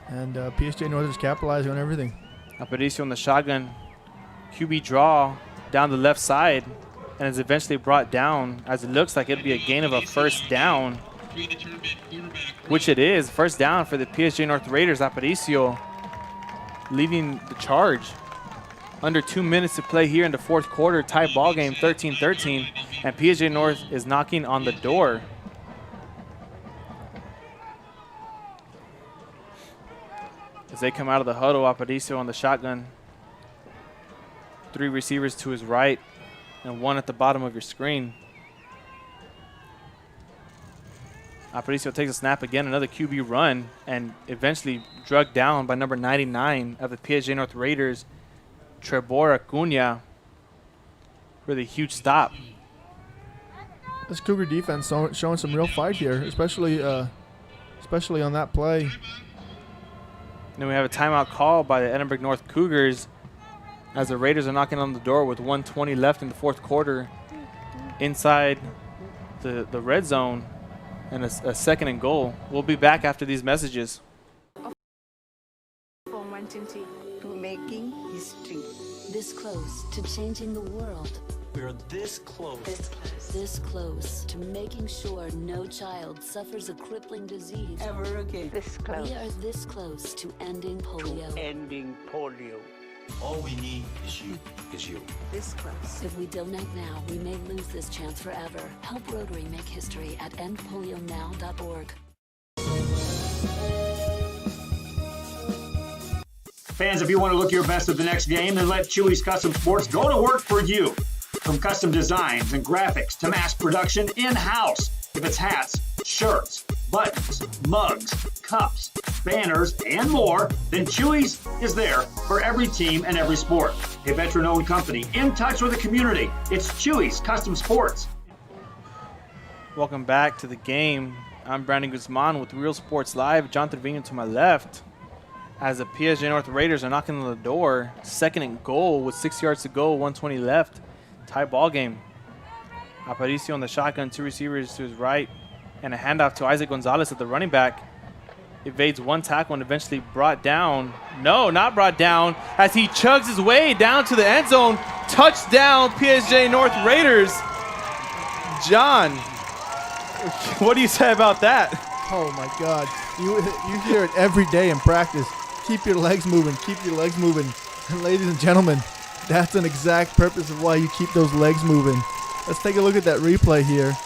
and PSJ North is capitalizing on everything. Aparicio on the shotgun, QB draw down the left side, and is eventually brought down, as it looks like it'll be a gain of a first down, which it is. First down for the PSJ North Raiders. Aparicio leading the charge. Under 2 minutes to play here in the fourth quarter. Tie ball game, 13-13, and PSJ North is knocking on the door. As they come out of the huddle, Aparicio on the shotgun. 3 receivers to his right and 1 at the bottom of your screen. Aparicio takes a snap again, another QB run, and eventually drugged down by number 99 of the PSJ North Raiders, Trebor Acuna, for the huge stop. This Cougar defense showing some real fight here, especially on that play. And then we have a timeout call by the Edinburg North Cougars as the Raiders are knocking on the door with 1:20 left in the fourth quarter inside the red zone and a 2nd and goal. We'll be back after these messages. From 120 to making history. This close to changing the world. We're this close. This close to making sure no child suffers a crippling disease Ever again. This close. We are this close to ending polio. Ending polio. All we need is you. This close. If we donate now, we may lose this chance forever. Help Rotary make history at endpolionow.org. Fans, if you want to look your best at the next game, then let Chewy's Custom Sports go to work for you. From custom designs and graphics to mass production in-house. If it's hats, shirts, buttons, mugs, cups, banners, and more, then Chewy's is there for every team and every sport. A veteran-owned company in touch with the community. It's Chewy's Custom Sports. Welcome back to the game. I'm Brandon Guzman with Real Sports Live. John Trevino to my left. As the PSJ North Raiders are knocking on the door, 2nd and goal with 6 yards to go, 1:20 left. Tie ball game. Aparicio on the shotgun, 2 receivers to his right, and a handoff to Isaac Gonzalez at the running back. Evades one tackle and eventually brought down. No, not brought down, as he chugs his way down to the end zone. Touchdown, PSJ North Raiders. John, what do you say about that? Oh my God, you hear it every day in practice. Keep your legs moving, keep your legs moving. And ladies and gentlemen, that's an exact purpose of why you keep those legs moving. Let's take a look at that replay here.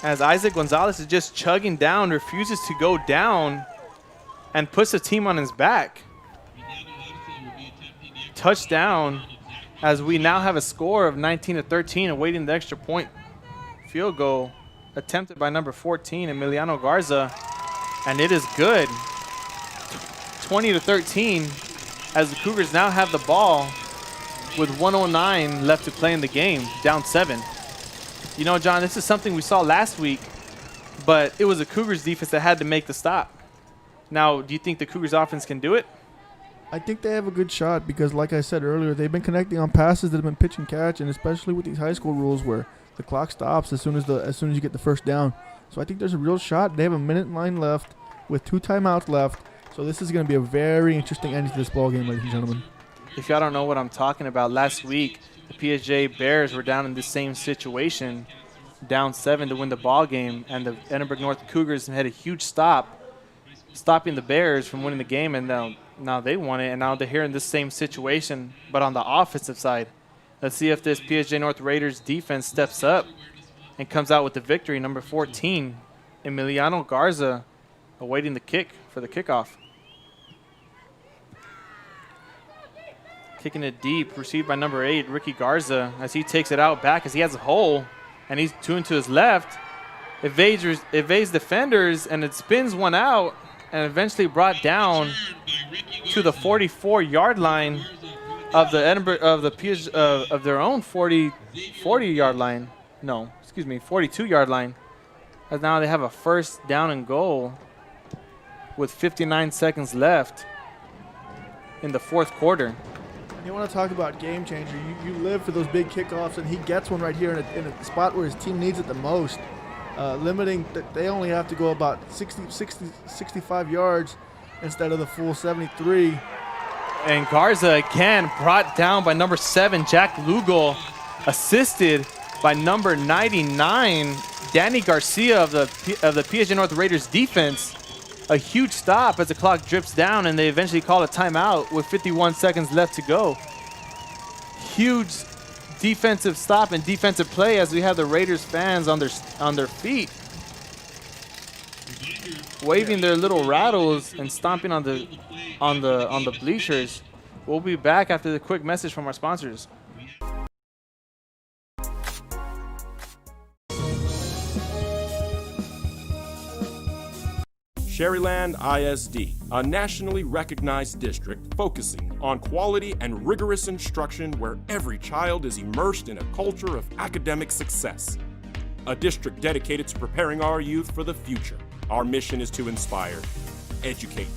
As Isaac Gonzalez is just chugging down, refuses to go down, and puts the team on his back. Touchdown, as we now have a score of 19-13, awaiting the extra point field goal attempted by number 14, Emiliano Garza, and it is good. 20-13, as the Cougars now have the ball with 1:09 left to play in the game, down 7. You know, John, this is something we saw last week, but it was the Cougars defense that had to make the stop. Now, do you think the Cougars offense can do it? I think they have a good shot because, like I said earlier, they've been connecting on passes that have been pitch and catch, and especially with these high school rules where the clock stops as soon as you get the first down. So I think there's a real shot. They have a minute line left with 2 timeouts left. So this is going to be a very interesting ending to this ball game, ladies and gentlemen. If y'all don't know what I'm talking about, last week the PSJA Bears were down in the same situation, down 7 to win the ball game, and the Edinburg North Cougars had a huge stopping the Bears from winning the game, and now they won it, and now they're here in this same situation, but on the offensive side. Let's see if this PSJA North Raiders defense steps up and comes out with the victory. Number 14, Emiliano Garza, awaiting the kick for the kickoff. Kicking it deep, received by number 8, Ricky Garza, as he takes it out back as he has a hole, and he's tuned to his left. Evades defenders, and it spins one out, and eventually brought down to the 44-yard line of the Edinburg of their own 40-yard line. No, excuse me, 42-yard line. As now they have a first down and goal with 59 seconds left in the fourth quarter. You want to talk about game changer. You live for those big kickoffs, and he gets one right here in a spot where his team needs it the most. Limiting that they only have to go about 65 yards instead of the full 73. And Garza again brought down by number 7, Jack Lugal, assisted by number 99, Danny Garcia of the PSJA North Raiders defense. A huge stop as the clock drips down, and they eventually call a timeout with 51 seconds left to go. Huge defensive stop and defensive play as we have the Raiders fans on their feet, waving their little rattles and stomping on the bleachers. We'll be back after the quick message from our sponsors. Sherryland ISD, a nationally recognized district focusing on quality and rigorous instruction where every child is immersed in a culture of academic success. A district dedicated to preparing our youth for the future. Our mission is to inspire, educate,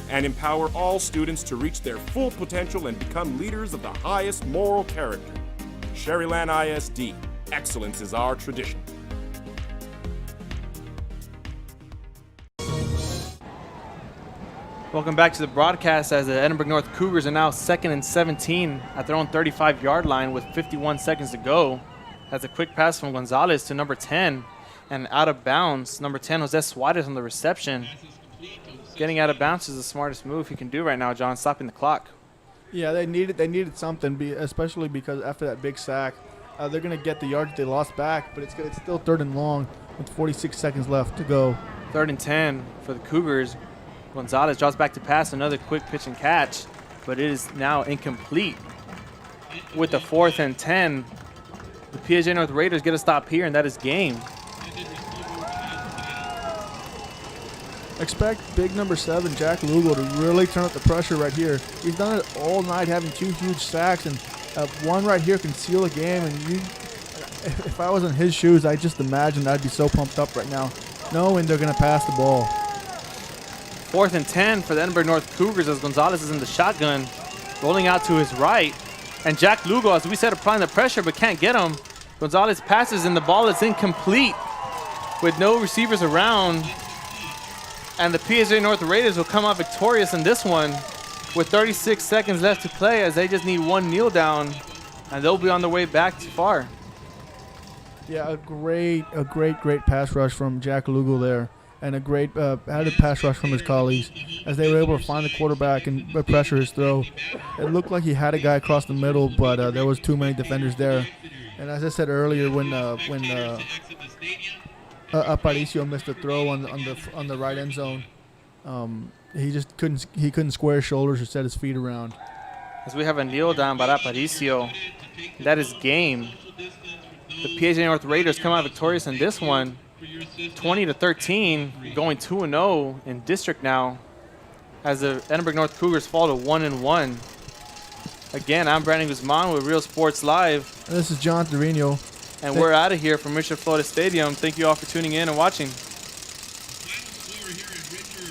and empower all students to reach their full potential and become leaders of the highest moral character. Sherryland ISD, excellence is our tradition. Welcome back to the broadcast as the Edinburg North Cougars are now 2nd and 17 at their own 35-yard line with 51 seconds to go. That's a quick pass from Gonzalez to number 10 and out of bounds. Number 10, Jose Suarez on the reception. Getting out of bounds is the smartest move he can do right now, John, stopping the clock. Yeah, they needed something, especially because after that big sack, they're going to get the yardage they lost back, but it's still 3rd and long with 46 seconds left to go. 3rd and 10 for the Cougars. Gonzalez draws back to pass, another quick pitch and catch, but it is now incomplete. With the 4th and 10, the PSJA North Raiders get a stop here, and that is game. Expect big number 7, Jack Lugal, to really turn up the pressure right here. He's done it all night, having 2 huge sacks, and one right here can seal a game. And if I was in his shoes, I just imagine I'd be so pumped up right now, knowing they're going to pass the ball. 4th and 10 for the Edinburg North Cougars as Gonzalez is in the shotgun, rolling out to his right. And Jack Lugo, as we said, applying the pressure but can't get him. Gonzalez passes and the ball is incomplete with no receivers around. And the PSJA North Raiders will come out victorious in this one with 36 seconds left to play as they just need one kneel down and they'll be on their way back to far. Yeah, a great pass rush from Jack Lugo there. And a great added pass rush from his colleagues as they were able to find the quarterback and pressure his throw. It looked like he had a guy across the middle, but there was too many defenders there. And as I said earlier, when Aparicio missed a throw on the right end zone, he just couldn't square his shoulders or set his feet around. As we have a kneel down by Aparicio, that is game. The PSJA North Raiders come out victorious in this one. 20-13, going 2-0 in district now as the Edinburg North Cougars fall to 1-1. Again, I'm Brandon Guzman with Real Sports Live. And this is John Trevino. And we're out of here from Richard Flores Stadium. Thank you all for tuning in and watching.